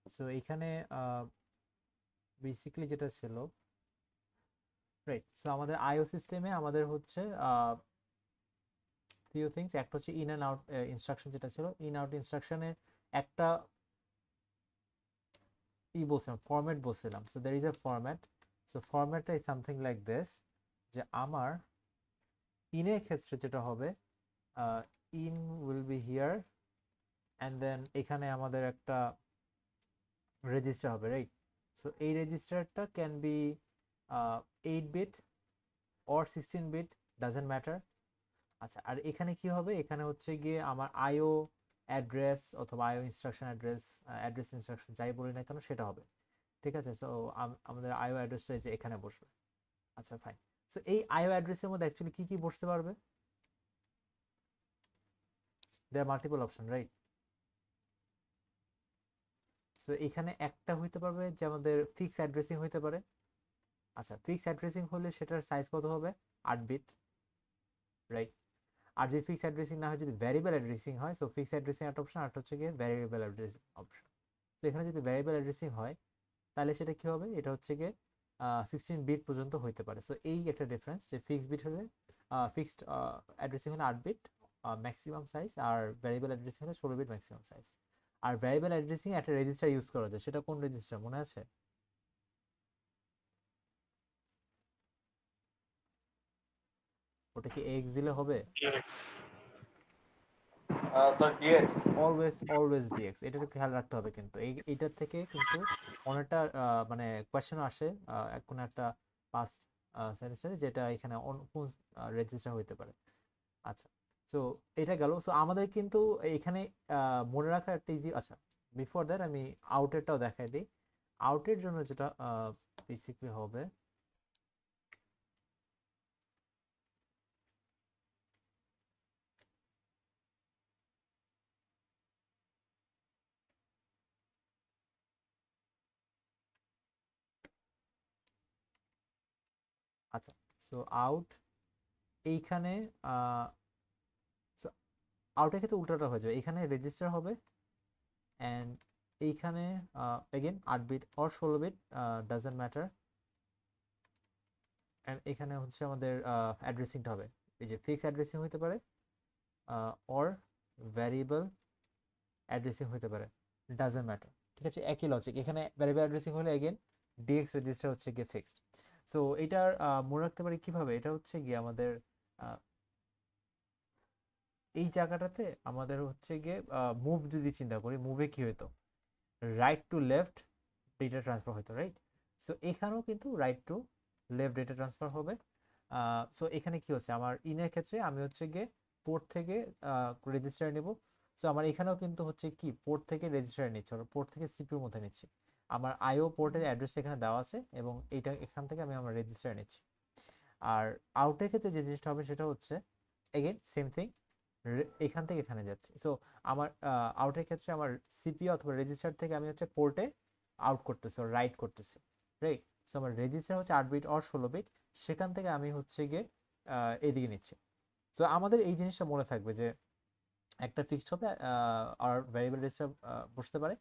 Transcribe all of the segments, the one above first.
So এখানে basically যেটা ছিল, রাইট, সো আমাদের আইও সিস্টেমে আমাদের হচ্ছে ফিউ থিংস। একটা হচ্ছে ইন অ্যান্ড আউট ইনস্ট্রাকশন, যেটা ছিল ইন আউট ইনস্ট্রাকশনে একটা বলছিলাম, ফরম্যাট বলছিলাম। So there is a format. So ফরম্যাটটা ইজ সামথিং লাইক দিস, যে আমার ইনের ক্ষেত্রে যেটা হবে, in will be here, and then এখানে আমাদের একটা রেজিস্টার হবে, রাইট। সো এই রেজিস্টারটা can be 8 bit or 16 bit, doesn't matter. আচ্ছা, আর এখানে কি হবে, এখানে হচ্ছে গিয়ে আমার আইও অ্যাড্রেস অথবা আইও ইনস্ট্রাকশন অ্যাড্রেস, অ্যাড্রেস ইনস্ট্রাকশন যাই বলি না কেন সেটা হবে, ঠিক আছে। সো আমাদের আইও অ্যাড্রেসটা যে এখানে বসবে। আচ্ছা, ফাইন। সো এই আইও অ্যাড্রেসের মধ্যে অ্যাকচুয়ালি কি কি বসতে পারবে? দেয়ার মাল্টিপল অপশন, রাইট। সো এখানে একটা হইতে পারবে যে আমাদের ফিক্স অ্যাড্রেসিং হইতে পারে। আচ্ছা, ফিক্স অ্যাড্রেসিং হলে সেটার সাইজ কত হবে? 8 বিট, রাইট। আর যদি ফিক্স অ্যাড্রেসিং না হয়, যদি ভ্যারিয়েবল অ্যাড্রেসিং হয়, সো ফিক্স অ্যাড্রেসিং একটা অপশন, আর হচ্ছে গিয়ে ভ্যারিয়েবল অ্যাড্রেসিং অপশন। তো এখানে যদি ভ্যারিয়েবল অ্যাড্রেসিং হয়, তাহলে সেটা কি হবে, এটা হচ্ছে গিয়ে 16 বিট পর্যন্ত হইতে পারে। সো এই একটা ডিফারেন্স, যে ফিক্সড বিট হলে, ফিক্সড অ্যাড্রেসিং হলে 8 বিট ম্যাক্সিমাম সাইজ, আর ভ্যারিয়েবল অ্যাড্রেসিং হলে 16 বিট ম্যাক্সিমাম সাইজ। আর ভ্যারিয়েবল অ্যাড্রেসিং একটা রেজিস্টার ইউজ করা যায়, সেটা কোন রেজিস্টার মনে আছে? ওটা কি এক্স দিলে হবে? DX, sir DX. Always always DX, এটা তো খেয়াল রাখতে হবে। কিন্তু এইটার থেকে কিন্তু অনেকটা মানে কোয়েশ্চেন আসে কোনো একটা পাস্ট সেমিস্টারে, যেটা এখানে কোন রেজিস্টার হইতে পারে। আচ্ছা, সো এটা গেল। সো আমাদের কিন্তু এখানে মনে রাখার একটা ইজি, আচ্ছা, বিফোর দ্যাট আমি আউটেরটাও দেখাই দিই। আউটের জন্য যেটা বেসিকলি হবে, আচ্ছা, সো আউট এইখানে, সো আউটের ক্ষেত্রে উল্টোটা হয়ে যাবে, এখানে রেজিস্টার হবে, অ্যান্ড এইখানে again 8 bit or 16 bit, doesn't matter. And এখানে হচ্ছে আমাদের অ্যাড্রেসিংটা হবে, এই যে ফিক্স অ্যাড্রেসিং হতে পারে, অর ভ্যারিয়েবল অ্যাড্রেসিং হতে পারে, ডাজেন্ট ম্যাটার। ঠিক আছে, একই লজিক। এখানে ভ্যারিয়েবল অ্যাড্রেসিং হলে এগেন ডিএক্স রেজিস্টার হচ্ছে গিয়ে ফিক্সড। সো এটার মনে রাখতে পারি কিভাবে, এটা হচ্ছে গিয়ে আমাদের এই জায়গাটাতে আমাদের হচ্ছে গিয়ে মুভ যদি চিন্তা করি, মুভে কি হতো, right to left data transfer হতো, রাইট। সো এখানেও কিন্তু right to left data transfer হবে। সো এখানে কি হচ্ছে, আমার ইনের ক্ষেত্রে আমি হচ্ছে গিয়ে পোর্ট থেকে রেজিস্টার নেব। সো আমার এখানেও কিন্তু হচ্ছে কি, পোর্ট থেকে রেজিস্টার নিচ্ছে, পোর্ট থেকে সিপিউর মধ্যে নিচ্ছি। আমার আইও পোর্টের অ্যাড্রেসটা এখানে দেওয়া আছে, এবং এইটা এখান থেকে আমি আমার রেজিস্টার নিচ্ছি। আর আউটের ক্ষেত্রে যে জিনিসটা হবে সেটা হচ্ছে এগেন সেম থিং, এখান থেকে এখানে যাচ্ছে। সো আমার আউটের ক্ষেত্রে আমার সিপিইউ অথবা রেজিস্টার থেকে আমি হচ্ছে পোর্টে আউট করতেছি, রাইট করতেছি, রাইট। সো আমার রেজিস্টার হচ্ছে 8 বিট অর 16 বিট, সেখান থেকে আমি হচ্ছে গিয়ে এদিকে নিচ্ছি। সো আমাদের এই জিনিসটা মনে থাকবে যে একটা ফিক্সড হবে, আর ভ্যারিয়েবল রেজিস্টার বসতে পারে,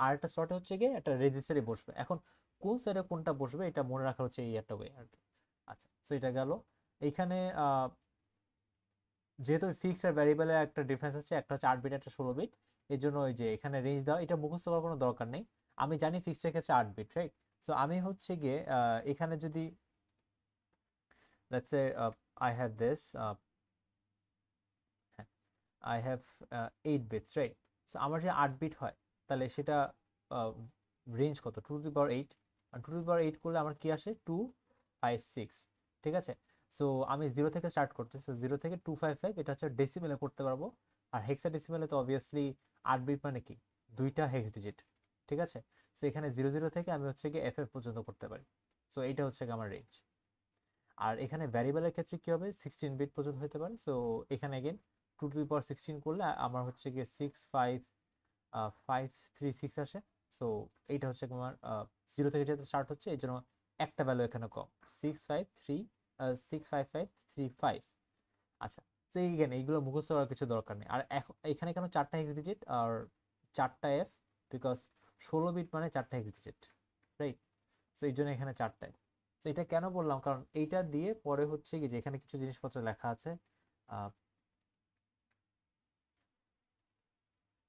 আর একটা স্লটে হচ্ছে গিয়ে একটা রেজিস্টারে বসবে। এখন কোন সাইডে কোনটা বসবে এটা মনে রাখার হচ্ছে এই একটা ওয়ে আর কি। আচ্ছা, সো এটা গেল। এইখানে যেহেতু ফিক্সড আর ভ্যারিয়েবলের একটা ডিফারেন্স আছে, একটা হচ্ছে 8 বিট, একটা 16 বিট, এই জন্য ওই যে এখানে রেঞ্জ দেওয়া, এটা মুখস্থ করার কোনো দরকার নেই। আমি জানি ফিক্সডের ক্ষেত্রে 8 বিট, রাইট। সো আমি হচ্ছে গিয়ে এখানে যদি let's say I have this, I have 8 bits, right. So আমার যে 8 বিট হয়, তাহলে সেটা রেঞ্জ কত, 2 to the power 8। R 2 to the পাওয়ার 8 করলে আমার কি আসে, 256, ঠিক আছে। সো আমি 0 থেকে স্টার্ট করতেছি, সো 0 থেকে 255, এটা হচ্ছে ডেসিমেলে করতে পারবো। আর হেক্সা ডেসিমেলে তো অবভিয়াসলি 8 বিট মানে কি, দুইটা হেক্স ডিজিট, ঠিক আছে। সো এখানে 00 থেকে আমি হচ্ছে গিয়ে FF পর্যন্ত করতে পারি। সো এইটা হচ্ছে আমার রেঞ্জ। আর এখানে ভ্যারিয়েবলের ক্ষেত্রে কি হবে, 16 বিট পর্যন্ত হতে পারে। সো এখানে এগেন 2 টু দি পাওয়ার 16 করলে আমার হচ্ছে গিয়ে 65536 আসে। সো এইটা হচ্ছে আমার 0 থেকে যেহেতু স্টার্ট হচ্ছে, এই জন্য একটা ভ্যালু এখানে কম, 65535। আচ্ছা, তো এইখানে এইগুলো মুখস্থ করার কিছু দরকার নেই। আর এখন এখানে কেন 4টা হেক্স ডিজিট আর 4টা এফ, বিকজ 16 বিট মানে 4টা হেক্স ডিজিট, রাইট? সো এই জন্য এখানে 4টায়। সো এটা কেন বললাম, কারণ এইটা দিয়ে পরে হচ্ছে কি যে এখানে কিছু জিনিসপত্র লেখা আছে,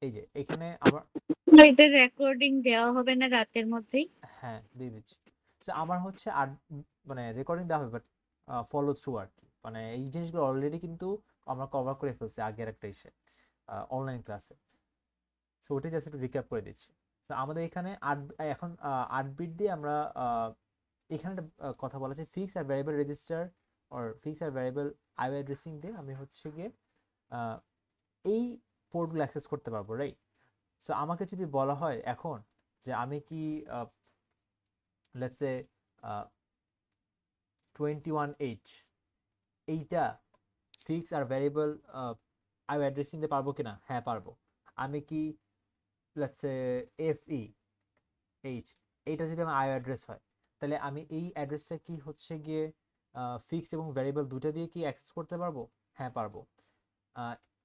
এই যে এখানে আমার, এটা রেকর্ডিং দেওয়া হবে না রাতের মধ্যেই? হ্যাঁ দিয়ে দিচ্ছি। সো আমার হচ্ছে মানে রেকর্ডিং দেওয়া হবে, বাট ফলো থ্রু আর কি, মানে এই জিনিসগুলো অলরেডি কিন্তু আমরা কভার করে ফেলছি আগের একটা ইসে, অনলাইন ক্লাসে। সো ওটাই জাস্ট একটু রিক্যাপ করে দিচ্ছি। তো আমাদের এখানে এখন 8 বিট দিয়ে আমরা এখানে একটা কথা বলা আছে, ফিক্স আর ভ্যারিয়েবল রেজিস্টার অর ফিক্স আর ভ্যারিয়েবল আইও অ্যাড্রেসিং দিয়ে আমি হচ্ছে গিয়ে এই পোর্টগুলো অ্যাক্সেস করতে পারবো, রাইট? সো আমাকে যদি বলা হয় এখন যে আমি কি লেটস সে 21H এইটা ফিক্স আর ভ্যারিয়েবল আইও অ্যাড্রেসিং দিতে পারবো কিনা, হ্যাঁ পারবো। আমি কি লেটস সে FE এইচ এইটা যদি আমার আইও অ্যাড্রেস হয়, তাহলে আমি এই অ্যাড্রেসটা কি হচ্ছে গিয়ে ফিক্সড এবং ভ্যারিয়েবল দুটো দিয়ে কি অ্যাক্সেস করতে পারবো, হ্যাঁ পারবো।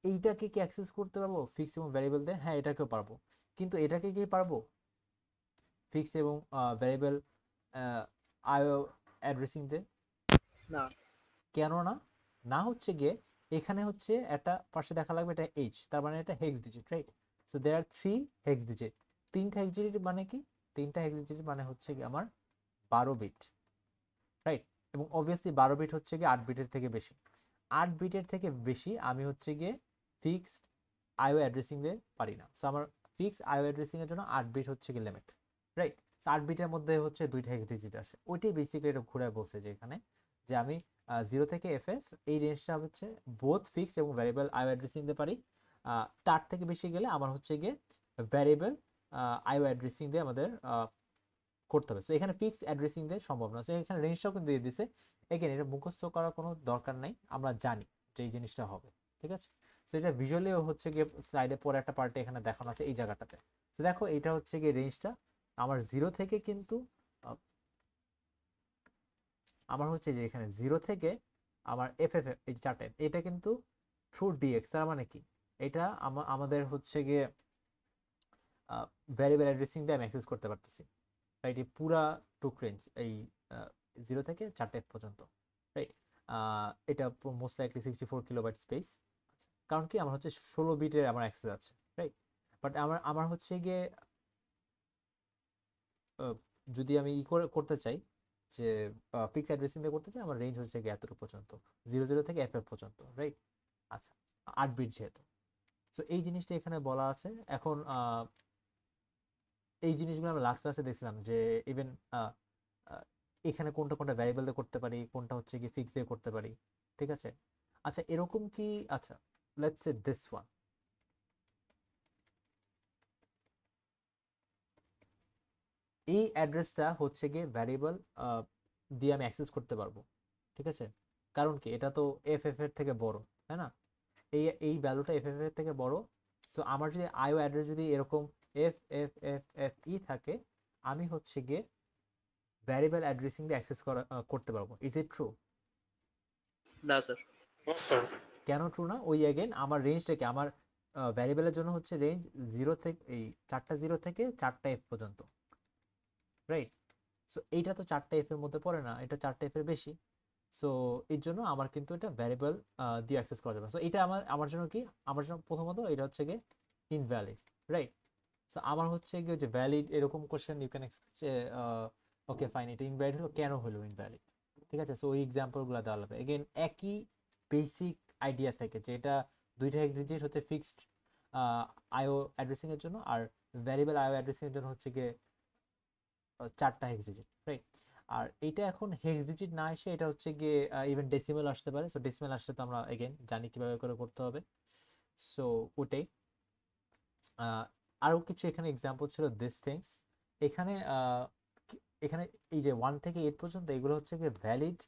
এইটাকে কি অ্যাক্সেস করতে পারবো ফিক্সড এবং ভ্যারিয়েবল দিয়ে, হ্যাঁ এটাকেও পারবো। কিন্তু এটাকে কি পারবো ফিক্সড এবং ভ্যারিয়েবল আইও অ্যাড্রেসিং দিয়ে? না। কেন না? না হচ্ছে গিয়ে এখানে হচ্ছে একটা পাশে দেখা লাগবে এটা এইচ, তার মানে এটা hex digit, right? So there are 3 hex digit. 3টা হেক্স ডিজিট মানে কি? 3টা হেক্স ডিজিট মানে হচ্ছে কি আমার 12 বিট, রাইট? এবং অবভিয়াসলি 12 বিট হচ্ছে গিয়ে 8 বিটের থেকে বেশি। 8 বিটের থেকে বেশি আমি হচ্ছে গিয়ে ফিক্সড আইও অ্যাড্রেসিং দিয়ে পারি না। সো আমার ফিক্স আইও অ্যাড্রেসিং এর জন্য 8 বিট হচ্ছে কি লিমিট, রাইট? সো 8 বিটের মধ্যে হচ্ছে 2টা হেক্স ডিজিট আসে, ওইটাই বেসিক্যালি এটা ঘুরে বলছে যে এখানে যে আমি 0 থেকে FF এই রেঞ্জটা হচ্ছে বোথ ফিক্সড এবং ভ্যারিয়েবল আইও অ্যাড্রেসিং দিতে পারি। তার থেকে বেশি গেলে আমার হচ্ছে গিয়ে ভ্যারিয়েবল আইও অ্যাড্রেসিং দিয়ে আমাদের করতে হবে। সো এখানে ফিক্স অ্যাড্রেসিং দিয়ে সম্ভব না। সো এখানে রেঞ্জটাও কিন্তু দিয়ে দিছে। এগেন এটা মুখস্থ করার কোনো দরকার নাই, আমরা জানি যে এই জিনিসটা হবে, ঠিক আছে? সো এটা ভিজুয়ালিও হচ্ছে গিয়ে স্লাইডে পরে একটা পার্টে এখানে দেখানো আছে এই জায়গাটাতে। তো দেখো এটা হচ্ছে গিয়ে রেঞ্জটা আমার 0 থেকে কিন্তু আমার হচ্ছে যে এখানে 0 থেকে আমার FF এই চারটে এটা কিন্তু থ্রু DX, তার মানে কি এটা আমাদের হচ্ছে গিয়ে ভ্যারিয়েবল অ্যাড্রেসিং দিয়ে আমি অ্যাক্সেস করতে পারতেছি, রাইট? এই পুরা টুক রেঞ্জ এই 0 থেকে 4F পর্যন্ত, রাইট? এটা মোস্ট লাইকলি 64 কিলোবাইট স্পেস, কারণ কি আমার হচ্ছে 16 বিটের আমার অ্যাক্সেস আছে, রাইট? বাট আমার হচ্ছে গিয়ে যদি আমি করতে চাই যে ফিক্স অ্যাড্রেসিং দিয়ে করতে চাই, আমার রেঞ্জ হচ্ছে গিয়ে এতটুকু পর্যন্ত, 00 থেকে FF পর্যন্ত, রাইট? আচ্ছা, 8 বিট যেহেতু। সো এই জিনিসটা এখানে বলা আছে। এখন এই জিনিসগুলো আমরা লাস্ট ক্লাসে দেখছিলাম যে ইভেন এখানে কোনটা কোনটা ভ্যারিয়েবল দিয়ে করতে পারি, কোনটা হচ্ছে কি ফিক্স দিয়ে করতে পারি, ঠিক আছে? আচ্ছা এরকম কি, আচ্ছা লেটস সে দিস ওয়ান, এই অ্যাড্রেসটা হচ্ছে গিয়ে ভ্যারিয়েবল দিয়ে আমি অ্যাক্সেস করতে পারবো, ঠিক আছে? কারণ কি এটা তো FF এর থেকে বড়, তাই না? এই ভ্যালুটা FF এর থেকে বড়। সো আমার যদি আইও অ্যাড্রেস যদি এরকম FFFFE থাকে, আমি হচ্ছে গিয়ে ভ্যারিয়েবল অ্যাড্রেসিং দিয়ে অ্যাক্সেস করতে পারবো। Is it true? না স্যার। কেন ট্রু না? ওই অ্যাগেন আমার রেঞ্জটা কি, আমার ভ্যারিয়েবলের জন্য হচ্ছে রেঞ্জ 0 থেকে এই 4টা 0 থেকে 4টা F পর্যন্ত, রাইট? সো এইটা তো 4টা F এর মধ্যে পড়ে না, এটা 4টা F এর বেশি। সো এর জন্য আমার কিন্তু এটা ভ্যারিয়েবল দিয়ে অ্যাক্সেস করা যাবে। সো এটা আমার জন্য কি, আমার জন্য প্রথমত এটা হচ্ছে গিয়ে ইনভ্যালিড, রাইট? সো আমার হচ্ছে গিয়ে যে ভ্যালিড এরকম question you can expect, okay fine এটা ইনভ্যালিড হলো, কেন হলো ইনভ্যালিড, ঠিক আছে? সো ওই এক্সাম্পলগুলো দেওয়া লাগবে। এগেন একই বেসিক আইডিয়া থেকে যে এটা 2টা ডিজিট হচ্ছে ফিক্সড আইও অ্যাড্রেসিং এর জন্য, আর ভ্যারিয়েবল আইও অ্যাড্রেসিং এর জন্য হচ্ছে গিয়ে 4টা হেক্স ডিজিট, রাইট? আর এটা এখন হেক্স ডিজিট না এসে এটা হচ্ছে গিয়ে ইভেন ডেসিমেল আসতে পারে। সো ডেসিমেল আসলে তো আমরা এগেন জানি কিভাবে করে করতে হবে। সো ওটাই। আরও কিছু এখানে এক্সাম্পল ছিল দিস থিংস। এখানে এখানে এই যে 1 থেকে 8 পর্যন্ত এগুলো হচ্ছে গিয়ে ভ্যালিড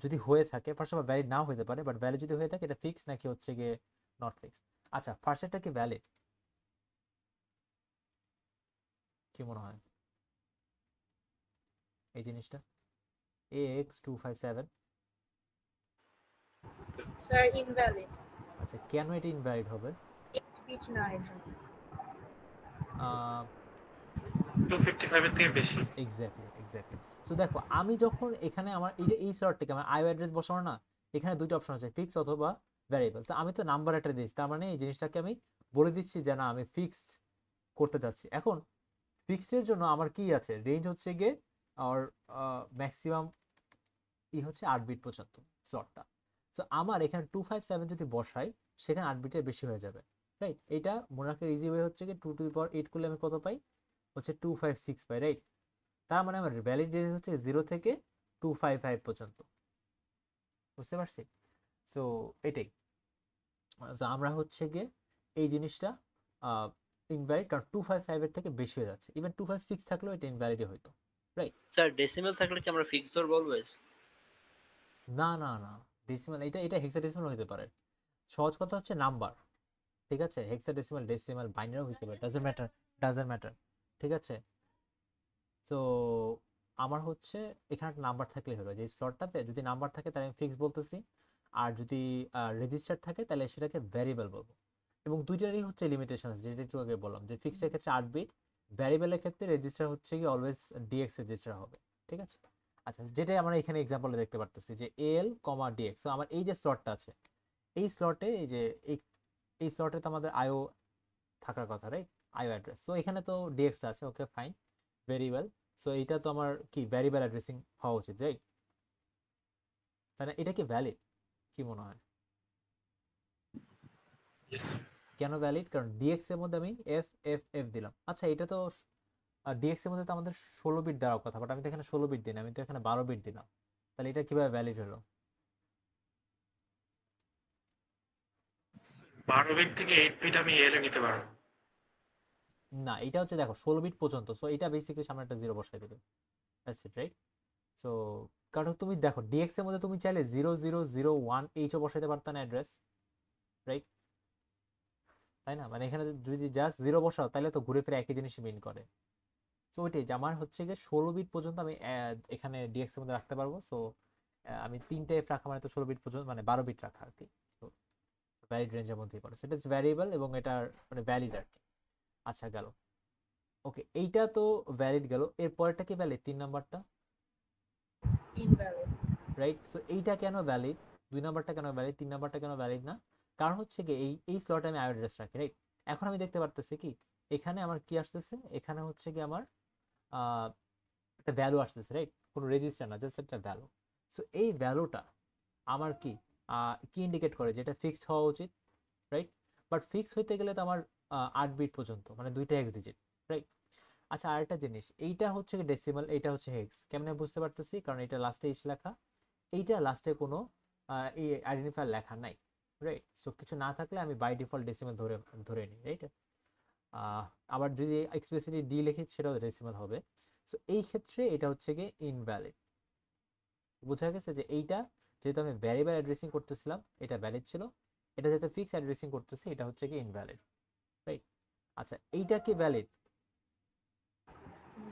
যদি হয়ে থাকে, ফার্স্ট অফ অল ভ্যালিড নাও হতে পারে, বাট ভ্যালিড যদি হয়ে থাকে এটা ফিক্স নাকি হচ্ছে গিয়ে নট ফিক্স। আচ্ছা ফার্স্টটা কি ভ্যালিড, কি মনে হয় এই জিনিসটা? AX257, sir invalid. আচ্ছা কেন এটা ইনভ্যালিড হবে? 8 বিট না এজন্য। 255 এর থেকে বেশি। এক্স্যাক্টলি। সো দেখো আমি যখন এখানে আমার এই স্লট থেকে আমার আইও অ্যাড্রেস বসানো না, এখানে দুইটা অপশন আছে, ফিক্স অথবা ভ্যারিয়েবল। সো আমি তো নাম্বার একটা দিয়েছি, তার মানে এই জিনিসটাকে আমি বলে দিচ্ছি যে না আমি ফিক্সড করতে যাচ্ছি। এখন ফিক্সড এর জন্য আমার কি আছে, রেঞ্জ হচ্ছে গিয়ে আর ম্যাক্সিমাম হচ্ছে 8 বিট পর্যন্ত স্লটটা। সো আমার এখানে 257 যদি বসাই, সেখানে 8 বিটের বেশি হয়ে যাবে, রাইট? এটা মনে রাখার ইজি ওয়ে হচ্ছে কি 2 to the power 8 করলে আমি কত পাই, হচ্ছে 256 পাই, রাইট? তার মানে আমার ভ্যালিড রেঞ্জ হচ্ছে 0 থেকে 255 পর্যন্ত। বুঝতে পারছি? সো এটাই। সো আমরা হচ্ছে গিয়ে এই জিনিসটা ইনভ্যালিড, কারণ 255 এর থেকে বেশি হয়ে যাচ্ছে। ইভেন 256 থাকলেও এটা ইনভ্যালিডই হইতো, রাইট? স্যার ডেসিমেল থাকলে কি আমরা ফিক্স ধরবো অলওয়েজ? না, ডেসিমাল, এটা হেক্সাডেসিমাল হতে পারে। সহজ কথা হচ্ছে নাম্বার, ঠিক আছে? হেক্সাডেসিমাল, ডেসিমাল, বাইনারিও হতে পারে, ডাজন্ট ম্যাটার, ঠিক আছে? তো আমার হচ্ছে এখানে একটা নাম্বার থাকলে হলো, যে স্লটটাতে যদি নাম্বার থাকে তাহলে আমি ফিক্স বলতেছি, আর যদি রেজিস্টার থাকে তাহলে সেটাকে ভ্যারিয়েবল বলবো। এবং দুইটারই হচ্ছে লিমিটেশন আছে, যেটা একটু আগে বললাম, যে ফিক্সের ক্ষেত্রে 8 বিট, ভ্যারিয়েবলের ক্ষেত্রে রেজিস্টার হচ্ছে কি অলওয়েজ ডিএক্স রেজিস্টার হবে, ঠিক আছে? আচ্ছা, যেটাই আমরা এখানে এক্সাম্পলে দেখতে পারতেছি যে এল কমা ডিএক্স। সো আমার এই যে স্লটটা আছে, এই স্লটে এই যে এই স্লটে তো আমাদের আইও থাকার কথা, রাইট? আইও অ্যাড্রেস। সো এখানে তো ডিএক্স আছে, ওকে ফাইন, ভেরিয়েবল। সো এটা তো আমার কি ভ্যারিয়েবল অ্যাড্রেসিং হওয়া উচিত, রাইট? তাই না? এটা কি ভ্যালিড, কি মনে হয়? ইয়েস। কেন ভ্যালিড? কারণ ডিএক্স এর মধ্যে আমি এফ এফ এফ দিলাম। আচ্ছা, এটা তো ডিএক্স এর মধ্যে তো আমাদের 16 বিট দেওয়ার কথা, বাট আমি তো এখানে 16 বিট দিই না, আমি তো এখানে 12 বিট দিলাম। তাহলে এটা কিভাবে ভ্যালিড হলো? 12 বিট থেকে 8 বিট আমি এলে নিতে পারবো। না, এটা হচ্ছে দেখো 16 বিট পর্যন্ত। সো এটা বেসিক্যালি সামনে একটা জিরো বসাই দেবে, দ্যাটস ইট, রাইট? সো কারণ তুমি দেখো ডিএক্স এর মধ্যে তুমি চাইলে 0001 এইচও বসাইতে পারতা না অ্যাড্রেস, রাইট? তাই না? মানে এখানে যদি জাস্ট জিরো বসাও তাহলে তো ঘুরে ফিরে একই জিনিসই মিন করে। সো ওইটাই যে আমার হচ্ছে গিয়ে 16 বিট পর্যন্ত আমি এখানে ডিএক্স এর মধ্যে রাখতে পারবো। সো আমি 3টে এফ রাখা মানে তো 16 বিট পর্যন্ত, মানে 12 বিট রাখা আর কি। তো ভ্যালিড রেঞ্জের মধ্যেই পড়ে, সেটা ভ্যারিয়েবল এবং এটার মানে ভ্যালিড আর কি। আচ্ছা গেল, ওকে, এইটা তো ভ্যালিড গেল। এর পরেরটা কি ভ্যালিড? 3 নাম্বারটা, ইনভ্যালিড। রাইট? সো এইটা কেন ভ্যালিড? 2 নাম্বারটা কেন ভ্যালিড, 3 নাম্বারটা কেন ভ্যালিড না? কারণ হচ্ছে কি এই স্লটে আমি আইও অ্যাড্রেস রাখি, রাইট? এখন আমি দেখতে পারতেছি কি এখানে আমার কি আসতেছে, এখানে হচ্ছে কি আমার একটা ভ্যালু আসতেছে, রাইট? কোনো রেজিস্টার না, জাস্ট একটা ভ্যালু। সো এই ভ্যালুটা আমার কি কি ইন্ডিকেট করে, যেটা ফিক্সড হওয়া উচিত, রাইট? বাট ফিক্স হইতে গেলে তো আমার 8 বিট পর্যন্ত, মানে দুইটা এক্স ডিজিট, রাইট? আচ্ছা, আরেকটা জিনিস, এইটা হচ্ছে ডেসিমাল, এইটা হচ্ছে হেক্স। কেমনে বুঝতে পারতেছি? কারণ এটা লাস্টে ইস লেখা, এইটা লাস্টে কোনো এই আইডেন্টিফায়ার লেখা নাই, রাইট? সো কিছু না থাকলে আমি বাই ডিফল্ট ডেসিমাল ধরে ধরে নিই, রাইট? আবার যদি এক্সপ্লিসিটলি ডি লিখি সেটাও ডেসিমাল হবে। সো এই ক্ষেত্রে এটা হচ্ছে গিয়ে ইনভ্যালিড। বোঝা গেছে যে এইটা যেহেতু আমি ভ্যারিয়েবল অ্যাড্রেসিং করতেছিলাম এটা ভ্যালিড ছিল, এটা যেহেতু ফিক্স অ্যাড্রেসিং করতেছি এটা হচ্ছে কি ইনভ্যালিড, রাইট? আচ্ছা, এইটা কি ভ্যালিড?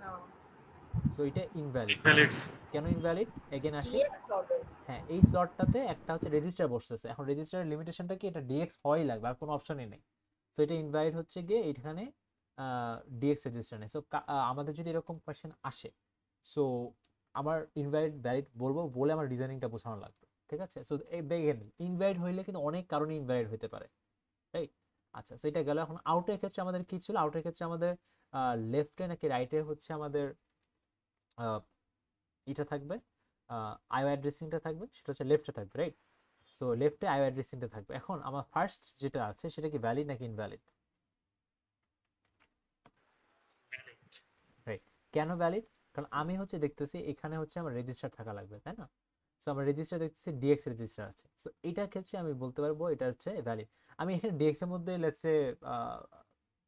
না, সো এটা ইনভ্যালিড। ইনভ্যালিড। কেন ইনভ্যালিড? এগেন আসি, ডিএক্স হবে। হ্যাঁ, এই স্লটটাতে একটা হচ্ছে রেজিস্টার বসতেছে। এখন রেজিস্টারের লিমিটেশনটা কি, এটা ডিএক্স হওয়াই লাগবে, আর কোনো অপশনই নেই। সো এটা ইনভ্যালিড হচ্ছে গিয়ে এইখানে ডিএক্স রেজিস্টার নেই। সো আমাদের যদি এরকম কোয়েশ্চেন আসে, সো আমার ইনভ্যালিড ভ্যালিড বলবো, বলে আমার রিজনিংটা বোঝানো লাগবে, ঠিক আছে? সো দেখেন ইনভ্যালিড হইলে কিন্তু অনেক কারণে ইনভ্যালিড হতে পারে, রাইট? আচ্ছা, সো এটা গেল। এখন আউটের ক্ষেত্রে আমাদের কি ছিল? আউটের ক্ষেত্রে আমাদের লেফটে নাকি রাইটে হচ্ছে আমাদের এটা থাকবে, আইও অ্যাড্রেসিংটা থাকবে, সেটা হচ্ছে লেফটে থাকবে, রাইট? সো লেফটে আইও অ্যাড্রেসিংটা থাকবে। এখন আমার ফার্স্ট যেটা আছে সেটা কি ভ্যালিড নাকি ইনভ্যালিড, রাইট? কেন ভ্যালিড? কারণ আমি হচ্ছে দেখতেছি এখানে হচ্ছে আমার রেজিস্টার থাকা লাগবে, তাই না? সো আমার রেজিস্টার দেখতেছি ডিএক্স রেজিস্টার আছে। সো এটার ক্ষেত্রে আমি বলতে পারবো এটা হচ্ছে ভ্যালিড। আমি এখানে ডিএক্স এর মধ্যে লেটসে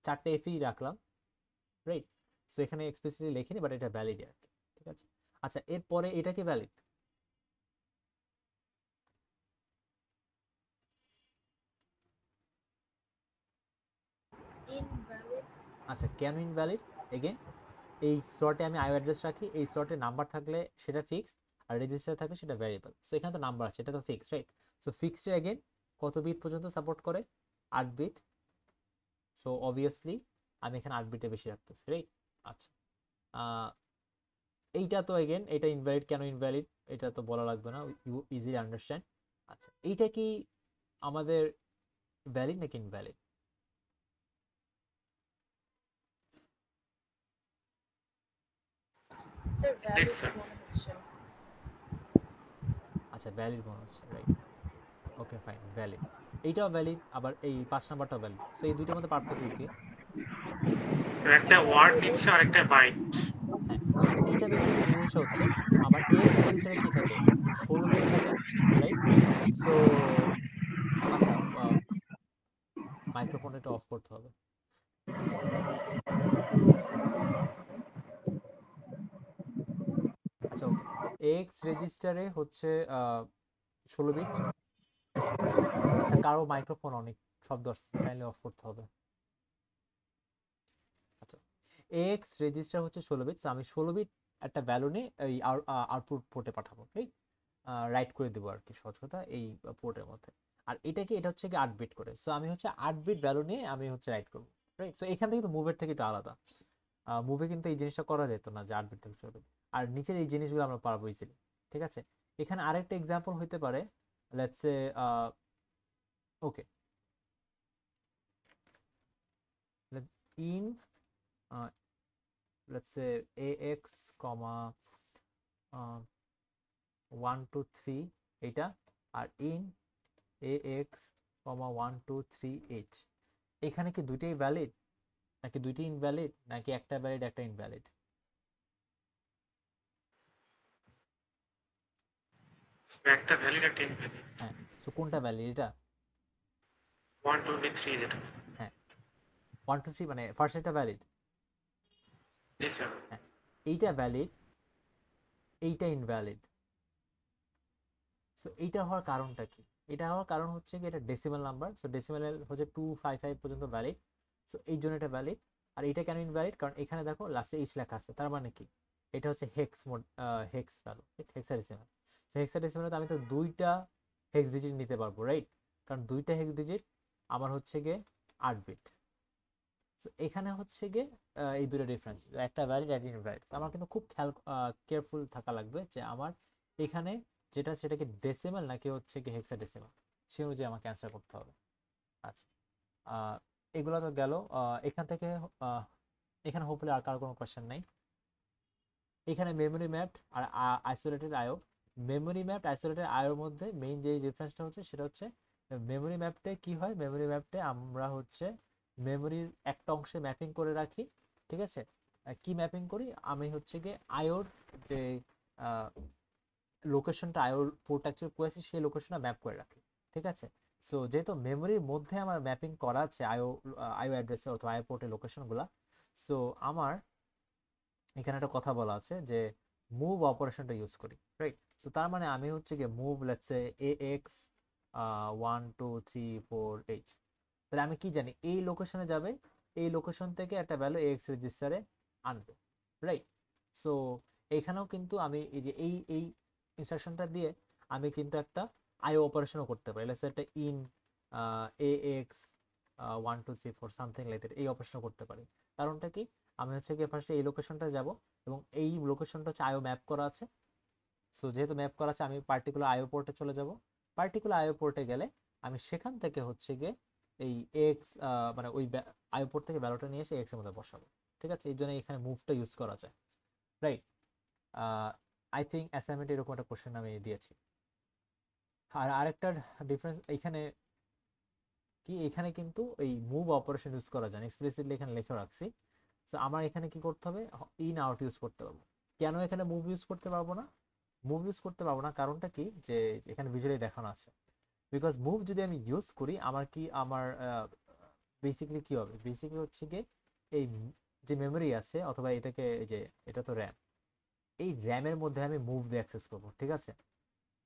4টে এফই রাখলাম, রাইট? সো এখানে এক্সপ্লিসিটলি লিখিনি, বাট এটা ভ্যালিড আর কি, ঠিক আছে? আচ্ছা, এরপরে এটা কি ভ্যালিড? ইনভ্যালিড। আচ্ছা, কেন ইনভ্যালিড? এগেন, এই স্লটে আমি আইও অ্যাড্রেস রাখি, এই স্লটে নাম্বার থাকলে সেটা ফিক্সড, আর রেজিস্টার থাকলে সেটা ভ্যারিয়েবল। সো এখানে তো নাম্বার আছে, এটা তো fixed, right? So fixed again কত বিট পর্যন্ত সাপোর্ট করে? 8 বিট। সো অবভিয়াসলি আমি এখানে 8 বিটে বেশি রাখতেছি, রাইট? আচ্ছা, এইটা তো এগেন এটা ইনভ্যালিড, কেন ইনভ্যালিড এটা তো বলা লাগবে না, ইউ ইজিলি আন্ডারস্ট্যান্ড। আচ্ছা এইটা কি আমাদের ভ্যালিড নাকি ইনভ্যালিড? Sir valid sir. মনে হচ্ছে। আচ্ছা ভ্যালিড মনে হচ্ছে, রাইট, ওকে ফাইন, ভ্যালিড। এইটাও ভ্যালিড, আবার এই 5 নাম্বারটাও ভ্যালিড। সো এই দুইটার মধ্যে পার্থক্য কি? তো একটা ওয়ার্ড নিচ্ছে আর একটা বাইট। হ্যাঁ, সো এইটা বেসিক্যালি জিনিসটা হচ্ছে আমার এক্স রেজিস্টারে কি থাকে, 16 বিট থাকে, রাইট? সো আচ্ছা মাইক্রোফোনটা একটু অফ করতে হবে। আচ্ছা ওকে, এক্স রেজিস্টারে হচ্ছে 16 বিট। আচ্ছা কারো মাইক্রোফোন অনেক শব্দ আসছে, কাইন্ডলি অফ করতে হবে। আচ্ছা এক্স রেজিস্টার হচ্ছে 16 বিট, আমি 16 বিট একটা ভ্যালু নিয়ে এই আউটপুট পোর্টে পাঠাবো, ঠিক রাইট করে দেবো আর কি সহজ কথা এই পোর্টের মধ্যে। আর এটাকে এটা হচ্ছে কি 8 বিট করে, সো আমি হচ্ছে 8 বিট ভ্যালু নিয়ে আমি হচ্ছে রাইট করবো, রাইট? সো এখান থেকে তো মুভের থেকে একটু আলাদা, মুভে কিন্তু এই জিনিসটা করা যেত না যে 8 বিট থেকে 16 বিট, আর নিচের এই জিনিসগুলো আমরা পারবো ইজিলি, ঠিক আছে? এখানে আরেকটা এক্সাম্পল হইতে পারে, let's say okay in let's say ax comma 1 2 3 এটা, আর in ax comma 1 2 3 8, এখানে কি দুইটাই ভ্যালিড নাকি দুইটাই ইনভ্যালিড নাকি একটা ভ্যালিড একটা ইনভ্যালিড? একটা ভ্যালিড একটা ইনভ্যালিড। হ্যাঁ, সো কোনটা ভ্যালিড এটা? 1 2 3 যেটা। হ্যাঁ 1 2 3 মানে ফার্স্ট এটা ভ্যালিড, জি স্যার। হ্যাঁ এইটা ভ্যালিড, এইটা ইনভ্যালিড। সো এইটা হওয়ার কারণটা কি? এটা হওয়ার কারণ হচ্ছে কি এটা ডেসিমাল নাম্বার, সো ডেসিমাল হচ্ছে 255 পর্যন্ত ভ্যালিড, সো এই জন্য এটা ভ্যালিড। আর এটা কেন ইনভ্যালিড? কারণ এখানে দেখো লাস্টে এইচ লেখা আছে, তার মানে কি এটা হচ্ছে hex mode, hex value, hexadecimal. So হেক্সাডেসিমালে তো আমি তো দুইটা হেক্স ডিজিট নিতে পারবো, রাইট? কারণ দুইটা হেক্স ডিজিট আমার হচ্ছে গিয়ে 8 বিট। সো এখানে হচ্ছে গিয়ে এই দুটো ডিফারেন্স, একটা ভ্যালিড একটা ইনভ্যালিড। আমার কিন্তু খুব কেয়ারফুল থাকা লাগবে যে আমার এখানে যেটা সেটা কি ডেসিমাল নাকি হচ্ছে কি হেক্সাডেসিমাল, সে অনুযায়ী আমাকে অ্যান্সার করতে হবে। আচ্ছা এগুলো তো গেল। এখান থেকে এখানে হোপফুলি আর কারো কোনো কোয়েশ্চেন নাই। এখানে মেমোরি ম্যাপড আর আইসোলেটেড আইও, মেমোরি ম্যাপড আইসোলেটেড আইওর মধ্যে মেইন যে ডিফারেন্সটা হচ্ছে সেটা হচ্ছে মেমোরি ম্যাপটে কি হয়, মেমোরি ম্যাপটে আমরা হচ্ছে মেমোরির একটা অংশে ম্যাপিং করে রাখি, ঠিক আছে? কি ম্যাপিং করি আমি হচ্ছে গিয়ে আইওর যে লোকেশনটা আইওর পোর্ট অ্যাকচুয়ালি করেছি সেই লোকেশনটা ম্যাপ করে রাখি, ঠিক আছে? সো যেহেতু মেমোরির মধ্যে আমার ম্যাপিং করা আছে আইও আইও অ্যাড্রেসে অথবা আইও পোর্টের লোকেশনগুলো, সো আমার এখানে একটা কথা বলা আছে যে মুভ অপারেশনটা ইউজ করি, রাইট? সো তার মানে আমি হচ্ছে গিয়ে মুভ লেটস সে ax 1 2 3 4 8, তাহলে আমি কি জানি এই লোকেশনে যাবে, এই লোকেশন থেকে একটা ভ্যালু ax রেজিস্টারে আনবে, রাইট? সো এইখানেও কিন্তু আমি এই যে এই ইনস্ট্রাকশনটা দিয়ে আমি কিন্তু একটা আইও অপারেশনও করতে পারি, লেটস সে একটা in ax 1 2 3 4 something like that, এই অপারেশনও করতে পারি। কারণটা কি আমি হচ্ছে গিয়ে ফার্স্টে এই লোকেশনটা যাব এবং এই লোকেশনটা হচ্ছে আইও ম্যাপ করা আছে, সো যেহেতু ম্যাপ করা আছে আমি পার্টিকুলার আইও পোর্টে চলে যাব। পার্টিকুলার আইও পোর্টে গেলে আমি সেখান থেকে হচ্ছে গিয়ে এই এক্স মানে ওই আইও পোর্ট থেকে ভ্যালুটা নিয়ে এসে এক্স এর মধ্যে বসাবো, ঠিক আছে? এই জন্য এখানে মুভটা ইউজ করা যায়, রাইট? আই থিঙ্ক অ্যাসাইনমেন্টে এরকম একটা কোশ্চেন আমি দিয়েছি। আর আরেকটা ডিফারেন্স এখানে কি, এখানে কিন্তু এই মুভ অপারেশন ইউজ করা যায় এক্সপ্লিসিটলি এখানে লিখে রাখছি। সো আমার এখানে কি করতে হবে, ইন আউট ইউজ করতে পারবো। কেন এখানে মুভ ইউজ করতে পারবো না? মুভ ইউজ করতে পারবো না কারণটা কি, যে এখানে ভিজুয়ালি দেখানো আছে, বিকজ মুভ যদি আমি ইউজ করি আমার কি আমার বেসিক্যালি কি হবে, বেসিক্যালি হচ্ছে কি এই যে মেমোরি আছে অথবা এটাকে এই যে এটা তো র্যাম, এই র্যামের মধ্যে আমি মুভ দিয়ে অ্যাক্সেস করবো, ঠিক আছে?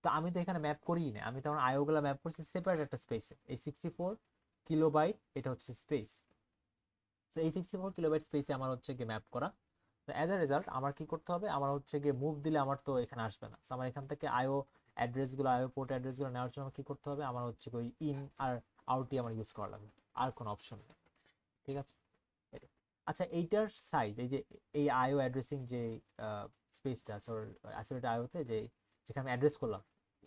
তো আমি তো এখানে ম্যাপ করিই না, আমি তখন আইওগুলো ম্যাপ করছি সেপারেট একটা স্পেসে, এই 64 কিলোবাইট এটা হচ্ছে স্পেস। তো এই 64 কিলোবাইট স্পেসে আমার হচ্ছে গিয়ে ম্যাপ করা। তো অ্যাজ এ রেজাল্ট আমার কি করতে হবে, আমার হচ্ছে গিয়ে মুভ দিলে আমার তো এখানে আসবে না, সো আমার এখান থেকে আইও অ্যাড্রেসগুলো আইও পোর্ট অ্যাড্রেসগুলো নেওয়ার জন্য কি করতে হবে, আমার হচ্ছে ওই ইন আর আউটই আমার ইউজ করা লাগবে, আর কোনো অপশন নেই, ঠিক আছে? আচ্ছা এইটার সাইজ, এই যে এই আইও অ্যাড্রেসিং যে স্পেসটা আছে ওর আইসোলেটেড আইওতে, যে যেখানে আমি অ্যাড্রেস করলাম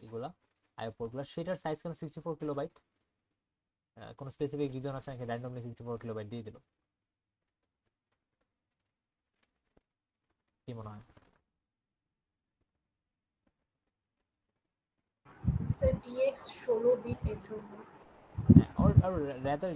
এগুলা আইও পোর্টগুলো, সেটার সাইজ কেন 64 কিলোবাইট? কোনো স্পেসিফিক রিজন আছে নাকি র্যান্ডমলি 64 কিলোবাইট দিয়ে দিল? কি মনে হয়? স্যার ডিএক্স 16 বিট এর জন্য। হ্যাঁ, আর রাদার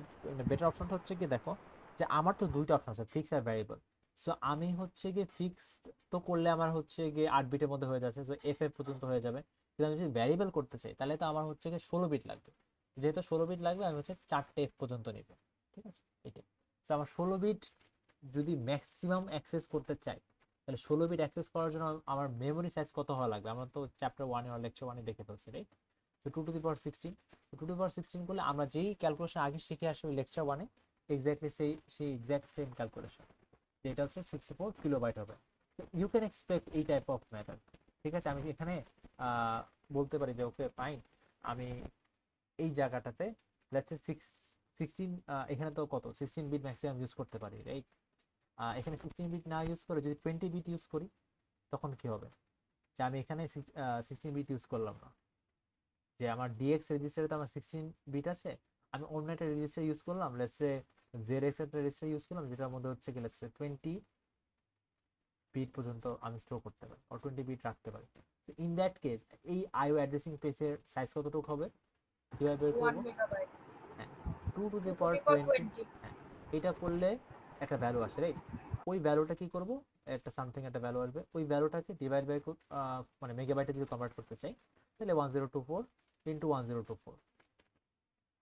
বেটার অপশনটা হচ্ছে কি, দেখো যে আমার তো দুইটা অপশন আছে, ফিক্স আর ভ্যারিয়েবল। সো আমি হচ্ছে গিয়ে ফিক্সড তো করলে আমার হচ্ছে গিয়ে 8 বিটের মধ্যে হয়ে যাচ্ছে, সো এফ পর্যন্ত হয়ে যাবে। কিন্তু আমি যদি ভ্যারিয়েবল করতে চাই তাহলে তো আমার হচ্ছে গিয়ে 16 বিট লাগবে। যেহেতু 16 বিট লাগবে, আমি হচ্ছে 4টে এফ পর্যন্ত নিব। ঠিক আছে, এটাই। সো আমার 16 বিট যদি ম্যাক্সিমাম অ্যাক্সেস করতে চাই, তাহলে 16 বিট অ্যাক্সেস করার জন্য আমার মেমোরি সাইজ কত হওয়া লাগবে? আমরা তো চ্যাপ্টার 1 আর লেকচার 1 দেখে ফেলছি, right? So 2 to the power 16, 2 to the power 16 করলে আমরা যেই ক্যালকুলেশন আগে শিখে আসি ওই লেকচার 1-এ, এক্স্যাক্টলি সেই এক্স্যাক্ট সেম ক্যালকুলেশন, যেটা হচ্ছে 64 কিলোবাইট হবে। ইউ ক্যান এক্সপেক্ট এই টাইপ অফ মেথড। ঠিক আছে, আমি এখানে বলতে পারি যে ওকে ফাইন, আমি এই জায়গাটাতে লেটস সে 16, এখানে তো কত 16 বিট ম্যাক্সিমাম ইউজ করতে পারি, রাইট? এখানে 16 বিট না ইউজ করে যদি 20 বিট ইউজ করি, তখন কি হবে? যে আমি এখানে 16 বিট ইউজ করলাম না, যে আমার ডিএক্স রেজিস্টারে তো আমার 16 বিট আছে, আমি অন্য একটা রেজিস্টার ইউজ করলাম, লেটস সে জেডএক্স একটা রেজিস্টার ইউজ করলাম, যেটার মধ্যে হচ্ছে কি লেটস সে 20 বিট পর্যন্ত আমি স্টোর করতে পারি, আর 20 বিট রাখতে পারি। তো ইন দ্যাট কেস এই আইও অ্যাড্রেসিং স্পেসের সাইজ কতটুকু হবে, কিভাবে বের 1 করবো? মেগাবাইট। হ্যাঁ, 2 টু দি পাওয়ার 20। 20। হ্যাঁ, এটা করলে একটা ভ্যালু আসে, রাইট? ওই ভ্যালুটা কি করব, একটা সামথিং একটা ভ্যালু আসবে, ওই ভ্যালুটাকে ডিভাইড বাই মানে মেগাবাইটে যদি কনভার্ট করতে চাই, তাহলে 1024 ইন্টু 1024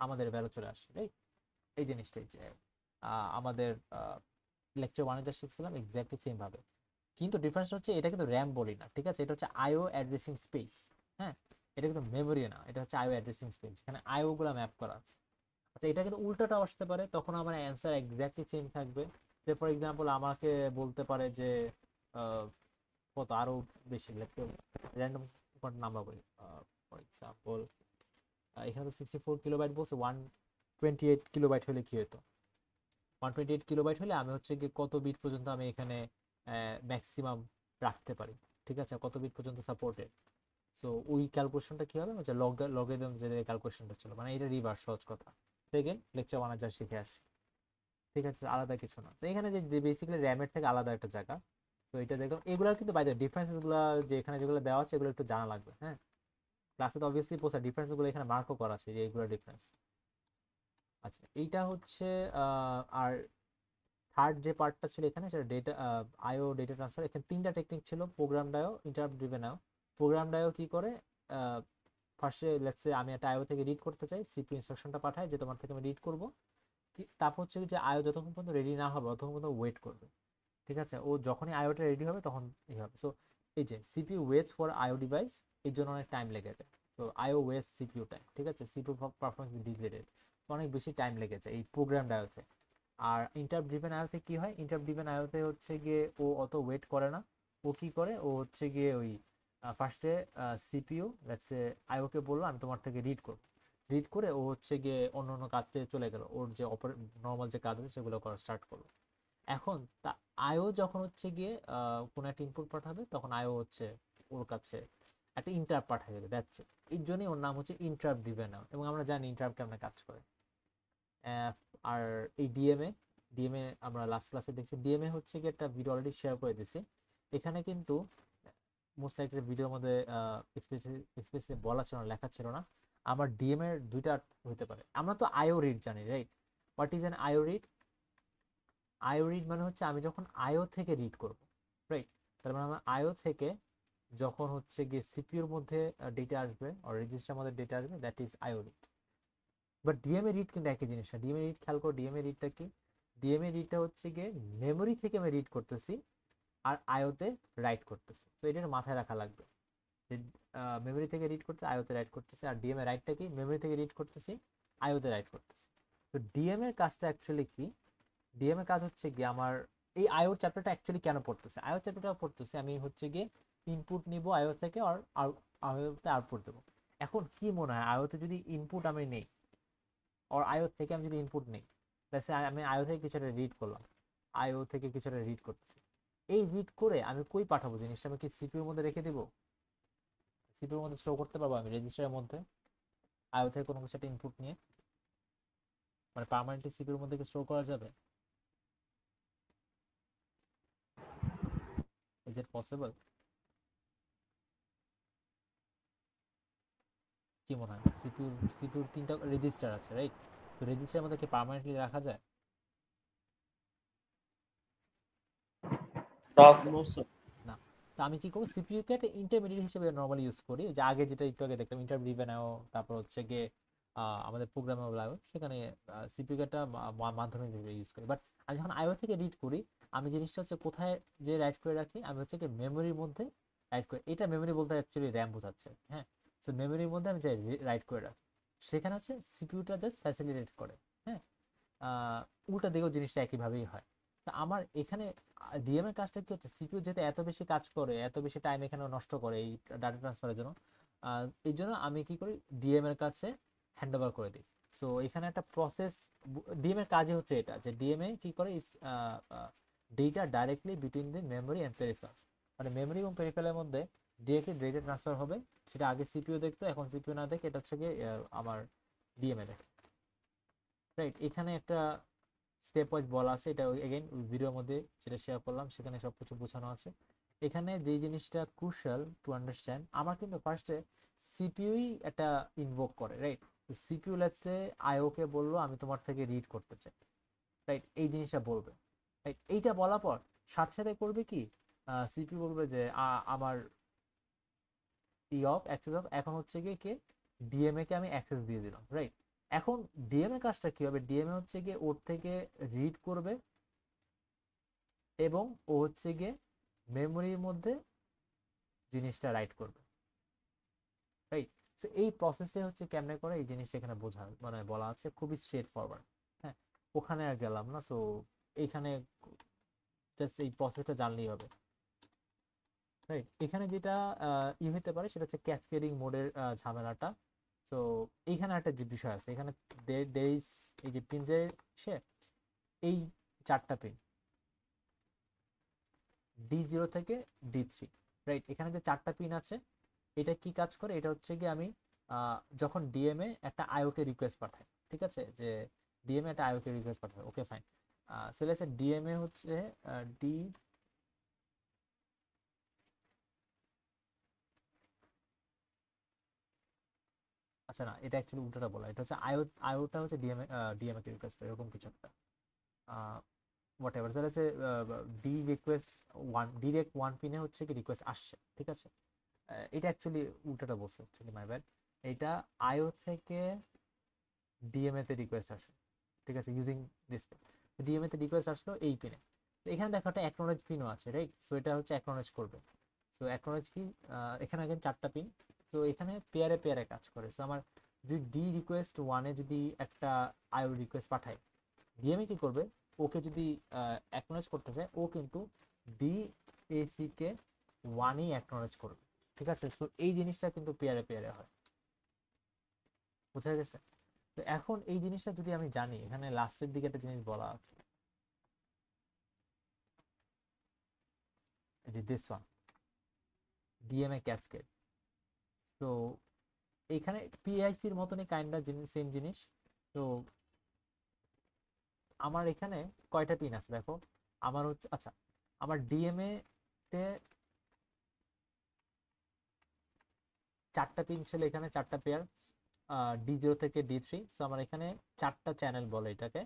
আমাদের ভ্যালু চলে আসে, রাইট? এই জিনিসটাই যে আমাদের লেকচার 1-এ যা শিখছিলাম এক্স্যাক্টলি সেম ভাবে। কিন্তু ডিফারেন্স হচ্ছে এটা কিন্তু র্যাম বলি না, ঠিক আছে? এটা হচ্ছে আইও অ্যাড্রেসিং স্পেস। হ্যাঁ, এটা কিন্তু মেমোরি না, এটা হচ্ছে আইও অ্যাড্রেসিং স্পেস, যেখানে আইও গুলো ম্যাপ করা আছে। আচ্ছা, এটা কিন্তু উল্টাটাও আসতে পারে, তখন আমার অ্যান্সার এক্স্যাক্টলি সেম থাকবে। যে ফর এক্সাম্পল আমাকে বলতে পারে যে কত আরো বেশি র্যান্ডম নাম্বার বলি, ফর এক্সাম্পল এখানে তো 64 কিলোবাইট বলছে, 128 কিলোবাইট হলে কি হতো? 128 কিলোবাইট হলে আমি হচ্ছে কি কত বিট পর্যন্ত আমি এখানে ম্যাক্সিমাম রাখতে পারি, ঠিক আছে? কত বিট পর্যন্ত সাপোর্টেড। সো ওই ক্যালকুলেশনটা কি হবে, হচ্ছে লগারিদম যে ক্যালকুলেশনটা ছিল, মানে এটা রিভার্স, সহজ কথা। সেকেন্ড লেকচার 1 যা শিখে আসি, ঠিক আছে? আলাদা কিছু না। তো এখানে যে বেসিক্যালি র্যামের থেকে আলাদা একটা জায়গা। তো এটা দেখলাম, এগুলোর কিন্তু বাইরে ডিফারেন্স গুলো যে এখানে যেগুলো দেওয়া আছে এগুলো একটু জানা লাগবে। হ্যাঁ, ক্লাসে তো অবভিয়াসলি পোস্টার ডিফারেন্স গুলো এখানে মার্কও করা আছে যে এইগুলো ডিফারেন্স। আচ্ছা, এইটা হচ্ছে আর থার্ড যে পার্টটা ছিল এখানে, সেটা ডেটা আইও ডেটা ট্রান্সফার। এখানে 3টা টেকনিক ছিল, প্রোগ্রাম ডায়ো, ইন্টারাপ্ট ড্রিভেন আইও। প্রোগ্রাম ডায়ো কি করে, ফার্স্টে লেটস সে আমি একটা আইও থেকে রিড করতে চাই, সিপিইউ ইনস্ট্রাকশনটা পাঠায় যে তোমার থেকে আমি রিড করব। তারপর হচ্ছে যে আইও যতক্ষণ পর্যন্ত রেডি না হবে ততক্ষণ পর্যন্ত ওয়েট করবে, ঠিক আছে? ও যখনই আইওটা রেডি হবে তখন ই হবে। সো এই যে CPU waits for IO device, এর জন্য অনেক টাইম লেগে যায়। তো আইও ওয়েস্ট সিপিইউ টাইম, ঠিক আছে? সিপিইউ পারফরমেন্স ডিগ্রেডেড, অনেক বেশি টাইম লেগে যায় এই প্রোগ্রাম ডায়োতে। আর ইন্টারাপ্ট ড্রিভেন আইওতে কি হয়, ইন্টারাপ্ট ড্রিভেন আইওতে হচ্ছে গিয়ে ও অত ওয়েট করে না। ও কি করে, ও হচ্ছে গিয়ে ওই ফার্স্টে সিপিইউ লেটস সে আইওকে বললো আমি তোমার থেকে রিড করব, রিড করে ও হচ্ছে গিয়ে অন্য অন্য কাজে চলে গেল, ওর যে নর্মাল যে কাজ আছে সেগুলো করা স্টার্ট করলো। এখন তা আইও যখন হচ্ছে গিয়ে কোনো একটা ইনপুট পাঠাবে, তখন আইও হচ্ছে ওর কাছে একটা ইন্টারাপ্ট পাঠিয়ে দেবে, দ্যাটস ইট। এর জন্যই ওর নাম হচ্ছে ইন্টারাপ্ট ড্রিভেন আইও, এবং আমরা জানি ইন্টারাপ্ট কেমন কাজ করে। আর এই ডিএমএ, ডিএমএ আমরা লাস্ট ক্লাসে দেখছি, ডিএমএ হচ্ছে কি একটা ভিডিও অলরেডি শেয়ার করে দিয়েছি। এখানে কিন্তু মোস্ট লাইকলি ভিডিওর মধ্যে এক্সপ্লিসিটলি বলা ছিল না, লেখা ছিল না। আমার ডিএমএ এর দুইটা হতে পারে। আমরা তো আইও রিড জানি, right? What is an IO read? IO read মানে হচ্ছে আমি যখন আইও থেকে রিড করব, রাইট? তার মানে আমার আইও থেকে যখন হচ্ছে গিয়ে সিপিইউর মধ্যে ডেটা আসবে, আর রেজিস্টারের মধ্যে ডেটা আসবে, that is IO read. But DMA read কিন্তু একই জিনিস না। ডিএমএ রিড খেয়াল করো, ডিএমএ রিডটা কি? ডিএমএ রিডটা হচ্ছে গিয়ে মেমোরি থেকে আমি রিড করতেছি আর আইওতে রাইট করতেছি। তো এটা মাথায় রাখা লাগবে যে মেমোরি থেকে রিড করতে আইওতে রাইট করতেছে, আর ডিএমএ রাইটটা কি, মেমোরি থেকে রিড করতেছি আইওতে রাইট করতেছি। তো ডিএমএ এর কাজটা অ্যাকচুয়ালি কি? ডিএমএ কাজ হচ্ছে গিয়ে আমার এই আইও চ্যাপ্টারটা অ্যাকচুয়ালি কেন পড়তেছে, আইও চ্যাপ্টারটা পড়তেছে আমি হচ্ছে গিয়ে ইনপুট নিব আইও থেকে, আর আইওতে আউটপুট দেবো। এখন কি মনে হয়, আইওতে যদি ইনপুট আমি নেই আর আইও থেকে আমি যদি ইনপুট নেই, আমি আইও থেকে কিছু একটা রিড করলাম, আইও থেকে কিছুটা রিড করতেছি, এই রিড করে আমি কই পাঠাবো জিনিসটা, আমি কি সিপিইউর মধ্যে রেখে দিব, সিপিইউর মধ্যে স্টোর করতে পারবো আমি রেজিস্টারের মধ্যে আইও থেকে কোনো কিছু একটা ইনপুট নিয়ে, মানে পার্মানেন্টলি সিপিইউর মধ্যে কি স্টোর করা যাবে? Is it possible? কি মনে হয় সিপিইউর 3টা রেজিস্টার আছে, রাইট? তো রেজিস্টারের মধ্যে কি পার্মানেন্টলি রাখা যায়? না। তো আমি কি করবো, সিপিইউ কে একটা ইন্টারমিডিয়েট হিসেবে নরমালি ইউজ করি, যে আগে যেটা একটু আগে দেখলাম ইন্টারমিডিয়েট বানাও, তারপর হচ্ছে গিয়ে আমাদের প্রোগ্রামেবল আইও, সেখানে সিপিইউ কে একটা মাধ্যম হিসেবে ইউজ করি। বাট আমি যখন আইও থেকে রিড করি, আমি জিনিসটা হচ্ছে কোথায় যে রাইট করে রাখি, আমি হচ্ছে কি মেমোরির মধ্যে রাইট করে, এটা মেমোরি বলতে অ্যাকচুয়ালি র্যাম বোঝাচ্ছে, হ্যাঁ। সো মেমোরির মধ্যে আমি যাই রাইট করে রাখি, সেখানে হচ্ছে সিপিইউটা জাস্ট ফ্যাসিলিটেট করে, হ্যাঁ। উল্টা দিকেও জিনিসটা একইভাবেই হয়। তো আমার এখানে ডিএম এর কাজটা কি হচ্ছে, সিপিইউ যেহেতু এত বেশি কাজ করে, এত বেশি টাইম এখানে নষ্ট করে এই ডাটা ট্রান্সফারের জন্য, এই জন্য আমি কি করি, ডিএম এর কাছে হ্যান্ড ওভার করে দিই। সো এখানে একটা প্রসেস, ডিএম এর কাজই হচ্ছে এটা, যে ডিএম এ কি করে, data directly between the memory and peripherals, মানে মেমোরি এবং পেরিফেরালের মধ্যে ডিরেক্টলি ডেটা ট্রান্সফার হবে। সেটা আগে সিপিইউ দেখতো, এখন সিপিইউ না দেখে এটা হচ্ছে গিয়ে আমার ডিএম এ দেখে, রাইট? এখানে একটা স্টেপ ওয়াইজ বলা আছে, এটা এগেইন ভিডিওর মধ্যে সেটা শেয়ার করলাম, সেখানে সবকিছু বোঝানো আছে। এখানে যে জিনিসটা ক্রুশাল টু আন্ডারস্ট্যান্ড, আমার কিন্তু ফার্স্টে সিপিইউই একটা ইনভোক করে, রাইট? তো সিপিইউ লেটসে আইও কে বললো আমি তোমার থেকে রিড করতে চাই, রাইট? এই জিনিসটা বলবে, রাইট? এইটা বলার পর সাথে সাথে করবে কি, সিপিইউ বলবে যে আমার অফ অ্যাক্সেস অফ, এখন হচ্ছে গিয়ে কে, ডিএমএ কে আমি অ্যাক্সেস দিয়ে দিলাম, রাইট? এখন ডিএমএ কাজটা কি হবে, ডিএমএ হচ্ছে গিয়ে ওর থেকে রিড করবে এবং ও হচ্ছে গিয়ে মেমোরির মধ্যে জিনিসটা রাইট করবে, রাইট? সো এই প্রসেসটাই হচ্ছে কেমনে করে, এই জিনিসটা এখানে বোঝা মানে বলা আছে, খুবই স্ট্রেট ফরওয়ার্ড, হ্যাঁ। ওখানে আর গেলাম না। সো এইখানে জাস্ট এই প্রসেসটা জানলেই হবে, রাইট? এখানে যেটা হতে পারে সেটা হচ্ছে ক্যাসকেডিং মোডের ঝামেলাটা। সো এইখানে একটা যে বিষয় আছে, এখানে এই যে পিনজের সে এই 4টা পিন D0 থেকে D3, রাইট? এখানে যে 4টা পিন আছে, এটা কি কাজ করে, এটা হচ্ছে কি আমি যখন ডিএমএ একটা আইওকে রিকোয়েস্ট পাঠাই, ঠিক আছে, যে ডিএমএ একটা আইওকে রিকোয়েস্ট পাঠায়, okay fine. So let's say DMA হচ্ছে ডি, আচ্ছা না, এটা অ্যাকচুয়ালি উল্টোটা বলা, এটা হচ্ছে আইওটা হচ্ছে ডিএমএ কে রিকোয়েস্ট করে, এরকম কিছু একটা হোয়াটএভার। তাহলে সে D request one, direct one পিনে হচ্ছে কি রিকোয়েস্ট আসছে, ঠিক আছে। এটা অ্যাকচুয়ালি উল্টাটা বলছে, অ্যাকচুয়ালি মাই ব্যাড। এটা আইও থেকে ডিএমএ তে রিকোয়েস্ট আসে, ঠিক আছে, ইউজিং দিস। ডিএমএ তে রিকোয়েস্ট আসলো এই পিনে, তো এখানে দেখো একটা অ্যাকনোলেজ পিনও আছে, রাইট? সো এটা হচ্ছে অ্যাকনোলেজ করবে। সো অ্যাকনোলেজ কি, এখানে আগে 4টা পিন, তো এখানে পেয়ারে পেয়ারে কাজ করে। সো আমার যদি ডি রিকোয়েস্ট ওয়ানে যদি একটা আইও রিকোয়েস্ট পাঠায়, ডিএমএ কি করবে, ওকে যদি অ্যাকনোলেজ করতে চায়, ও কিন্তু ডি এসি কে ওয়ানই অ্যাকনোলেজ করবে, ঠিক আছে। সো এই জিনিসটা কিন্তু পেয়ারে পেয়ারে হয়, বোঝা গেছে? তো এখন এই জিনিসটা যদি আমি জানি, এখানে লাস্টের দিকে একটা জিনিস বলা আছে, যে দিস ওয়ান ডিএমএ ক্যাসকেড। তো এখানে পিআইসির মতনই কাইন্ডা সেম জিনিস। তো আমার এখানে কয়টা পিন আছে দেখো, আমার হচ্ছে, আচ্ছা, আমার ডিএমএ তে 4টা পিন ছিল, এখানে 4টা পেয়ার, D0 থেকে D3। সো আমার এখানে 4টা চ্যানেল বলে এটাকে,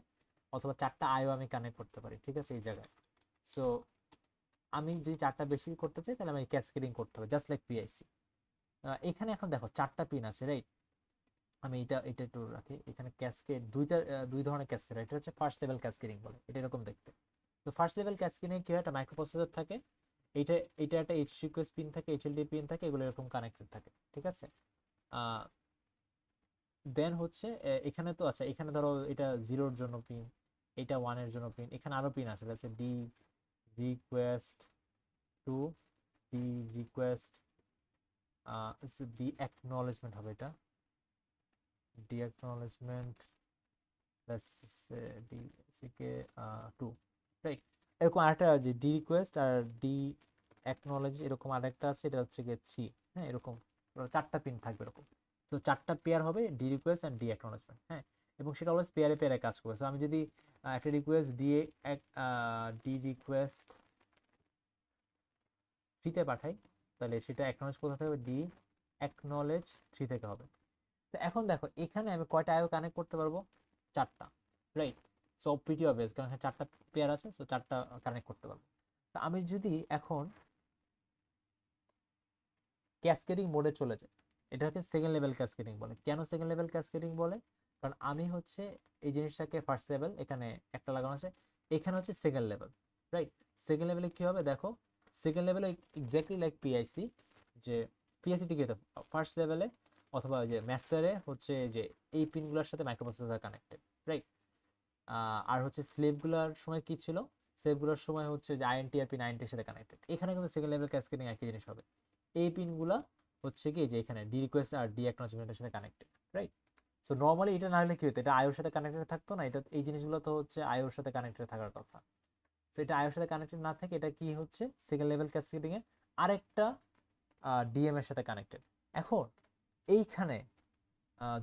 অথবা 4টা আইও আমি কানেক্ট করতে পারি, ঠিক আছে, এই জায়গায়। সো আমি যদি 4টা বেশি করতে চাই, তাহলে আমি ক্যাসকেডিং করতে হবে, জাস্ট লাইক পিআইসি। এখানে এখন দেখো 4টা পিন আছে, রাইট? আমি এটা একটু রাখি, এখানে ক্যাসকেড দুই ধরনের ক্যাসকেড, এটা হচ্ছে ফার্স্ট লেভেল ক্যাসকেডিং বলে, এটা এরকম দেখতে। তো ফার্স্ট লেভেল ক্যাসকেডিং কি হয়, একটা মাইক্রোপ্রসেসর থাকে, এটা এটা একটা এইচ রিকোয়েস্ট পিন থাকে, এইচএলডি পিন থাকে, এগুলো এরকম কানেক্টেড থাকে, ঠিক আছে। দেন হচ্ছে এখানে তো, আচ্ছা, এখানে ধরো এটা 0-এর জন্য পিন, এটা 1-এর জন্য পিন, এখানে আরো পিন আছে, আছে D request two, D request, D acknowledgement হবে, এটা D acknowledgement plus D CK 2, right? এরকম আরেকটা যে ডি রিকোয়েস্ট আর ডি অ্যাকনলেজ এরকম আরেকটা আছে, এটা হচ্ছে গিয়ে 3। হ্যাঁ, এরকম 4টা পিন থাকবে এরকম। তো 4টা পেয়ার হবে D request and D acknowledgement. হ্যাঁ, এবং সেটা অলওয়েজ পেয়ারে পেয়ারে কাজ করবে। সো আমি যদি একটা রিকোয়েস্ট ডি রিকোয়েস্ট 3তে পাঠাই, তাহলে সেটা অ্যাকনলেজ কোথা থেকে হবে? ডি অ্যাকনলেজ 3 থেকে হবে। তো এখন দেখো এখানে আমি কয়টা আইও কানেক্ট করতে পারবো? 4টা, রাইট? সো প্রিটি অবভিয়াস, কারণ এখানে 4টা পেয়ার আছে, সো 4টা কানেক্ট করতে পারবো। তো আমি যদি এখন ক্যাসকেডিং মোডে চলে যাই, এটাকে সেকেন্ড লেভেল ক্যাসকেডিং বলে। কেন সেকেন্ড লেভেল ক্যাসকেডিং বলে? কারণ আমি হচ্ছে এই জিনিসটাকে ফার্স্ট লেভেল এখানে একটা লাগানো আছে, এখানে হচ্ছে সেকেন্ড লেভেল, রাইট? সেকেন্ড লেভেলে কি হবে দেখো, সেকেন্ড লেভেলে এক্স্যাক্টলি লাইক পিআইসি, যে পিআইসিতে কি হতো ফার্স্ট লেভেলে অথবা যে মাস্টারে হচ্ছে যে এই পিনগুলোর সাথে মাইক্রোপ্রসেসর কানেক্টেড, রাইট? আর হচ্ছে স্লেভগুলোর সময় কি ছিল, স্লেভগুলোর সময় হচ্ছে যে আইএনটি আর পিন আইএনটির সাথে কানেক্টেড। এখানে কিন্তু সেকেন্ড লেভেল ক্যাসকেডিং একই জিনিস হবে। এই পিনগুলা হচ্ছে কি যে এখানে ডি রিকোয়েস্ট আর ডি অ্যাকনলেজমেন্টের সাথে কানেক্টেড, রাইট? সো নর্মালি এটা না হলে কি হতো, এটা আইওর সাথে কানেক্টেড থাকতো না, এটা এই জিনিসগুলো তো হচ্ছে আইওর সাথে কানেক্টেড থাকার কথা। সো এটা আইওর সাথে কানেক্টেড না থাকে, এটা কি হচ্ছে সেকেন্ড লেভেল ক্যাসকেডিং এ আরেকটা ডিএম এর সাথে কানেক্টেড। এখন এইখানে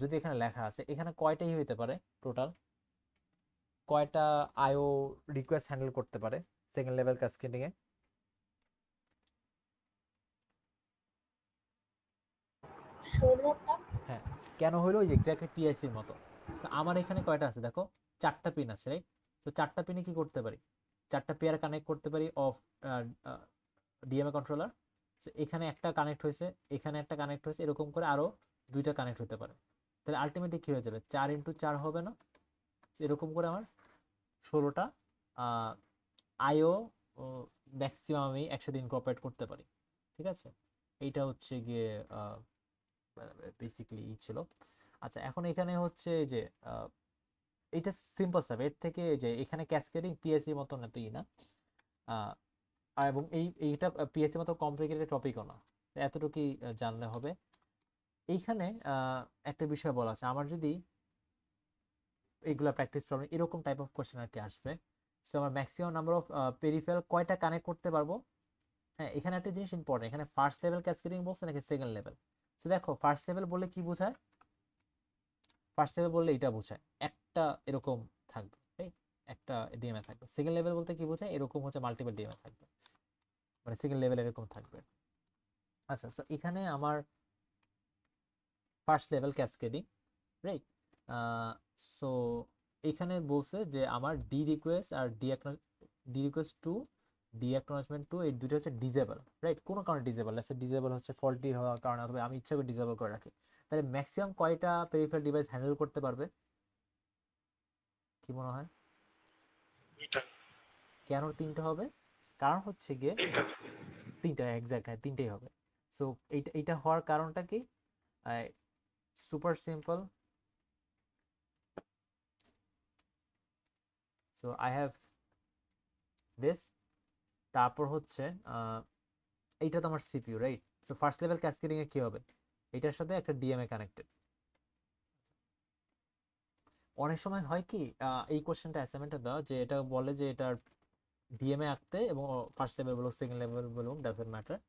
যদি এখানে লেখা আছে, এখানে কয়টাই হইতে পারে টোটাল, কয়টা আইও রিকোয়েস্ট হ্যান্ডেল করতে পারে সেকেন্ড লেভেল ক্যাসকেডিং এ? 16টা। হ্যাঁ, কেন হলো? ওই এক্স্যাক্টলি পিআইসির মতো। তো আমার এখানে কয়টা আছে দেখো, 4টা পিন আছে, রাইট? তো 4টা পিনে কি করতে পারি? 4টা পেয়ার কানেক্ট করতে পারি অফ ডিএমএ কন্ট্রোলার। তো এখানে একটা কানেক্ট হয়েছে, এখানে একটা কানেক্ট হয়েছে, এরকম করে আরো 2টা কানেক্ট হতে পারে। তাহলে আলটিমেটলি কি হয়ে যাবে? 4x4 হবে না? এরকম করে আমার 16টা আইও ম্যাক্সিমাম আমি একসাথে ইনকর্পোরেট করতে পারি, ঠিক আছে? এইটা হচ্ছে গিয়ে বেসিক্যালি ছিল। আচ্ছা, এখন এখানে হচ্ছে যে এটা সিম্পল স্টাফ, এর থেকে যে এখানে ক্যাসকেডিং পিএসসি মতো না, তুই না এবং এইটা পিএসসি মতো কমপ্লিকেটেড টপিকও না, এতটুকুই জানলে হবে। এইখানে একটা বিষয় বলা আছে, আমার যদি এইগুলা প্র্যাকটিস প্রবলেম এরকম টাইপ অফ কোশ্চেন আর কি আসবে। সো আমার ম্যাক্সিমাম নাম্বার অফ পেরিফেরাল কয়টা কানেক্ট করতে পারবো? হ্যাঁ, এখানে একটা জিনিস ইম্পর্টেন্ট, এখানে ফার্স্ট লেভেল ক্যাসকেডিং বলছে নাকি সেকেন্ড লেভেল? সো দেখো ফার্স্ট লেভেল বললে কি বোঝায়? ফার্স্ট লেভেল বললে এটা বোঝায় একটা এরকম থাকবে, রাইট? একটা ডিএমএ থাকবে। সেকেন্ড লেভেল বলতে কি বোঝায়? এরকম হচ্ছে মাল্টিপল ডিএমএ থাকবে, মানে সেকেন্ড লেভেল এরকম থাকবে। আচ্ছা, সো এখানে আমার first level cascading, right? So এখানে বলছে যে আমার ডি রিকোয়েস্ট আর D request two D acknowledgement two, এই দুটো হচ্ছে ডিজেবল, রাইট? কোনো কারণে ডিজেবল আছে, ডিজেবল হচ্ছে ফল্টি হওয়ার কারণে, অথবা আমি ইচ্ছা করে ডিজেবল করে রাখি। তাহলে ম্যাক্সিমাম কয়টা পেরিফেরাল ডিভাইস হ্যান্ডেল করতে পারবে কি মনে হয়? এটা কেন 3টে হবে? কারণ হচ্ছে গিয়ে এটা 3টা এক্স্যাক্ট, হ্যাঁ 3টেই হবে। সো এইটা হওয়ার কারণটা কি? Super simple. So I have this, তারপর হচ্ছে এইটা তো আমার CPU, right? So first level cascading এ কি হবে? এটার সাথে একটা ডিএমএ কানেক্টেড। অনেক সময় হয় কি, এই কোশ্চেনটা অ্যাসাইনমেন্টে দেওয়া, যে এটা বলে যে এটার ডিএমএ আঁকতে, এবং ফার্স্ট লেভেল বলুক সেকেন্ড লেভেল বলুক ডাজন্ট ম্যাটার,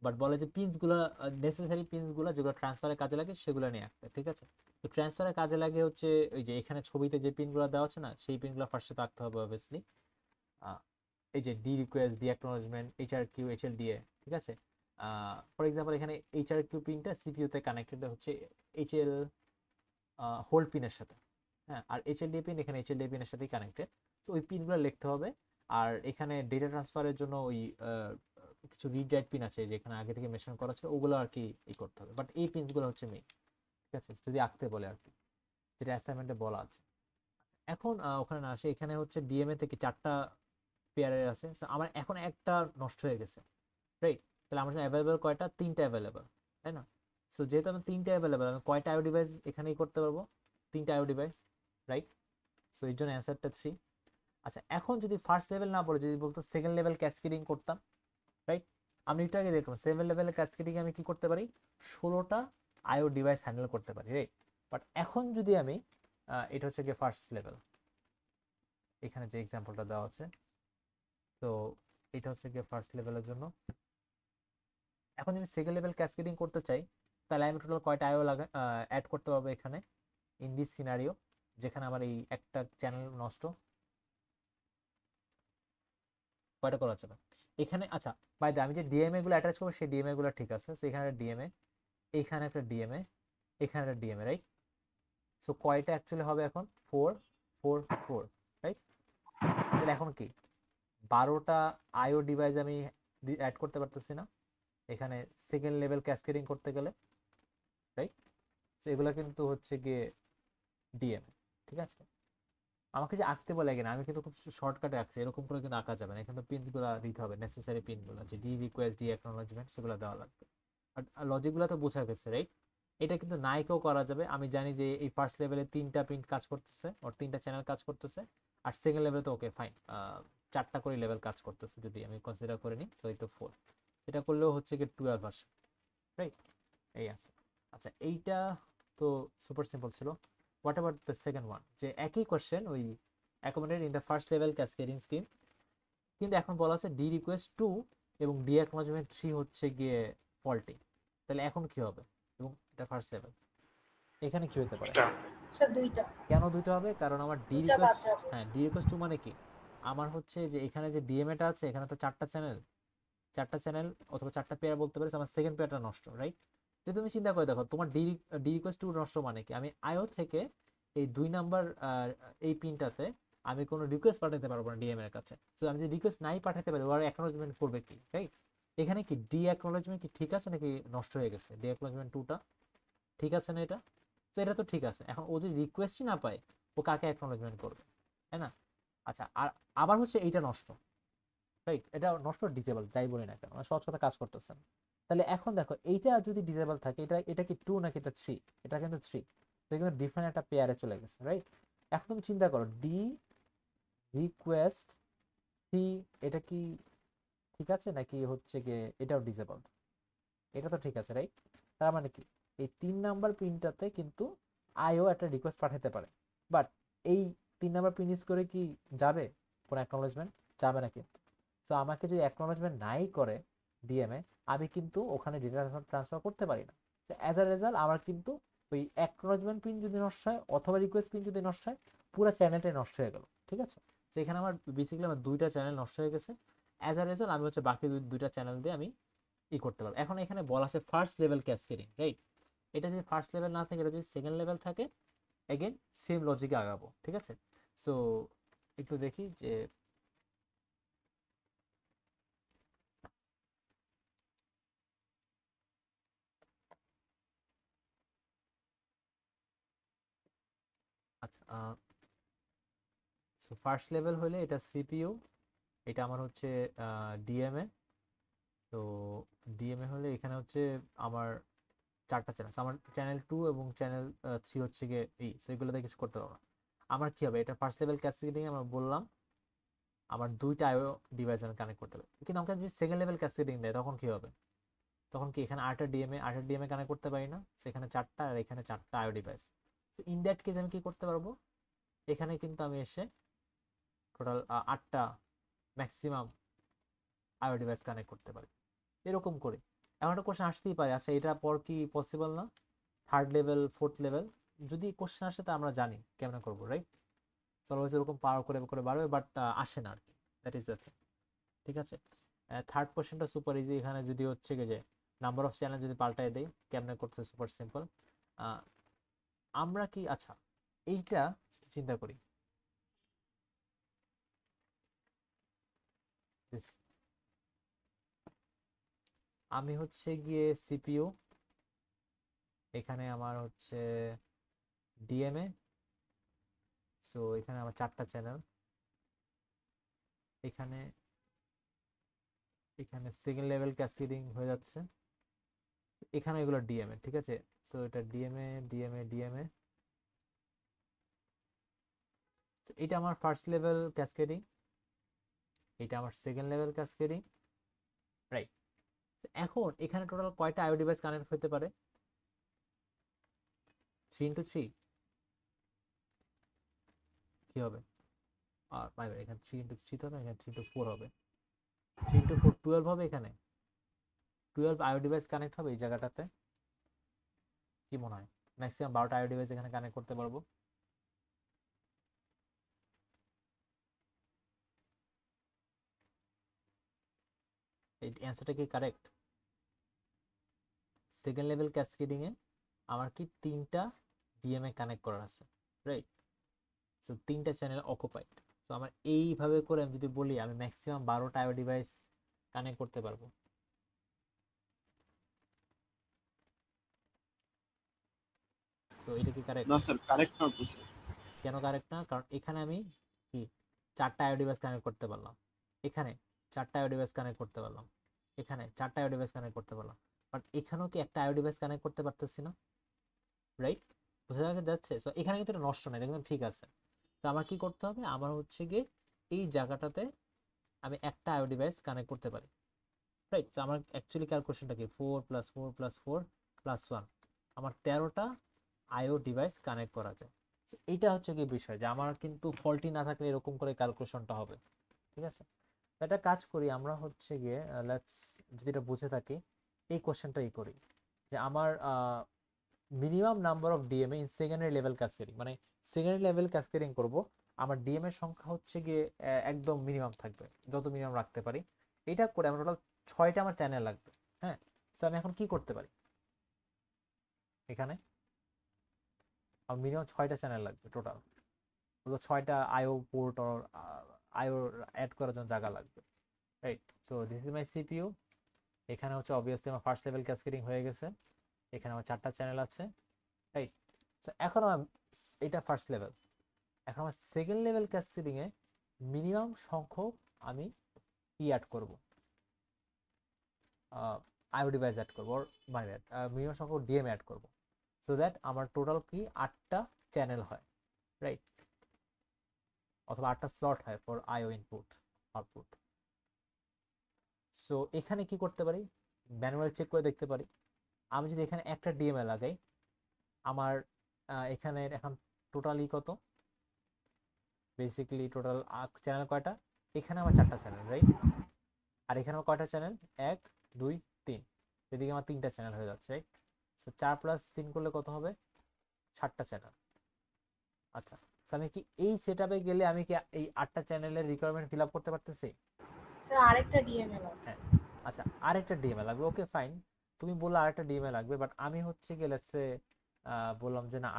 বাট বলে যে পিনসগুলো, নেসেসারি পিনসগুলো যেগুলো ট্রান্সফারের কাজে লাগে সেগুলো নিয়ে আঁকতে, ঠিক আছে? তো ট্রান্সফারের কাজে লাগে হচ্ছে ওই যে এখানে ছবিতে যে পিনগুলো দেওয়া আছে না, সেই পিনগুলো ফার্স্টে তো আঁকতে হবে অবভিয়াসলি। এই যে ডি রিকোয়েস্ট, ডি অ্যাকনলেজমেন্ট, এইচআরকিউ, এইচএলডিএ, ঠিক আছে? ফর এক্সাম্পল এখানে এইচআরকিউ পিনটা সিপিইউতে কানেক্টেড হচ্ছে এইচএল হোল্ড পিনের সাথে, হ্যাঁ, আর এইচএলডি পিন এখানে এইচএলডি পিনের সাথেই কানেক্টেড। তো ওই পিনগুলো লিখতে হবে। আর এখানে ডেটা ট্রান্সফারের জন্য ওই কিছু রিড রাইট পিন আছে যেখানে আগে থেকে মেনশন করা ছিল, ওগুলো আর কি করতে হবে, বাট এই পিনসগুলো হচ্ছে মেইন, ঠিক আছে? যদি আঁকতে বলে আর কি, যেটা অ্যাসাইনমেন্টে বলা আছে। এখন ওখানে না আসে, এখানে হচ্ছে ডিএমএ থেকে 4টা পেয়ারের আছে। So আমার এখন একটা নষ্ট হয়ে গেছে, রাইট? তাহলে আমার অ্যাভেলেবল কয়টা? 3টা অ্যাভেলেবল, তাই না? সো যেহেতু আমি 3টা অ্যাভেলেবল, আমি কয়টা আইও ডিভাইস এখানেই করতে পারবো? 3টা আইও ডিভাইস, রাইট? সো এর জন্য অ্যান্সারটা 3। আচ্ছা, এখন যদি ফার্স্ট লেভেল না বলে যদি বলতো সেকেন্ড লেভেল ক্যাসকেডিং করতাম, রাইট? আমি একটু আগে দেখলাম সেভেন লেভেলের ক্যাসকেডিং আমি কি করতে পারি? 16টা আইও ডিভাইস হ্যান্ডেল করতে পারি, রাইট? বাট এখন যদি আমি এটা হচ্ছে গিয়ে ফার্স্ট লেভেল, এখানে যে এক্সাম্পলটা দেওয়া আছে তো এটা হচ্ছে গিয়ে ফার্স্ট লেভেলের জন্য। এখন যদি সেকেন্ড লেভেল ক্যাসকেডিং করতে চাই, তাহলে আমি টোটাল কয়টা আইও অ্যাড করতে পারবো এখানে ইন দিস সিনারিও, যেখানে আমার এই একটা চ্যানেল নষ্ট, কয়টা করা যাবে এখানে? আচ্ছা বাই আমি যে ডিএমএ গুলো অ্যাটাচ করবো সেই ডিএমএ গুলো ঠিক আছে। সো এখানে একটা ডিএমএ, এইখানে একটা ডিএমএ, এখানে একটা ডিএমএ, রাইট? সো কয়টা অ্যাকচুয়ালি হবে এখন? 4 4 4, রাইট? তাহলে এখন কি 12টা আইও ডিভাইস আমি অ্যাড করতে পারতেছি না এখানে সেকেন্ড লেভেল ক্যাসকেডিং করতে গেলে, রাইট? সো এগুলো কিন্তু হচ্ছে গিয়ে ডিএমএ, ঠিক আছে? আমাকে যে আঁকতে বলে না, আমি কিন্তু খুব শর্টকাটে আঁকছি, এরকম করে কিন্তু আঁকা যাবে না। এখানে পিনগুলো দিতে হবে, নেসেসারি পিনগুলো, যে ডি রিকোয়েস্ট, ডি অ্যাকনোলেজমেন্ট, সেগুলো দেওয়া লাগবে। আর লজিকগুলো তো বোঝা গেছে, রাইট? এটা কিন্তু নাইকেও করা যাবে। আমি জানি যে এই ফার্স্ট লেভেলে 3টা পিন কাজ করতেছে, ওর 3টা চ্যানেল কাজ করতেছে, আর সেকেন্ড লেভেলে তো ওকে ফাইন 4টা করে লেভেল কাজ করতেছে, যদি আমি কনসিডার করে নিই। সো এটা 4, এটা করলেও হচ্ছে কি 12 ভার্সন, রাইট? এই আছে। আচ্ছা এইটা তো সুপার সিম্পল ছিল। What about the second one? যে একই কোশ্চেন, ওই accommodate in the first level cascading scheme, কিন্তু এখন বলা আছে ডি রিকোয়েস্ট 2 এবং ডি অ্যাকনোলেজমেন্ট 3 হচ্ছে গিয়ে ফল্টি। তাহলে এখন কি হবে? এবং এটা ফার্স্ট লেভেল, এখানে কি হতে পারে? স্যার দুইটা কেন দুটো হবে? কারণ আমার ডি দুইটা বাদ রিকোয়েস্ট, যাবে। হ্যাঁ ডি রিকোয়েস্ট 2 মানে কি, আমার হচ্ছে যে এখানে যে ডিএমএটা আছে, এখানে তো 4টা চ্যানেল, 4টা চ্যানেল অথবা 4টা পেয়ার বলতে পারিস, আমার সেকেন্ড পেয়ারটা নষ্ট, রাইট? যদি তুমি চিন্তা করে দেখো, তোমার ডি রিকোয়েস্ট 2 নষ্ট মানে কি, আমি আইও থেকে এই 2 নাম্বার এই পিনটাতে আমি কোনো রিকোয়েস্ট পাঠাতে পারবো না ডিএম এর কাছে। সো আমি যদি রিকোয়েস্ট নাই পাঠাতে পারি, ওরা অ্যাকনোলেজমেন্ট করবে কি, রাইট? এখানে কি ডি অ্যাকনোলেজমেন্ট কি ঠিক আছে নাকি নষ্ট হয়ে গেছে? ডি অ্যাকনোলেজমেন্ট 2টা ঠিক আছে না এটা? তো এটা তো ঠিক আছে। এখন ও যদি রিকোয়েস্টই না পায়, ও কাকে অ্যাকনোলেজমেন্ট করবে, তাই না? আচ্ছা আর আবার হচ্ছে এইটা নষ্ট, রাইট? এটা নষ্ট ডিসেবল যাই বলি না কেন, সহজ কথা কাজ করতেছেন। তাহলে এখন দেখো এইটা যদি ডিসেবল থাকে, এটা কি 2 নাকি এটা 3? এটা কিন্তু 3, এটা কিন্তু ডিফারেন্ট একটা পেয়ারে চলে গেছে, রাইট? এখন তুমি চিন্তা করো ডি রিকোয়েস্ট 3 এটা কি ঠিক আছে নাকি হচ্ছে গিয়ে এটাও ডিসেবল? এটা তো ঠিক আছে, রাইট? তার মানে কি এই 3 নাম্বার পিনটাতে কিন্তু আইও একটা রিকোয়েস্ট পাঠাতে পারে, বাট এই 3 নাম্বার পিন ইউজ করে কি যাবে কোনো অ্যাকনোলেজমেন্ট? যাবে না কিন্তু। সো আমাকে যদি অ্যাকনোলেজমেন্ট নাই করে ডিএমএ, আমি কিন্তু ওখানে ডেটা ট্রান্সফার করতে পারি না। সো অ্যাজ আ রেজাল্ট আমার কিন্তু ওই অ্যাকনোলেজমেন্ট পিন যদি নষ্ট হয় অথবা রিকোয়েস্ট পিন যদি নষ্ট হয়, পুরো চ্যানেলটাই নষ্ট হয়ে গেল, ঠিক আছে? তো এখানে আমার বেসিক্যালি আমার 2টা চ্যানেল নষ্ট হয়ে গেছে। অ্যাজ আ রেজাল্ট আমি হচ্ছে বাকি 2টা চ্যানেল দিয়ে আমি করতে পারবো। এখন এখানে বলা আছে ফার্স্ট লেভেল ক্যাসকেডিং, রাইট? এটা যদি ফার্স্ট লেভেল না থাকে, এটা যদি সেকেন্ড লেভেল থাকে, এগেন সেম লজিকে আগাবো, ঠিক আছে? সো একটু দেখি যে আচ্ছা সো ফার্স্ট লেভেল হলে এটা সিপিইউ, এটা আমার হচ্ছে ডিএমএ। তো ডিএমএ হলে এখানে হচ্ছে আমার 4টা চ্যানেল, আমার চ্যানেল 2 এবং চ্যানেল 3 হচ্ছে গিয়ে এই, সো এগুলোতে কিছু করতে পারবো না। আমার কি হবে? এটা ফার্স্ট লেভেল ক্যাসকেডিং আমরা বললাম আমার 2টা আইও ডিভাইস আমি কানেক্ট করতে হবে, কিন্তু আমাকে যদি সেকেন্ড লেভেল ক্যাসকেডিং দেয় তখন কি হবে? তখন কি এখানে 8টা ডিএমএ কানেক্ট করতে পারি না? সেখানে 4টা আর এখানে 4টা IO device. So in that case আমি কি করতে পারবো? এখানে কিন্তু আমি এসে টোটাল 8টা ম্যাক্সিমাম আইও ডিভাইস কানেক্ট করতে পারি, এরকম করে। এখন একটা কোশ্চেন আসতেই পারে, আচ্ছা এটা পর কি পসিবল না থার্ড লেভেল ফোর্থ লেভেল? যদি কোশ্চেন আসে তা আমরা জানি কেমন করবো, রাইট? অলওয়েজ এরকম পাওয়ার করে করে বাড়বে, বাট আসে না আর কি, দ্যাট ইজ দ্য থিং, ঠিক আছে? থার্ড কোশ্চেনটা সুপার ইজি। এখানে যদি হচ্ছে কি যে নাম্বার অফ চ্যানেল যদি পাল্টায় দেই, কেমনে করতে? Super simple. আমরা কি, আচ্ছা এইটা চিন্তা করি, This, আমি হচ্ছে গিয়ে সিপিইউ, এখানে আমার হচ্ছে ডিএমএ, সো এখানে আমার 4টা চ্যানেল, এখানে এখানে সেকেন্ড লেভেল ক্যাসকেডিং হয়ে যাচ্ছে, এখানে এগুলো ডিএমএ, ঠিক আছে? সো এটা ডিএমএ ডিএমএ ডিএমএ, এটা আমার ফার্স্ট লেভেল ক্যাসকেডিং, এটা আমার সেকেন্ড লেভেল ক্যাসকেডিং, রাইট? এখন এখানে টোটাল কয়টা আইও ডিভাইস কানেক্ট হতে পারে? 3 × 3 কি হবে? আর এখানে 3 × 3 তো হবে, এখানে 3 × 4 হবে। 3 × 4 12 হবে, এখানে 12 আইও ডিভাইস কানেক্ট হবে এই জায়গাটাতে। কি মনে হয় ম্যাক্সিমাম 12টা আইও ডিভাইস এখানে কানেক্ট করতে পারবো? এই অ্যান্সারটা কি কারেক্ট? সেকেন্ড লেভেল ক্যাসকেডিং এ আমার কি 3টা ডিএমএ কানেক্ট করা আছে, রাইট? সো 3টা চ্যানেল অকুপাইড। তো আমার এইভাবে করে আমি যদি বলি আমি ম্যাক্সিমাম 12টা আইও ডিভাইস কানেক্ট করতে পারবো। তো এটা কি কারেক্ট? না স্যার, কারেক্ট না তো স্যার। কেন কারেক্ট না? কারণ এখানে আমি কি 4টা আইও ডিভাইস কানেক্ট করতে পারলাম, এখানে 4টা আইও ডিভাইস কানেক্ট করতে পারলাম, এখানে 4টা আইও ডিভাইস কানেক্ট করতে পারলাম, বাট এখানেও কি একটা আইও ডিভাইস কানেক্ট করতে পারতেছি না, রাইট? বোঝা যাচ্ছে? সো এখানে কিন্তু এটা নষ্ট না, এটা কিন্তু ঠিক আছে। তো আমার কি করতে হবে, আমার হচ্ছে গিয়ে এই জায়গাটাতে আমি একটা আইও ডিভাইস কানেক্ট করতে পারি, রাইট? তো আমার অ্যাকচুয়ালি ক্যালকুলেশনটা কি 4 + 4 + 4 + 1, আমার 13টা আইও ডিভাইস কানেক্ট করা যায়। তো এইটা হচ্ছে কি বিষয়, যে আমার কিন্তু ফল্টি না থাকলে এরকম করে ক্যালকুলেশনটা হবে, ঠিক আছে? তো একটা কাজ করি আমরা হচ্ছে গিয়ে লেটস, যদি এটা বুঝে থাকি এই কোশ্চেনটাই করি, যে আমার minimum number of DMA in secondary level cascading, মানে সেকেন্ডারি লেভেল ক্যাসকেডিং করব, আমার ডিএমএ সংখ্যা হচ্ছে গিয়ে একদম মিনিমাম থাকবে, যত মিনিমাম রাখতে পারি। এটা করে আমার টোটাল 6টা আমার চ্যানেল লাগবে, হ্যাঁ? সো আমি এখন কি করতে পারি, এখানে আমার মিনিমাম 6টা চ্যানেল লাগবে টোটাল, 6টা আইও পোর্ট আর আইও অ্যাড করার জন্য জায়গা লাগবে, right? So this is my CPU. এখানে হচ্ছে অবভিয়াসলি আমার ফার্স্ট লেভেল ক্যাসকেডিং হয়ে গেছে, এখানে আমার 4টা চ্যানেল আছে, রাইট? সো এখন আমার এটা ফার্স্ট লেভেল, এখন আমার সেকেন্ড লেভেল ক্যাসকেডিং এ মিনিমাম সংখ্যক আমি অ্যাড করব, আইও ডিভাইস অ্যাড করবো, মাই ব্যাড, মিনিমাম সংখ্যক ডিএম অ্যাড করব, সো দ্যাট আমার টোটাল কি 8টা চ্যানেল হয়, রাইট? অথবা 8টা স্লট হয় for IO input output. So এখানে কি করতে পারি, ম্যানুয়াল চেক করে দেখতে পারি। আমি যদি এখানে একটা ডিএমএ লাগাই, আমার এখানে এখন টোটালি কত, বেসিক্যালি টোটাল চ্যানেল কয়টা, এখানে আমার 4টা চ্যানেল, রাইট? আর এখানে আমার কয়টা চ্যানেল, 1 2 3, এদিকে আমার 3টা চ্যানেল হয়ে যাচ্ছে, রাইট? সো 4 + 3 করলে কত হবে, 7টা চ্যানেল। আচ্ছা, সো আমি কি এই সেটআপে গেলে আমি কি এই 8টা চ্যানেলের রিকোয়ারমেন্ট ফিল আপ করতে পারতেছি? স্যার আরেকটা ডিএমএ লাগবে। হ্যাঁ, আচ্ছা, আরেকটা ডিএমএ লাগবে, ওকে ফাইন। তুমি বললে আরেকটা ডিএমএ লাগবে, বাট আমি হচ্ছে গিয়ে লেটস সে বললাম যে না,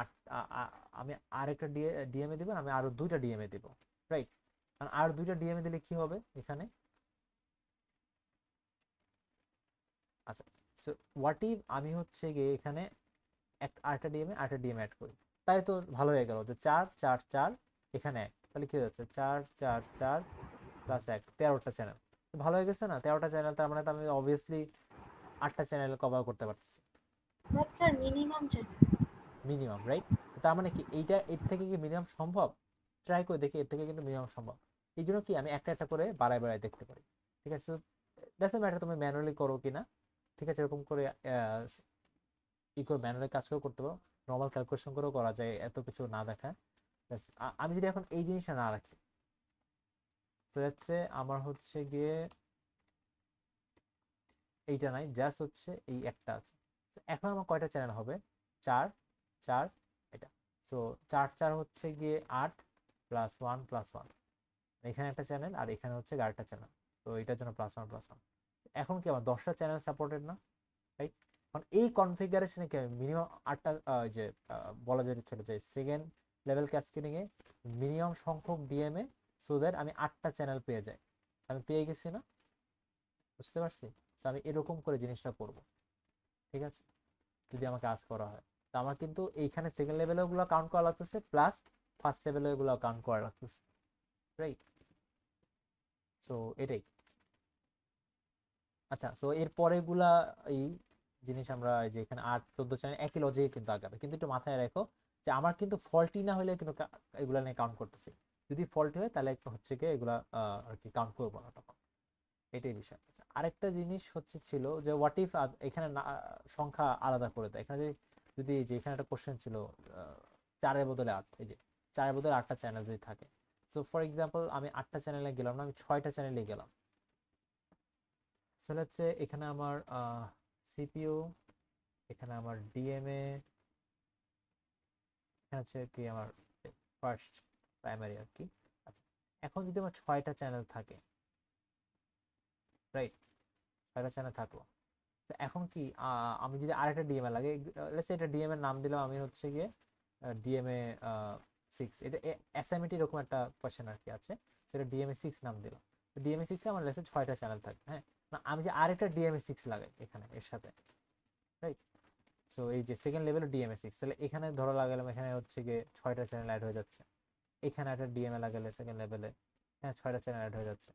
আমি আরেকটা ডিএমএ দিব না, আমি আরো 2টা ডিএমএ দিব, রাইট? কারণ আর 2টা ডিএমএ দিলে কি হবে এখানে, আচ্ছা, সো হোয়াট ইফ আমি হচ্ছে গিয়ে এখানে আরেকটা ডিএমএ অ্যাড করি, তাই তো ভালো হয়ে গেল যে 4 4 4 এখানে 1, তাহলে কি হচ্ছে 4 4 4 + 1, 13টা চ্যানেল। ভালো হয়ে গেছে না? 13টা চ্যানেল, তার মানে তো আমি অবভিয়াসলি 8টা চ্যানেল কভার করতে পারতেছি, বাট স্যার মিনিমাম চাইছে। Minimum, right? তার মানে কি এইটা এর থেকে কি মিনিমাম সম্ভব? ট্রাই করে দেখি, এর থেকে কিন্তু মিনিমাম সম্ভব। এই জন্য কি আমি একটা একটা করে বাড়ায় বাড়ায় দেখতে পারি, ঠিক আছে? ডাজন্ট ম্যাটার তুমি ম্যানুয়ালি করো কিনা, ঠিক আছে? এরকম করে ই করে ম্যানুয়ালি কাজ করে করতে পারো, নর্মাল ক্যালকুলেশন করেও করা যায়, এত কিছু না দেখা। আমি যদি এখন এই জিনিসটা না রাখি, তো হচ্ছে আমার হচ্ছে গিয়ে এইটা নাই, জাস্ট হচ্ছে এই একটা আছে। এখন আমার কয়টা চ্যানেল হবে, 4 4, এটা। সো 4 4 হচ্ছে গিয়ে 8 + 1 + 1, এখানে একটা চ্যানেল আর এখানে হচ্ছে আরেকটা চ্যানেল, তো এটার জন্য +1 + 1। এখন কি আমার 10টা চ্যানেল সাপোর্টেড না, রাইট? কারণ এই কনফিগারেশনে কি আমি মিনিমাম 8টা, যে বলা যেতে যে সেকেন্ড লেভেল ক্যাসকেডিং এ মিনিমাম সংখ্যক ডিএমএ, সো দ্যাট আমি 8টা চ্যানেল পেয়ে যাই। আমি পেয়ে গেছি না? বুঝতে পারছি? তো আমি এরকম করে জিনিসটা করব, ঠিক আছে? যদি আমাকে আজ করা হয়, তো আমার কিন্তু এইখানে সেকেন্ড লেভেলে ওগুলো কাউন্ট করা লাগতেছে, প্লাস ফার্স্ট লেভেলে ওগুলো কাউন্ট করা লাগতেছে, রাইট? সো এটাই। আচ্ছা, সো এর পরেগুলা এই জিনিস আমরা যে এখানে 8 14 চ্যানেল একই লজিকে কিন্তু আগাবে, কিন্তু একটু মাথায় রাখো যে আমার কিন্তু ফল্টি না হলে কিন্তু এগুলা নিয়ে কাউন্ট করতেছি, যদি ফল্টি হয় তাহলে হচ্ছে কি এগুলা আর কি কাউন্ট করবো না তখন, এটাই বিষয়। আচ্ছা, আরেকটা জিনিস হচ্ছে ছিল যে হোয়াট ইফ এখানে সংখ্যা আলাদা করে দেয়, এখানে যদি যে এখানে একটা কোশ্চেন ছিল 4-এর বদলে 8, এই যে 4-এর বদলে 8টা চ্যানেল যদি থাকে, সো ফর এক্সাম্পল আমি 8টা চ্যানেলে গেলাম না, আমি 6টা চ্যানেলে গেলাম, সো লেটস সে এখানে আমার সিপিইউ, এখানে আমার ডিএমএ, এখানে হচ্ছে কি আমার ফার্স্ট প্রাইমারি আর কি। আচ্ছা, এখন যদি আমার 6টা চ্যানেল থাকে, রাইট, 6টা চ্যানেল থাকলো, তো এখন কি আমি যদি আরেকটা ডিএমএ লাগে, লেটস সে এটা ডিএমএ নাম দিলাম আমি হচ্ছে গিয়ে ডিএমএ 6, এটা অ্যাসাইনমেন্ট এরকম একটা কোয়েশ্চেন আর কি আছে, সেটা ডিএমএ 6 নাম দিলাম। তো ডিএমএ 6 এ আমার লেটস সে 6টা চ্যানেল থাকবে। হ্যাঁ, না আমি যে আরেকটা ডিএমএ 6 লাগাই এখানে এর সাথে, রাইট, সো এই যে সেকেন্ড লেভেল ডিএমএ 6, তাহলে এখানে ধরো লাগালাম, এখানে হচ্ছে গিয়ে 6টা চ্যানেল অ্যাড হয়ে যাচ্ছে। এখানে একটা ডিএমএ লাগালে সেকেন্ড লেভেলে, হ্যাঁ 6টা চ্যানেল অ্যাড হয়ে যাচ্ছে।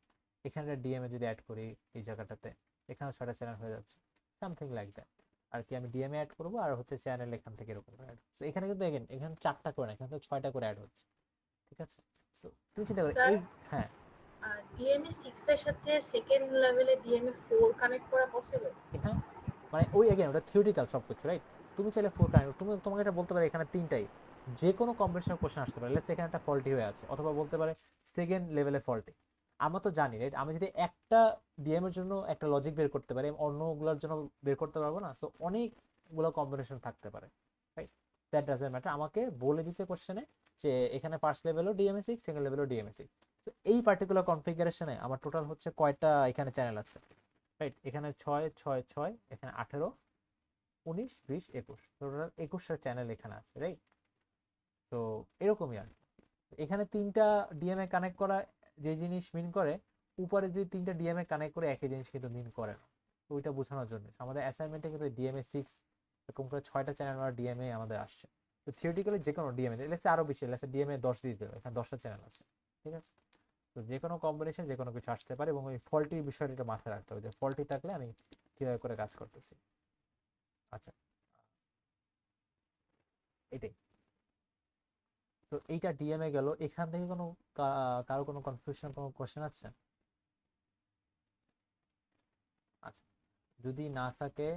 এখানে একটা ডিএমএ যদি অ্যাড করি এই জায়গাটাতে, এখানে 6টা চ্যানেল হয়ে যাচ্ছে, সামথিং লাইক দ্যাট আর কি। আমি ডিএমএ অ্যাড করবো আর হচ্ছে চ্যানেল এখান থেকে এরকম অ্যাড, সো এখানে কিন্তু দেখেন এখানে 4টা করে না, এখানে তো 6টা করে অ্যাড হচ্ছে, ঠিক আছে। সো তুমি চিন্তা করো Sir? এই, হ্যাঁ ডিএমএ 6 এর সাথে সেকেন্ড লেভেলে ডিএমএ 4 কানেক্ট করা পসিবল? হ্যাঁ, মানে ওই এগেন ওটা থিওরিটিক্যাল সবকিছু, রাইট। তুমি চাইলে ফোর কানেক্ট, তুমি তোমাকে এটা বলতে পারে এখানে 3টাই যে কোনো কম্বিনেশন কোশ্চেন আসতে পারে, লেটস এখানে একটা ফল্টি হয়ে আছে, অথবা বলতে পারে সেকেন্ড লেভেলে ফল্টি। আমরা তো জানি, রাইট, আমি যদি একটা ডিএম এর জন্য একটা লজিক বের করতে পারি, আমি অন্যগুলোর জন্য বের করতে পারবো না, সো অনেকগুলো কম্বিনেশন থাকতে পারে, রাইট। দ্যাট ডাজন্ট ম্যাটার, আমাকে বলে দিছে কোশ্চেনে যে এখানে ফার্স্ট লেভেলও ডিএমএ 6, সেকেন্ড লেভেলও ডিএমএ 6। তো এই পার্টিকুলার কনফিগারেশনে আমার টোটাল হচ্ছে কয়টা এখানে চ্যানেল আছে, রাইট, এখানে 6 6 6, এখানে 18 19 20 21, টোটাল 21টা চ্যানেল এখানে আছে, রাইট। তো এরকমই আর এখানে 3টা ডিএমএ কানেক্ট করা যে জিনিস মিন করে, উপরে যদি 3টা ডিএমএ কানেক্ট করে একই জিনিস কিন্তু মিন করে না। তো ওইটা বোঝানোর জন্য আমাদের অ্যাসাইনমেন্টে কিন্তু ডিএমএ 6 এরকম করে 6টা চ্যানেল আর ডিএমএ আমাদের আসছে। তো থিওরিটিক্যালি যে কোনো ডিএমএ, লেটস আরো বেশি, লেটস ডিএমএ 10 দিয়ে দিল, এখানে 10টা চ্যানেল আছে, ঠিক আছে। তো যে কোনো কম্বিনেশন যে কোনো কিছু আসতে পারে, এবং ওই ফল্টি বিষয়টা মাথায় রাখতে হবে যে ফল্টি থাকলে আমি কিভাবে করে কাজ করতেছি। আচ্ছা, এটাই। তো এইটা ডিএমএ গেল, এখান থেকে কোনো কারো কোনো কনফিউশন, কোনো কোশ্চেন আছে? আচ্ছা, যদি না থাকে,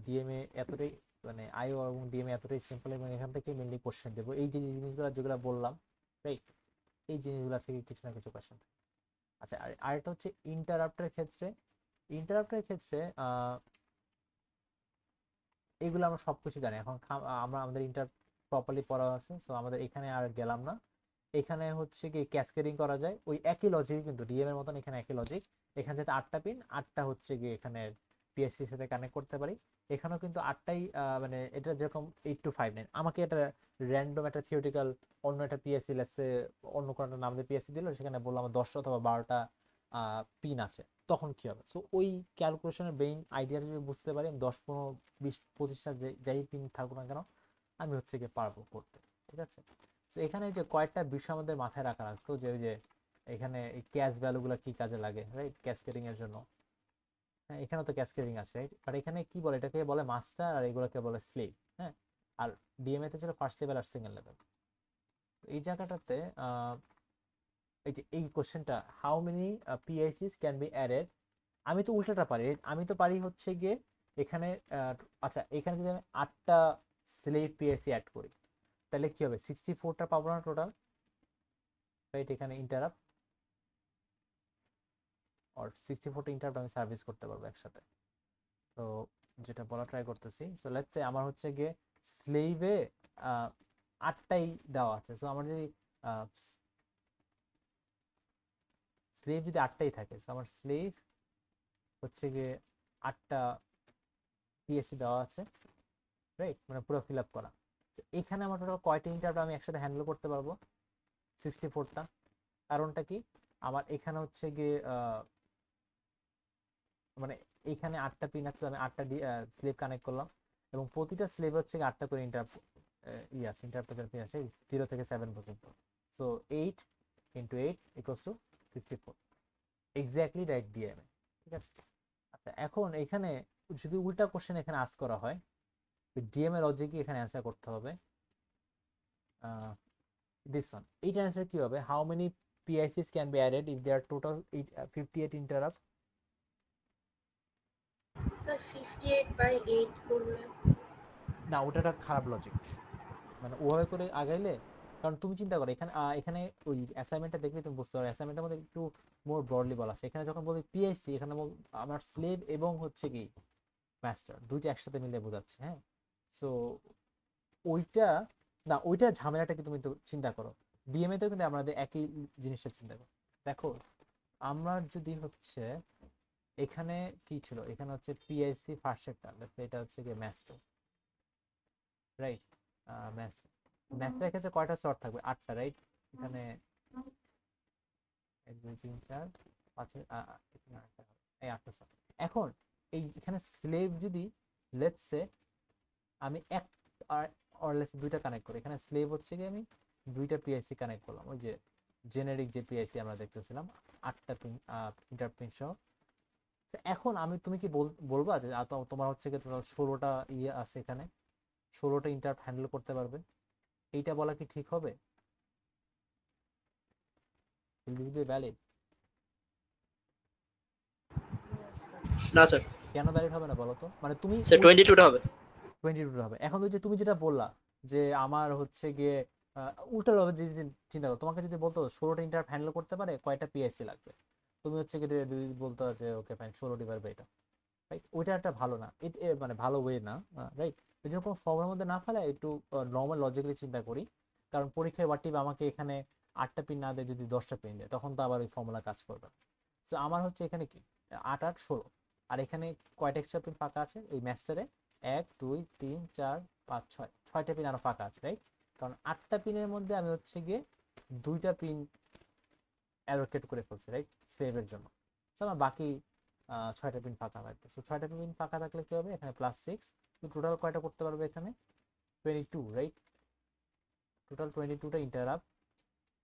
ডিএমএ এতটাই মানে আইও এবং ডিএমএ এতটাই সিম্পল, এবং এখান থেকে মেনলি কোশ্চেন দেবো এই যে জিনিসগুলো যেগুলো বললাম, রাইট, এই জিনিসগুলো থেকে কিছু না কিছু কোশ্চেন। আচ্ছা, আর আরেকটা হচ্ছে ইন্টারাপ্টের ক্ষেত্রে, ইন্টারাপ্টের ক্ষেত্রে এগুলো আমরা সবকিছু জানি এখন, আমরা আমাদের ইন্টার প্রপারলি পড়া আছে, সো আমাদের এখানে আর গেলাম না। এখানে হচ্ছে কি ক্যাসকেডিং করা যায়, ওই একই লজিক কিন্তু ডিএম এর মতন এখানে একই লজিক। এখানে যেটা 8টা পিন, 8টা হচ্ছে কি এখানে পিএসসির সাথে কানেক্ট করতে পারি। এখানেও কিন্তু 8টাই, মানে এটা যেরকম 8259, আমাকে এটা র্যান্ডম একটা থিওরিটিক্যাল অন্য একটা পিএসসি, লেটসে অন্য কোনো একটা নাম দিয়ে পিএসসি দিল, সেখানে বললাম 10টা অথবা 12টা পিন আছে, তখন কি হবে? সো ওই ক্যালকুলেশনের বেইন আইডিয়াটা যদি বুঝতে পারি, আমি 10 15 20 25টা যাই পিন থাকুক না কেন, আমি হচ্ছে গিয়ে পারবো করতে, ঠিক আছে। তো এখানে যে কয়েকটা বিষয় আমাদের মাথায় রাখা রাখতো, যে ওই যে এখানে এই ক্যাশ ভ্যালুগুলো কি কাজে লাগে, রাইট, ক্যাসকেডিং এর জন্য। হ্যাঁ, এখানে তো ক্যাসকেডিং আছে, রাইট, আর এখানে কি বলে, এটাকে বলে মাস্টার আর এগুলোকে বলে স্লেভ। হ্যাঁ, আর ডিএমএ তে ছিল ফার্স্ট লেভেল আর সেকেন্ড লেভেল। এই জায়গাটাতে এই যে এই কোশ্চেনটা, how many PICs can be added, আমি তো উল্টাটা পারি, আমি তো পারি হচ্ছে গিয়ে এখানে আচ্ছা, এখানে যদি আমি 8টা স্লেভ পিআইসি অ্যাড করি, তাহলে কি হবে, 64টা পাবো না টোটাল, রাইট। এখানে ইন্টারাপ্ট আর 64টা ইন্টারাপ্ট আমি সার্ভিস করতে পারবো একসাথে। তো যেটা বলা ট্রাই করতেছি, সো লেটস সে আমার হচ্ছে গিয়ে স্লেভে 8টাই দেওয়া আছে, সো আমার যদি স্লেভ যদি 8টাই থাকে, সো আমার স্লেভ হচ্ছে গিয়ে 8টা পিএসসি দেওয়া আছে, রাইট, মানে পুরো ফিল আপ করা। তো এখানে আমার টোটাল কয়টা ইন্টারাপ্ট আমি একসাথে হ্যান্ডেল করতে পারবো? 64টা। কারণটা কি, আমার এখানে হচ্ছে গিয়ে মানে এইখানে 8টা পিন আছে, আমি 8টা স্লেভ কানেক্ট করলাম, এবং প্রতিটা স্লেভ হচ্ছে 8টা করে ইন্টারাপ্ট আছে, ইন্টারাপ্টের পিন আছে 0 থেকে 7 পর্যন্ত। সো 8 × 8 = 64, এক্স্যাক্টলি রাইট ডিএমএ, ঠিক আছে। আচ্ছা, এখন এখানে যদি উল্টা কোশ্চেন এখানে আস্ক করা হয়, ডিএমএ লজিকে এখানে অ্যান্সার করতে হবে দিস ওয়ান। এইটা অ্যান্সার কি হবে, how many PICs can be added if there are total 58 interrupt? Sir 58/8 করলে? না, ওটা একটা খারাপ লজিক, মানে ওভাবে করে আগাইলে, কারণ তুমি চিন্তা করো এখানে এখানে ওই অ্যাসাইনমেন্টটা দেখলে তুমি বুঝতে পারো, অ্যাসাইনমেন্টের মধ্যে একটু মোর ব্রডলি বলা আছে। এখানে যখন বলি পিএসসি, এখানে আমার স্লেভ এবং হচ্ছে কি মাস্টার দুইটা একসাথে মিলে বোঝাচ্ছে। হ্যাঁ, সো ওইটা না, ওইটা ঝামেলাটা কি তুমি তো চিন্তা করো, ডিএমএ তেও কিন্তু আমাদের একই জিনিসটা চিন্তা করো। দেখো আমার যদি হচ্ছে এখানে কি ছিল, এখানে হচ্ছে পিএসসি ফার্স্ট সেক্টর, এটা হচ্ছে কি মাস্টার, রাইট? মাস্টার, মাস্টারের ক্ষেত্রে কয়টা স্লট থাকবে? 8টা, রাইট? এখানে 1 2 3 4 5 এখানে 8টা, এই 8টা স্লট। এখন এই এখানে স্লেভ যদি লেটস সে আমি এক আর লেটস দুইটা কানেক্ট করি, এখানে স্লেভ হচ্ছে কি আমি দুইটা পিআইসি কানেক্ট করলাম, ওই যে জেনারিক যে পিআইসি আমরা দেখতেছিলাম 8টা পিন ইন্টার পিন সহ। এখন তুমি কি বলবা যে তোমার হচ্ছে কি 16টা ইয়ে আছে, এখানে 16টা ইন্টার হ্যান্ডেল করতে পারবে? এইটা বলা কি ঠিক হবে? ভ্যালিড? না স্যার, কেন ভ্যালিড হবে না বলো তো? মানে তুমি স্যার 22টা হবে। 22 হবে। এখন ওই যে তুমি যেটা বললা যে আমার হচ্ছে গিয়ে উল্টা হবে, যে চিন্তা করো, তোমাকে যদি বলতো 16টা ইন্টার হ্যান্ডেল করতে পারে কয়টা পিএসসি লাগবে, তুমি হচ্ছে কি বলতো যে ওকে ফাইন 16 ডিভাইড বাই এটা, রাইট? ওইটা একটা ভালো না, মানে ভালো ওয়ে না, রাইট? এই জন্য কোনো ফর্মের মধ্যে না ফেলে একটু নর্মাল লজিক্যালি চিন্তা করি, কারণ পরীক্ষায় ওয়াটিভ আমাকে এখানে 8টা পিন না দেয়, যদি 10টা পিন দেয় তখন তো আবার ওই ফর্মুলা কাজ করবে। সো আমার হচ্ছে এখানে কি 8 8 16, আর এখানে কয়টা এক্সট্রা পিন ফাঁকা আছে এই ম্যাচটারে? 1 2 3 4 5 6, 6টা পিন আরো ফাঁকা আছে, রাইট? কারণ 8টা পিনের মধ্যে আমি হচ্ছে গিয়ে 2টা পিন অ্যালোকেট করে ফেলছি, রাইট, স্লেভের জন্য। সো আমার বাকি 6টা পিন ফাঁকা থাকবে। সো 6টা পিন ফাঁকা থাকলে কি হবে, এখানে +6, তো টোটাল কয়টা করতে পারবে এখানে? 22, রাইট? টোটাল 22টা ইন্টারাপ্ট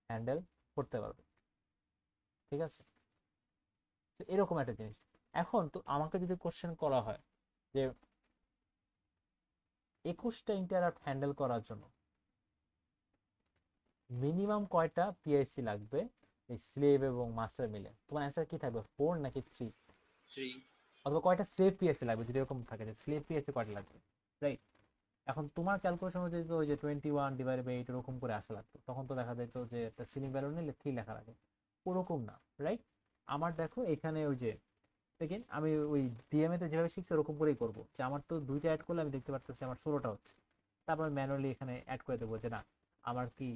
হ্যান্ডেল করতে পারবে, ঠিক আছে? তো এরকম একটা জিনিস। এখন তো আমাকে যদি কোশ্চেন করা হয় যে 21টা ইন্টারাপ্ট হ্যান্ডেল করার জন্য মিনিমাম কয়টা পিআইসি লাগবে এই স্লেভ এবং মাস্টার মিলে, তোমার অ্যান্সার কি থাকবে? 4 নাকি 3? 3। অথবা কয়টা স্লেভ পিএসসি লাগবে, যদি এরকম থাকে যে স্লেভ পিএসসি কয়টা লাগবে, রাইট? এখন তোমার ক্যালকুলেশন অনুযায়ী তো ওই যে 21 ডিভাইড বাই 8 এরকম করে আসা লাগতো, তখন তো দেখা যেত যে একটা সিলিং ভ্যালু নিলে 3 লেখা লাগে, ওরকম না, রাইট? আমার দেখো এখানে ওই যে দেখেন আমি ওই ডিএমএ তে যেভাবে শিখছি ওরকম করেই করবো, যে আমার তো দুইটা অ্যাড করলে আমি দেখতে পারতেছি আমার 16টা হচ্ছে, তারপর ম্যানুয়ালি এখানে অ্যাড করে দেবো যে না আমার কি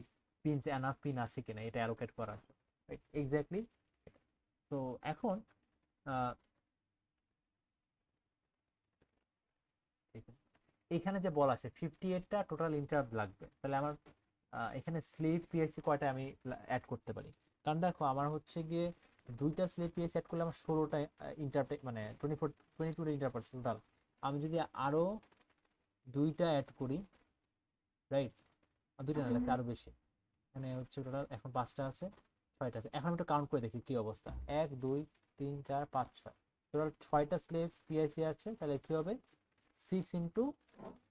পিনস এনাফ পিন আছে কিনা এটা অ্যালোকেট করার, রাইট? এক্স্যাক্টলি। তো এখন এখানে যে বলা আছে 58টা টোটাল ইন্টারাপ্ট লাগবে, তাহলে আমার এখানে স্লেভ পিএসসি কয়টা আমি অ্যাড করতে পারি? কারণ দেখো আমার হচ্ছে গিয়ে দুইটা স্লেভ পিএসসি অ্যাড করলে আমার 16টা ইন্টারাপ্ট, মানে 22টা ইন্টারাপ্ট টোটাল। আমি যদি আরো দুইটা অ্যাড করি, রাইট, দুইটা না লাগছে আরো বেশি, এখানে হচ্ছে টোটাল এখন 5টা আছে, 6টা আছে। এখন আমি একটু কাউন্ট করে দেখি কি অবস্থা, 1 2 3 4 5 6, টোটাল 6টা স্লেভ পিএসসি আছে, তাহলে কি হবে 6 ইন্টু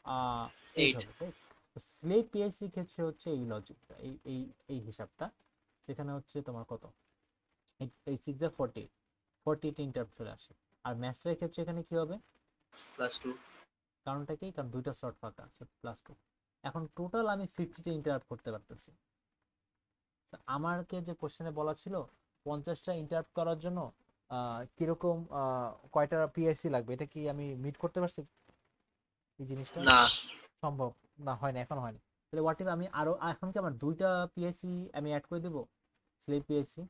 8 8। হবে, রাইট? তো স্লেভ পিএসসি ক্ষেত্রে হচ্ছে এই লজিকটা, এই এই এই হিসাবটা, সেখানে হচ্ছে তোমার কত, এই 6 এর 40, 48 ইন্টারাপ্ট চলে আসে। আর ম্যাস্টারের ক্ষেত্রে এখানে কি হবে, +2। কারণটা কি, কারণ দুইটা স্লট ফাঁকা আছে, +2। এখন টোটাল আমি 50টা ইন্টারাপ্ট করতে পারতেছি। তো আমাকে যে কোশ্চেনে বলা ছিল 50টা ইন্টারাপ্ট করার জন্য কিরকম কয়টা পিএসসি লাগবে, এটা কি আমি মিট করতে পারছি এই জিনিসটা? না সম্ভব না, হয় না, এখন হয়নি। তাহলে হোয়াট ইফ আমি আরো, এখন কি আমার দুইটা পিএসসি আমি অ্যাড করে দেব, স্লেভ পিএসসি?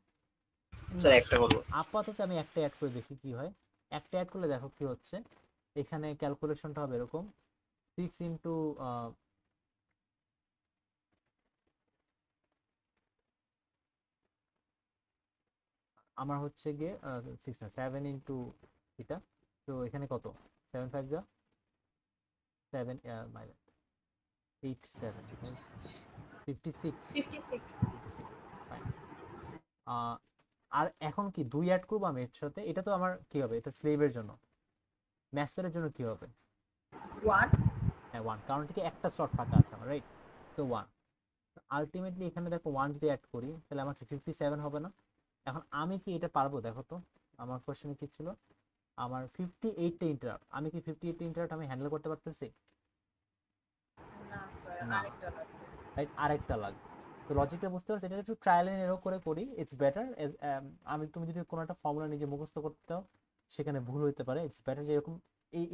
স্যার, একটা করব। আপাতত আমি একটা অ্যাড করে দেখি কি হয়। একটা অ্যাড করলে দেখো কি হচ্ছে, এখানে ক্যালকুলেশনটা হবে এরকম 6 ইন্টু আমার হচ্ছে গিয়ে 6 না 7 ইন্টু এটা, তো এখানে কত, 7 5 যা 7 8 7 56 56 ফাইন। আর এখন কি 2 অ্যাড করবো আমি এর সাথে, এটা তো আমার কি হবে, এটা স্লেভের জন্য। ম্যাস্টারের জন্য কি হবে? 1 হ্যাঁ 1, কারণ থেকে একটা স্লট ফাঁকা আছে আমার, রাইট? সো 1, আলটিমেটলি এখানে দেখো 1 যদি অ্যাড করি তাহলে আমার 57 হবে না? এখন আমি কি এটা পারবো? দেখো তো আমার কোশ্চেনে কি ছিল, আমার 58টা ইন্টারাপ্ট, আমি কি 58টা ইন্টারাপ্ট আমি হ্যান্ডেল করতে পারতেছি? না স্যার না, আরেকটা লাগবে। রাইট, আরেকটা লাগবে। তো লজিকটা বুঝতে পারছো, এটা একটু ট্রায়াল এন্ড এরর করে করি, ইটস বেটার। তুমি যদি কোনো একটা ফর্মুলা নিজে মুখস্থ করতে চাও সেখানে ভুল হইতে পারে, ইটস বেটার যে এরকম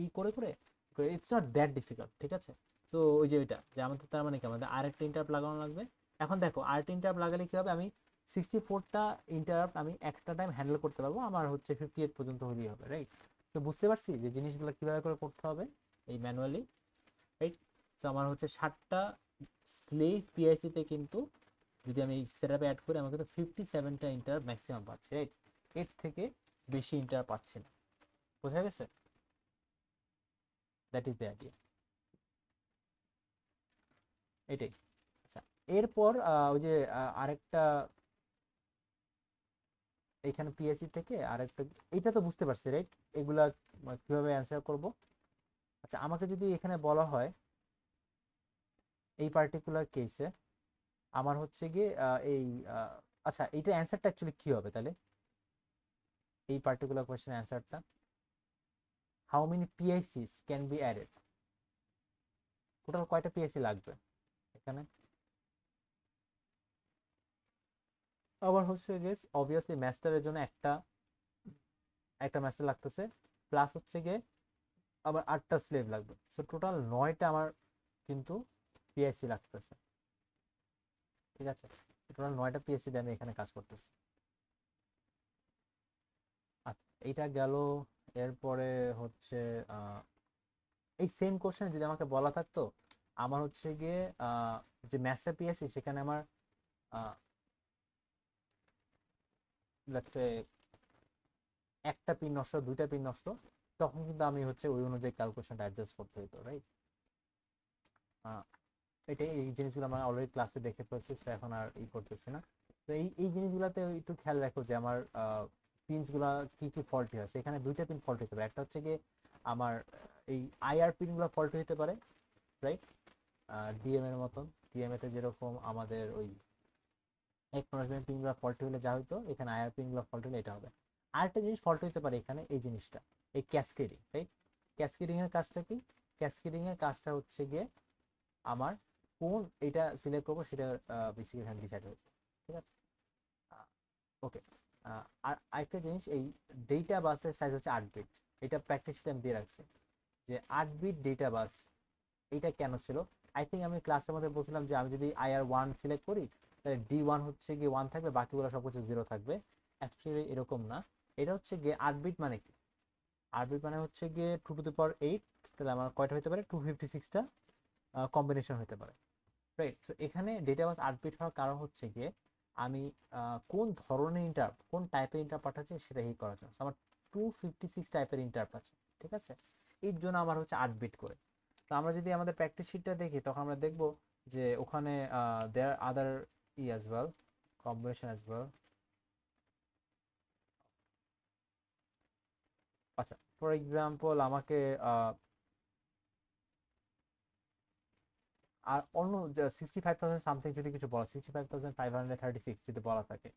এই করে করে, ইটস নট দ্যাট ডিফিকাল্ট, ঠিক আছে। তো ওই যে ওইটা যে আমাদের তার মানে কি আমাদের আরেকটা ইন্টারাপ্ট লাগানো লাগবে। এখন দেখো আরেকটা ইন্টারাপ্ট লাগালে কি হবে, আমি 64টা ইন্টারাপ্ট আমি একটা টাইম হ্যান্ডেল করতে পারবো, আমার হচ্ছে 58 পর্যন্ত হলেই হবে, রাইট। তো বুঝতে পারছি যে জিনিসগুলো কিভাবে করে করতে হবে এই ম্যানুয়ালি, রাইট। তো আমার হচ্ছে 60টা স্লেভ পিআইসিতে কিন্তু যদি আমি সেটআপে অ্যাড করি আমাকে তো 57টা ইন্টার ম্যাক্সিমাম পাচ্ছি, রাইট। এর থেকে বেশি ইন্টার পাচ্ছি না, বোঝা গেছে? দ্যাট ইজ দ্য আইডিয়া, এটাই। আচ্ছা, এরপর ওই যে আরেকটা এখানে পিএসসি থেকে আরেকটা, এটা তো বুঝতে পারছি, রাইট, এগুলা কিভাবে অ্যান্সার করব। আচ্ছা, আমাকে যদি এখানে বলা হয় এই পার্টিকুলার কেসে আমার হচ্ছে গিয়ে এই আচ্ছা এইটা অ্যান্সারটা অ্যাকচুয়ালি কি হবে তাহলে, এই পার্টিকুলার কোয়েশ্চেন অ্যান্সারটা, how many PICs can be added, total কয়টা পিআইসি লাগবে এখানে। আবার হচ্ছে গিয়ে অবভিয়াসলি মাস্টারের জন্য একটা মাস্টার লাগতেছে, প্লাস হচ্ছে গিয়ে আবার 8টা স্লেভ লাগবে, সো টোটাল 9টা আমার কিন্তু পিআইসি লাগতেছে, ঠিক আছে। টোটাল 9টা পিএসসি দিয়ে আমি এখানে কাজ করতেছি। আচ্ছা, এইটা গেল। এরপরে হচ্ছে এই সেম কোশ্চেন যদি আমাকে বলা থাকতো আমার হচ্ছে গিয়ে যে মাস্টার পিএসসি সেখানে আমার একটা পিন নষ্ট, 2টা পিন নষ্ট, তখন কিন্তু আমি হচ্ছে ওই অনুযায়ী ক্যালকুলেশনটা অ্যাডজাস্ট করতে হতো, রাইট। এটাই, এই জিনিসগুলো আমরা অলরেডি ক্লাসে দেখে ফেলছি, সো এখন আর করতেছি না। তো এই জিনিসগুলোতে একটু খেয়াল রাখো যে আমার পিনসগুলো কি কি ফল্টি হয়। সেখানে 2টা পিন ফল্ট হতে পারে, একটা হচ্ছে গিয়ে আমার এই আইআর পিনগুলো ফল্ট হতে পারে, রাইট, ডিএম এর মতন। ডিএম এতে যেরকম আমাদের ওই একনোলেজমেন্ট পিনগুলো ফল্ট হলে যা হতো, এখানে আইআর পিনগুলো ফল্ট হলে এটা হবে। আরেকটা জিনিস ফল্ট হতে পারে এখানে, এই জিনিসটা, এই ক্যাসকেডিং, রাইট। ক্যাসকেডিং এর কাজটা কি? ক্যাসকেডিং এর কাজটা হচ্ছে গিয়ে আমার কোন এটা সিলেক্ট করবো সেটা বেসিক্যালি এখানে ডিসাইড হয়েছে, ঠিক আছে। ওকে, আর আরেকটা জিনিস, এই ডেটা বাসের সাইজ হচ্ছে 8 বিট, এটা প্র্যাকটিস আমি দিয়ে রাখছি যে 8 বিট ডেটা বাস এটা কেন ছিল। আই থিঙ্ক আমি ক্লাসের মধ্যে বলছিলাম যে আমি যদি IR1 সিলেক্ট করি তাহলে D1 হচ্ছে গিয়ে 1 থাকবে, বাকিগুলো সব কিছু 0 থাকবে। অ্যাকচুয়ালি এরকম না, এটা হচ্ছে গিয়ে 8 বিট মানে কি, 8 বিট মানে হচ্ছে গিয়ে 2 টু দি পাওয়ার 8, তাহলে আমার কয়টা হতে পারে, 256টা কম্বিনেশন হতে পারে, রাইট। সো এখানে ডেটা বাস 8 বিট হওয়ার কারণ হচ্ছে গিয়ে আমি কোন ধরনের ইন্টারাপ্ট, কোন টাইপের ইন্টারাপ্ট পাঠাচ্ছি সেটা ই করার জন্য। আমার 256 টাইপের ইন্টারাপ্ট আছে, ঠিক আছে। এর জন্য আমার হচ্ছে 8 বিট করে। তো আমরা যদি আমাদের প্র্যাকটিস শিটটা দেখি তখন আমরা দেখব যে ওখানে there other as well, combination as well. আচ্ছা, ফর এক্সাম্পল আমাকে আর অন্য 65,000 সামথিং যদি কিছু বলা, 65,536 যদি বলা থাকে,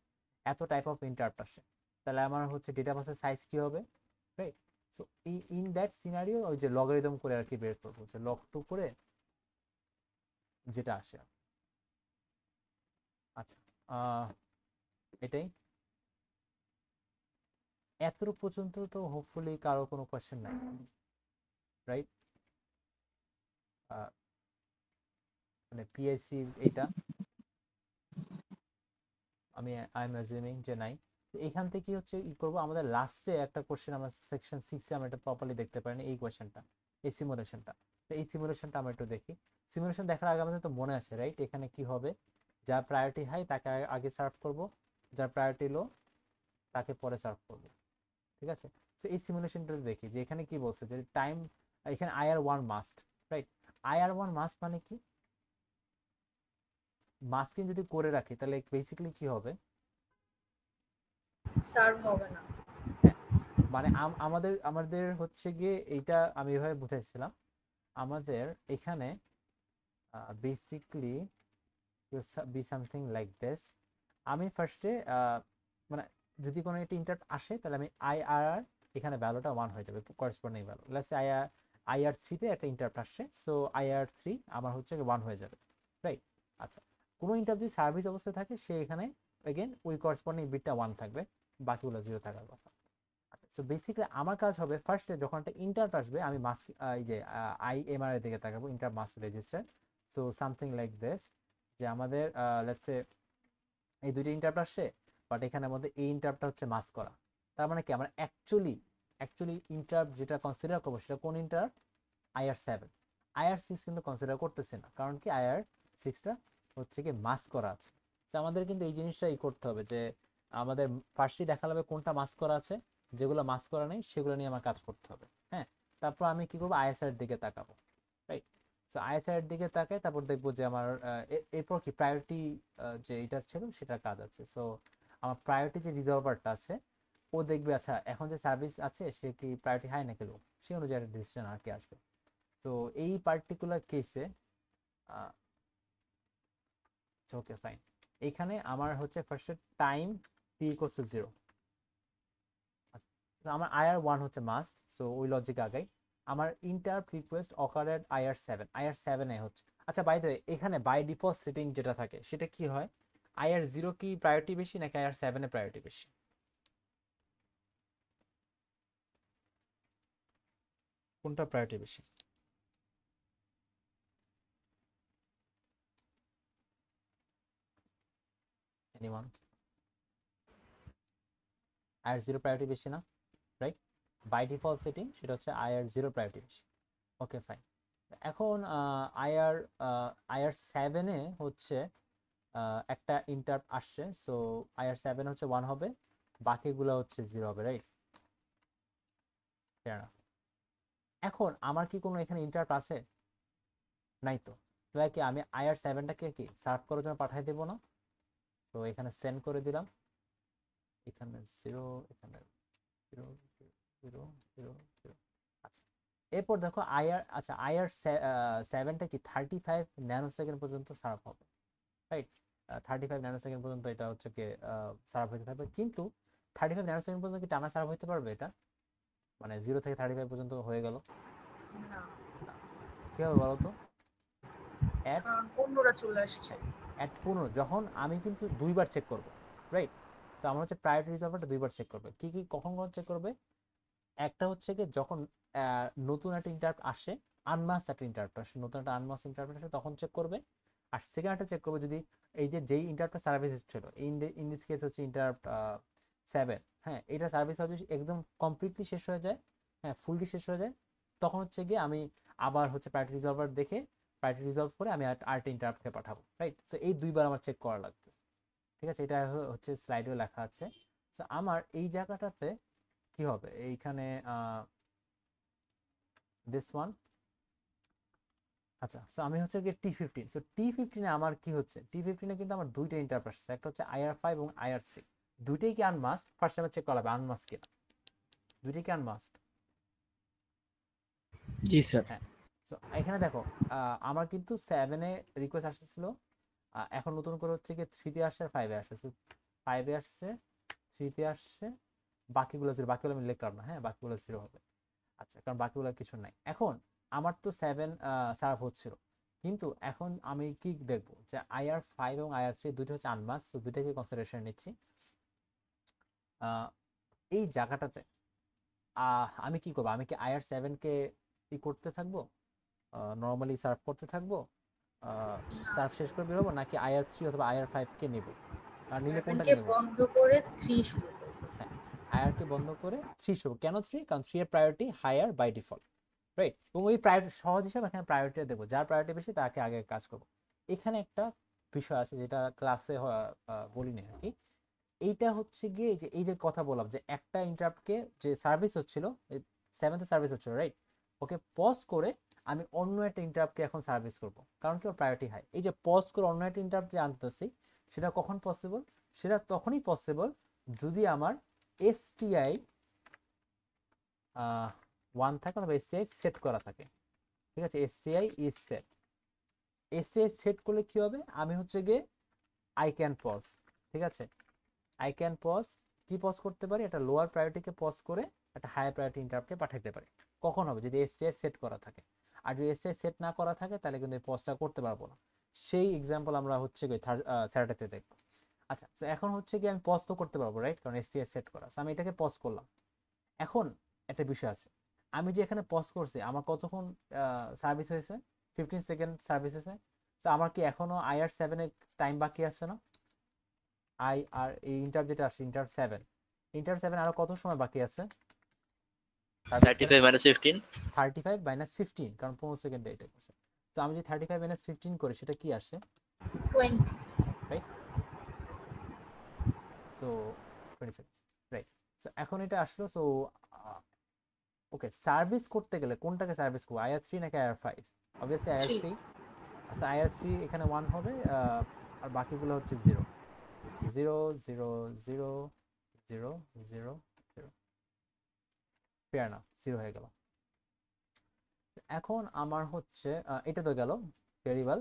এত টাইপ অফ ইন্টারাপ্ট আসে, তাহলে আমার হচ্ছে ডেটা বাসের সাইজ কি হবে, রাইট। সো ইন দ্যাট সিনারিও ওই যে লগারিদম করে আর কি বের করবো, যে লগ 2 করে যেটা আসে। আচ্ছা, এটাই, এতটুকু পর্যন্ত তো হোপফুলি কারো কোনো কোয়েশ্চেন নাই, রাইট। মানে পিআইসি এইটা আমি আই এম অ্যাজিউমিং যে নাই। তো এখান থেকে হচ্ছে ই করবো, আমাদের লাস্টে একটা কোশ্চেন আমরা সেকশন 6-এ আমরা এটা প্রপারলি দেখতে পারিনি, এই কোয়েশ্চেনটা, এই সিমুলেশনটা। তো এই সিমুলেশনটা আমরা একটু দেখি। সিমুলেশন দেখার আগে আমাদের তো মনে আছে, রাইট, এখানে কি হবে, যার প্রায়োরিটি হাই তাকে আগে সার্ভ করব, যার প্রায়োরিটি লো তাকে পরে সার্ভ করব, ঠিক আছে। তো এই সিমুলেশনটা দেখি যে এখানে কি বলছে যে টাইম, এখানে IR1 must, right. IR1 must মানে কি, মাস্কিং যদি করে রাখি তাহলে বেসিক্যালি কি হবে, সার্ভ হবে না। হ্যাঁ, মানে আমাদের আমাদের হচ্ছে গিয়ে এইটা আমি এভাবে বুঝাইছিলাম, আমাদের এখানে basically be something like this. আমি ফার্স্টে মানে যদি কোনো একটা ইন্টারাপ্ট আসে তাহলে আমি IRR এখানে ভ্যালুটা 1 হয়ে যাবে, corresponding value. Let's say IR3 তে একটা ইন্টারাপ্ট আসছে, সো IR3 আমার হচ্ছে 1 হয়ে যাবে, রাইট। আচ্ছা, কোনো ইন্টারাপ্ট যদি সার্ভিস অবস্থায় থাকে সে এখানে এগেন ওই করসপন্ডিং বিটটা 1 থাকবে, বাকিগুলো 0 থাকার কথা। সো বেসিক্যালি আমার কাজ হবে ফার্স্টে যখন একটা ইন্টারাপ্ট আসবে আমি মাস্ক এই যে IMR এর দিকে তাকাবো, interrupt mask register. So something like this, যে আমাদের লেটস সে এই দুইটা ইন্টারাপ্ট আসছে, বাট এখানের মধ্যে এই ইন্টারাপ্টটা হচ্ছে মাস্ক করা। তার মানে কি আমরা অ্যাকচুয়ালি ইন্টারাপ্ট যেটা কনসিডার করবো সেটা কোন ইন্টারাপ্ট? IR7। IR6 কিন্তু কনসিডার করতেছে না, কারণ কি IR6টা হচ্ছে কি মাস্ক করা আছে। তো আমাদের কিন্তু এই জিনিসটাই করতে হবে যে আমাদের ফার্স্টই দেখা যাবে কোনটা মাস্ক করা আছে, যেগুলো মাস্ক করা নেই সেগুলো নিয়ে আমার কাজ করতে হবে। হ্যাঁ, তারপর আমি কি করবো, ISR এর দিকে তাকাবো, রাইট? সো ISR এর দিকে তাকাই, তারপর দেখবো যে আমার এরপর কি প্রায়োরিটি যে এটা ছিল সেটার কাজ আছে। সো আমার প্রায়োরিটি যে রিজলভারটা আছে ও দেখবে আচ্ছা এখন যে সার্ভিস আছে সে কি প্রায়োরিটি হাই নাকি লো, সেই অনুযায়ী একটা ডিসিশন আর কি আসবে। তো এই পার্টিকুলার কেসে ওকে ফাইন, এইখানে আমার হচ্ছে ফার্স্টে টাইম t = 0, আমার IR1 হচ্ছে মাস্ট, সো ওই লজিক আগাই। আমার ইন্টারাপ্ট রিকোয়েস্ট অকারেড IR7 এ হচ্ছে। আচ্ছা বাই দ্য ওয়ে, এখানে বাই ডিফল্ট সেটিং যেটা থাকে সেটা কি হয়, IR0 কি প্রায়োরিটি বেশি নাকি IR7 এ প্রায়োরিটি বেশি? কোনটা প্রায়োরিটি বেশি? এনিওয়ান? IR0 প্রায়োরিটি বেশি না, রাইট? বাই ডিফল্ট সেটিং সেটা হচ্ছে IR0 প্রায়োরিটি বেশি। Okay fine. এখন IR7 এ হচ্ছে একটা ইন্টারাপ্ট আসছে, সো IR7 হচ্ছে 1 হবে, বাকিগুলো হচ্ছে 0 হবে, রাইট? এখন আমার কি কোনো এখানে ইন্টারাপ্ট আছে? নাই তো, তাহলে কি আমি IR7টাকে কি সার্ভ করার জন্য পাঠিয়ে দেবো না? তো এখানে সেন্ড করে দিলাম, এখানে 0, এখানে 0 0 0 0। আচ্ছা, এরপর দেখো IR7টা কি 35 ন্যানোসেকেন্ড পর্যন্ত সার্ভ হবে, রাইট? 35 ন্যানোসেকেন্ড পর্যন্ত এটা হচ্ছে কি সার্ভ হতে থাকবে, কিন্তু 35 ন্যানোসেকেন্ড পর্যন্ত কি টানা সার্ভ হতে পারবে এটা? মানে 0 থেকে 35 পর্যন্ত হয়ে গেল, না, কি হবে বলো তো? অ্যাট কারণ অন্যরা চলে আসছে। 15 যখন আমি কিন্তু দুইবার চেক করব, রাইট? তো আমার হচ্ছে প্রায়োরিটি রিজার্ভারটা দুইবার চেক করবে। কি কি কখন চেক করবে? একটা হচ্ছে কি যখন নতুন একটা ইন্টারাপ্ট আসে, আনমাস্ক একটা ইন্টারাপ্ট আসে, নতুন একটা আনমাস্ক ইন্টারাপ্ট আসে তখন চেক করবে। আর সেকেন্ড একটা চেক করবে যদি এই যে যেই ইন্টারাপ্টটা সার্ভিস হচ্ছিল, ইন দিস কেস হচ্ছে ইন্টারাপ্ট 7, হ্যাঁ, এটা সার্ভিস হবে একদম কমপ্লিটলি শেষ হয়ে যায়, হ্যাঁ ফুললি শেষ হয়ে যায়, তখন হচ্ছে গিয়ে আমি আবার হচ্ছে প্রায়োরিটি রিজলভার দেখে প্রায়োরিটি রিজলভ করে আমি আরেকটা ইন্টারাপ্টকে পাঠাবো, রাইট? সো এই দুইবার আমার চেক করা লাগবে, ঠিক আছে? এটা হচ্ছে স্লাইডেও লেখা আছে। সো আমার এই জায়গাটাতে কি হবে, এইখানে দিস ওয়ান। আচ্ছা, সো আমি হচ্ছে গিয়ে T15, সো T15 এ আমার কি হচ্ছে, T15 এ কিন্তু আমার দুইটা ইন্টারাপ্ট আসছে, একটা হচ্ছে IR5 এবং IR3, দুইটাই কি আনমাস্ক? ফার্স্ট টাইমে চেক করা হবে আনমাস্ক কিনা, দুইটাই কি আনমাস্ক? জি স্যার। হ্যাঁ। সো এখানে দেখো আমার কিন্তু 7 এ রিকোয়েস্ট আসছিল, এখন নতুন করে হচ্ছে গিয়ে 3 তে আসছে আর 5 এ আসছে। সো 5 এ আসছে, 3 তে আসছে, বাকিগুলো 0, বাকিগুলো আমি লিখলাম না, হ্যাঁ বাকিগুলো 0 হবে। আচ্ছা, কারণ বাকিগুলো কিছু নাই। এখন আমার তো 7 সার্ভ হচ্ছিল, কিন্তু এখন আমি কি দেখবো যে IR5 এবং IR3 দুটো হচ্ছে আনমাস্ক, তো দুটোকে কনসিডারেশন নিচ্ছি। এই জায়গাটাতে আমি কি করবো, আমি কি IR7 কে ই করতে থাকবো, নর্মালি সার্ভ করতে থাকবো, সার্ভ শেষ করে বেরোবো, নাকি IR3 অথবা IR5 কে নেব? আর নিলে 7 কোনটাকে কে নেব? বন্ধ করে 3 শুরু করবো। হ্যাঁ, IR কে বন্ধ করে 3 শুরু। কেন 3? কারণ 3 এর priority higher by default, right? এবং ওই প্রায়োরিটি সহজ হিসাবে এখানে প্রায়োরিটি দেবো, যার প্রায়োরিটি বেশি তাকে আগে কাজ করবো। এখানে একটা বিষয় আছে যেটা ক্লাসে বলিনি আর কি, এইটা হচ্ছে গিয়ে যে এই যে কথা বললাম যে একটা ইন্টারাপ্টকে যে সার্ভিস হচ্ছিল 7th সার্ভিস হচ্ছিল, রাইট? ওকে পজ করে আমি অন্য একটা ইন্টারাপ্টকে এখন সার্ভিস করব, কারণ কি ওর প্রায়োরিটি হাই। এই যে পজ করে অন্য একটা ইন্টারাপ্ট যে আনতেছি সেটা কখন পসিবল? সেটা তখনই পসিবল যদি আমার STI 1 থাকে অথবা STI সেট করা থাকে, ঠিক আছে? STI is set. STI set করলে কি হবে, আমি হচ্ছে গিয়ে আই ক্যান পজ, ঠিক আছে? আই ক্যান পজ, কি পজ করতে পারি, একটা লোয়ার প্রায়োরিটিকে পজ করে একটা হায়ার প্রায়োরিটি ইন্টারাপ্টকে পাঠাতে পারি। কখন হবে? যদি STI সেট করা থাকে। আর যদি STI সেট না করা থাকে তাহলে কিন্তু এই পজটা করতে পারবো না। সেই এক্সাম্পল আমরা হচ্ছে কি স্যাটারডেতে দেখবো। আচ্ছা, তো এখন হচ্ছে কি আমি পজ তো করতে পারবো, রাইট, কারণ এসটিএস সেট করা। So আমি এটাকে পজ করলাম। এখন একটা বিষয় আছে, আমি যে এখানে পজ করছি আমার কতক্ষণ সার্ভিস হয়েছে? 15 সেকেন্ড সার্ভিস হয়েছে। তো আমার কি এখনো IR7 এ টাইম বাকি আছে না? এই ইন্টার যেটা আসছে ইন্টার 7 আরো কত সময় বাকি আছে? 35 minus 15 35 মাইনাস 15, কারণ 15 সেকেন্ড এটা করছে। তো আমি যদি 35 মাইনাস 15 করি সেটা কি আসে? 20 right, so 20 second, right. So এখন এটা আসলো। সো ওকে, সার্ভিস করতে গেলে কোনটাকে সার্ভিস করবো, IR3 নাকি IR5? Obviously IR3। আচ্ছা, IR3 এখানে 1 হবে, আর বাকিগুলো হচ্ছে 0 0 0 0 0 0 0। ফেয়ার না, 0 হয়ে গেল। এখন আমার হচ্ছে এটা তো গেল ভেরিয়েবল।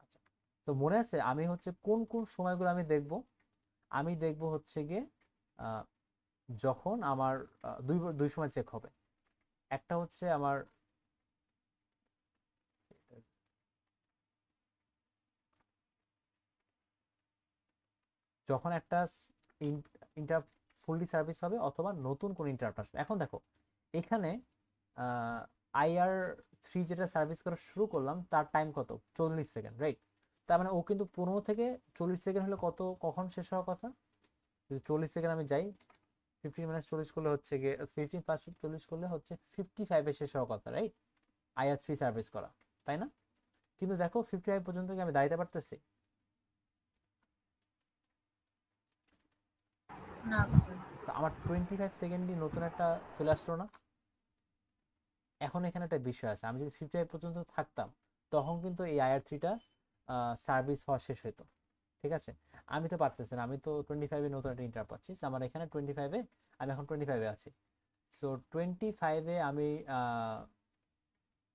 আচ্ছা, তো মনে আছে আমি হচ্ছে কোন কোন সময়গুলো আমি দেখব? আমি দেখব হচ্ছে গিয়ে যখন আমার দুই সময় চেক হবে। একটা হচ্ছে আমার যখন একটা ইন্টারাপ্ট ফুললি সার্ভিস হবে অথবা নতুন কোন ইন্টারাপ্ট আসবে। এখন দেখো এখানে IR3 যেটা সার্ভিস করা শুরু করলাম তার টাইম কত? 40 সেকেন্ড, রাইট। তার মানে ও কিন্তু 15 থেকে 40 সেকেন্ড হলে কখন শেষ হওয়ার কথা? যদি 40 সেকেন্ড আমি যাই, 15 মাইনাস 40 করলে হচ্ছে গিয়ে 15 প্লাস 40 করলে হচ্ছে 55 এ শেষ হওয়ার কথা, রাইট, IR3 সার্ভিস করা, তাই না? কিন্তু দেখো 55 পর্যন্ত কি আমি দাঁড়াতে পারতেছি? না স্যার। তো আমার 25 সেকেন্ডই নতুন একটা চলে আসলো না? এখন এখানে একটা বিষয় আছে, আমি যদি 55 পর্যন্ত থাকতাম তখন কিন্তু এই IR3টা সার্ভিস হওয়া শেষ হতো, ঠিক আছে? আমি তো পারতেছি না, আমি তো 25 এ নতুন একটা ইন্টারাপ্ট পাচ্ছি। So আমার এখানে 25 এ, আমি এখন 25 এ আছি। সো 25 এ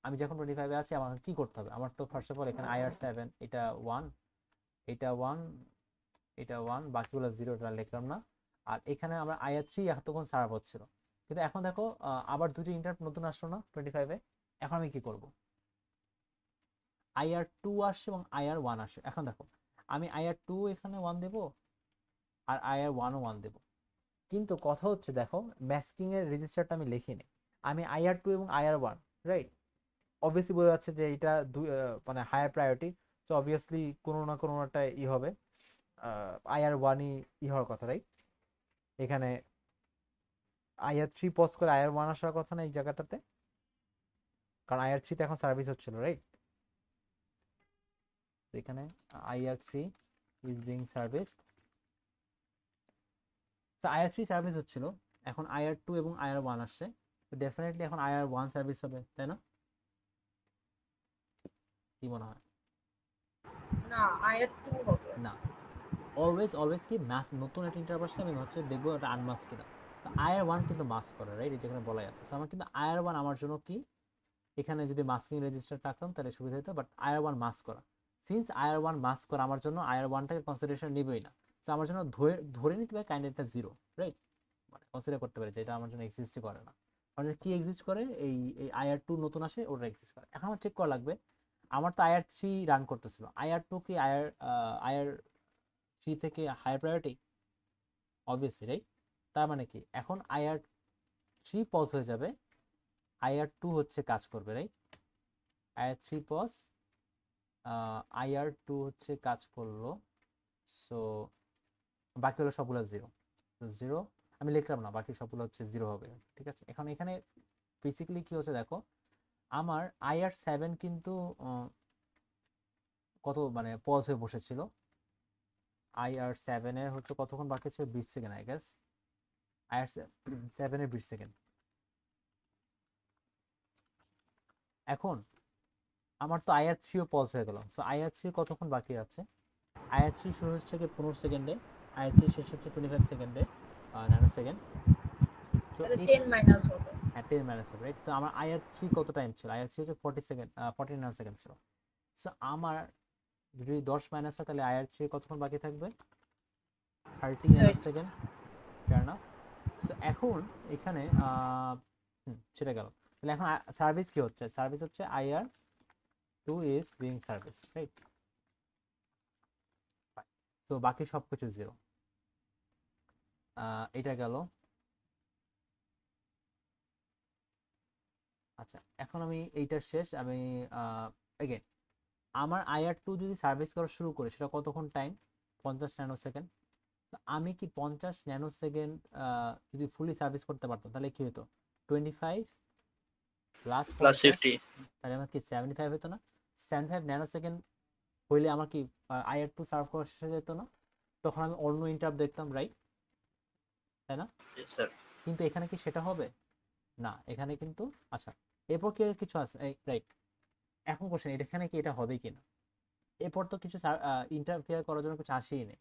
আমি যখন 25 এ আছি আমার কি করতে হবে? আমার তো ফার্স্ট অফ অল এখানে IR7 এটা 1, এটা 1, এটা 1, বাকিগুলো 0 লিখলাম না। আর এখানে আমরা IR3 এতক্ষণ সার্ভ হচ্ছিল, কিন্তু এখন দেখো আবার দুটি ইন্টারাপ্ট নতুন আসলো না 25 এ। এখন আমি কি করব? IR2 আসছে এবং IR1 আসে। এখন দেখো আমি IR2 এখানে 1 দেব আর IR1ও 1 দেব, কিন্তু কথা হচ্ছে দেখো ম্যাস্কিং এর রেজিস্টারটা আমি লিখিনি। আমি IR2 এবং IR1, রাইট, অবভিয়াসলি বোঝা যাচ্ছে যে এটা মানে হায়ার প্রায়োরিটি। তো অবভিয়াসলি কোনো না কোনো একটা হবে, IR1ই হওয়ার কথা, রাইট। এখানে IR3 পজ করে IR1 আসার কথা না এই জায়গাটাতে, কারণ IR3 তে এখন সার্ভিস হচ্ছিল, রাইট। এখানে IR3 ইজ বিং সার্ভিস। তো IR3 সার্ভিস হচ্ছিল, এখন IR2 এবং IR1 আসছে, তো ডেফিনেটলি এখন IR1 সার্ভিস হবে, তাই না? কি মনে হয়? না, IR2 হবে না, অলওয়েজ কি নতুন একটা ইন্টারাপ্ট আসলে আমি হচ্ছে দেখবো এটা আনমাস্ক কিনা। তো IR1 কিন্তু মাস্ক করে, রাইট, যেখানে বলাই আছে। আমার কিন্তু IR1 আমার জন্য কি, এখানে যদি মাস্কিং রেজিস্টার থাকতাম তাহলে সুবিধা হতো, বাট IR1 মাস্ক করা। সিন্স IR1 মাস্ক করা আমার জন্য IR1টাকে কনসিডারেশন নিবেই না। তো আমার জন্য ধরে নিতে পারে কাইন্ড একটা 0, রাইট, মানে কনসিডার করতে পারে যে এটা আমার জন্য এক্সিস্টই করে না। আমার কি এক্সিস্ট করে? এই IR2 নতুন আসে ওটা এক্সিস্ট করে। এখন আমার চেক করা লাগবে, আমার তো IR3 রান করতেছিল, IR2 কি IR3 থেকে হায়ার প্রায়োরিটি? Obviously, right. তার মানে কি এখন IR3 পজ হয়ে যাবে, IR2 হচ্ছে কাজ করবে, রাইট। IR3 পজ, IR2 হচ্ছে কাজ করলো। সো বাকি হলো সবগুলো 0, তো 0 আমি লিখলাম না, বাকি সবগুলো হচ্ছে 0 হবে, ঠিক আছে? এখন এখানে বেসিক্যালি কি হচ্ছে দেখো, আমার IR7 কিন্তু কত মানে পজ হয়ে বসেছিল। IR7 এর হচ্ছে কতক্ষণ বাকি ছিল? 20 সেকেন্ড, আই গেস। IR7 এর 20 সেকেন্ড। এখন আমার তো IR3ও পজ হয়ে গেল। সো IR3 কতক্ষণ বাকি আছে? IR3 শুরু হচ্ছে কি 15 সেকেন্ডে, IR3 শেষ হচ্ছে 25 সেকেন্ডে, 9 সেকেন্ড। সো 10 মাইনাস হবে। হ্যাঁ 10 মাইনাস হবে, রাইট। সো আমার IR3 কত টাইম ছিল? IR3 হচ্ছে 40 সেকেন্ড, 49 সেকেন্ড ছিল। সো আমার যদি 10 মাইনাস হয় তাহলে IR3 কতক্ষণ বাকি থাকবে? 30 সেকেন্ড, ফেয়ার না? সো এখন এখানে সেটা গেল। তাহলে এখন সার্ভিস কি হচ্ছে? সার্ভিস হচ্ছে IR2 is being service, right. So বাকি সব কিছু জিরো। এটা গেল। আচ্ছা, এখন আমি এইটার শেষ। আমি এগেন আমার IR2 যদি সার্ভিস করা শুরু করি সেটা কতক্ষণ টাইম? 50 nano second. আমি কি 50 ন্যানো সেকেন্ড যদি ফুলি সার্ভিস করতে পারতাম তাহলে কি হতো? 25 প্লাস প্লাস 50, 50 তাহলে আমার কি 75 হতো না? 75 ন্যানো সেকেন্ড হইলে আমার কি IR2 সার্ভ করা শেষ হয়ে যেত না? তখন আমি অন্য ইন্টারাপ্ট দেখতাম, রাইট? তাই না? স্যার। কিন্তু এখানে কি সেটা হবে না? এখানে কিন্তু আচ্ছা এরপর কি আর কিছু আছে? রাইট, এখন কোশ্চেন এখানে কি এটা হবে কিনা? এরপর তো কিছু ইন্টারফেয়ার করার জন্য কিছু আসেই নেই,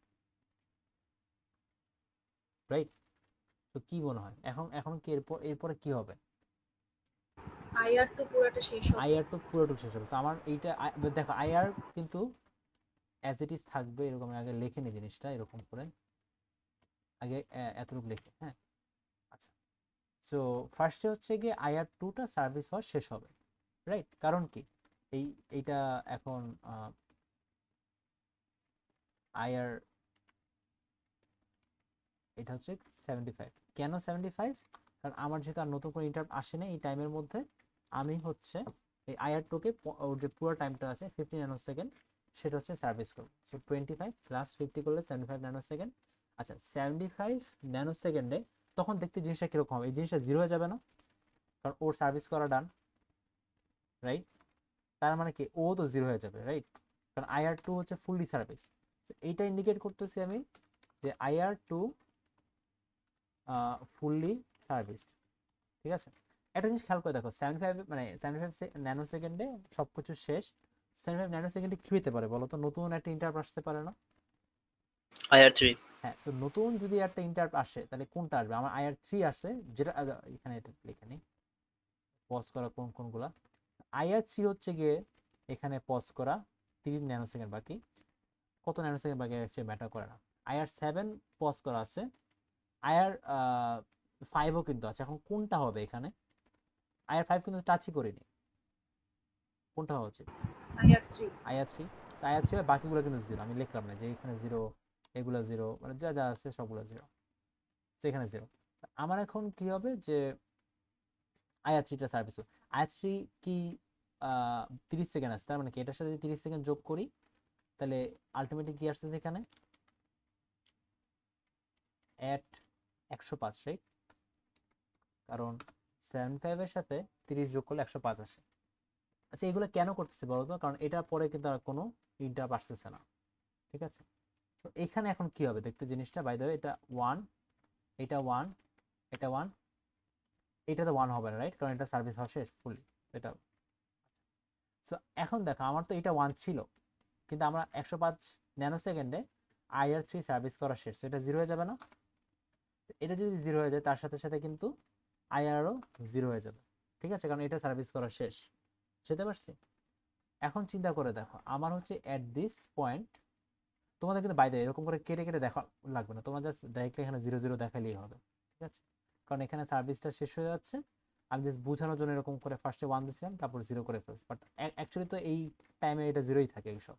রাইট? তো কি মনে হয় এখন এখন কি এরপরে কি হবে? IR2 পুরোটা শেষ হবে। IR2 পুরোটুকু শেষ হবে। So আমার এইটা দেখো IR কিন্তু অ্যাজ ইট ইজ থাকবে এরকম। আমি আগে লিখে নিই জিনিসটা এরকম করে, আগে এতটুকু লিখে, হ্যাঁ। আচ্ছা, সো ফার্স্টে হচ্ছে গিয়ে IR2টা সার্ভিস হওয়া শেষ হবে, রাইট? কারণ কি এইটা এখন IR এটা হচ্ছে 75। কেন 75? কারণ আমার যেহেতু আর নতুন করে ইন্টারাপ্ট আসে না এই টাইমের মধ্যে, আমি হচ্ছে এই IR2কে ওর যে পুরো টাইমটা আছে 50 ন্যানো সেকেন্ড সেটা হচ্ছে সার্ভিস করব। সো 25 প্লাস 50 করলে 75 ন্যানো সেকেন্ড। আচ্ছা, 75 ন্যানো সেকেন্ডে তখন দেখতে জিনিসটা কিরকম হবে? এই জিনিসটা জিরো হয়ে যাবে না? কারণ ওর সার্ভিস করা ডান, রাইট? তার মানে কি ও তো জিরো হয়ে যাবে, রাইট? কারণ IR2 হচ্ছে ফুললি সার্ভিস। এইটা ইন্ডিকেট করতেছি আমি যে IR2 ফুললি সার্ভিসড, ঠিক আছে? একটা জিনিস খেয়াল করে দেখো, 75 মানে 75 ন্যানো সেকেন্ডে সব কিছু শেষ। 75 ন্যানো সেকেন্ডে কি হতে পারে বলো তো? নতুন একটা ইন্টারাপ্ট আসতে পারে না? IR3 হ্যাঁ, সো নতুন যদি একটা ইন্টারাপ্ট আসে তাহলে কোনটা আসবে? আমার IR3 আসে, যেটা এখানে এটা লিখে নিই পজ করা কোনগুলা। IR3 হচ্ছে গিয়ে এখানে পজ করা 30 ন্যানো সেকেন্ড বাকি। কত ন্যানো সেকেন্ড বাকি অ্যাকচুয়ালি ম্যাটার করে না। IR7 পজ করা আছে, IR5ও কিন্তু আছে। এখন কোনটা হবে এখানে? IR5 কিন্তু টাচই করিনি, কোনটা হওয়া উচিত? IR3 IR3। IR3 বাকিগুলো কিন্তু জিরো, আমি লিখলাম না যে এখানে জিরো, এগুলো জিরো, মানে যা যা আছে সবগুলো জিরো। তো এখানে জিরো। আমার এখন কি হবে যে IR3টা সার্ভিস হবে। IR3 কি 30 সেকেন্ড আছে, তার মানে কি এটার সাথে 30 সেকেন্ড যোগ করি তাহলে আলটিমেটলি কি আসছে এখানে? At 105, right? কারণ 75 এর সাথে 30 যোগ করলে 105 আসে। আচ্ছা, এগুলো কেন করতেছে বলো তো? কারণ এটা পরে কিন্তু আর কোনো ইন্টারাপ্ট আসতেছে না, ঠিক আছে? তো এখানে এখন কি হবে দেখতে জিনিসটা? বাই দ্য ওয়ে এটা 1, এটা 1, এটা 1, এটা তো 1 হবে না, রাইট? কারণ এটা সার্ভিস হওয়া শেষ ফুলি। এটা সো এখন দেখো আমার তো এটা 1 ছিল, কিন্তু আমরা 105 ন্যানো সেকেন্ডে IR3 সার্ভিস করা শেষ। এটা জিরো হয়ে যাবে না? এটা যদি জিরো হয়ে যায় তার সাথে সাথে কিন্তু IRও জিরো হয়ে যাবে, ঠিক আছে? কারণ এটা সার্ভিস করা শেষ। বুঝতে পারছি? এখন চিন্তা করে দেখো, আমার হচ্ছে অ্যাট দিস পয়েন্ট, তোমাদের কিন্তু বাইরে এরকম করে কেটে কেটে দেখা লাগবে না, তোমার জাস্ট ডাইরেক্টলি এখানে 0 0 দেখালেই হবে, ঠিক আছে? কারণ এখানে সার্ভিসটা শেষ হয়ে যাচ্ছে। আমি জাস্ট বোঝানোর জন্য এরকম করে ফার্স্টে 1 দিয়েছিলাম, তারপর 0 করে ফেলছি, বাট অ্যাকচুয়ালি তো এই টাইমে এটা জিরোই থাকে এইসব,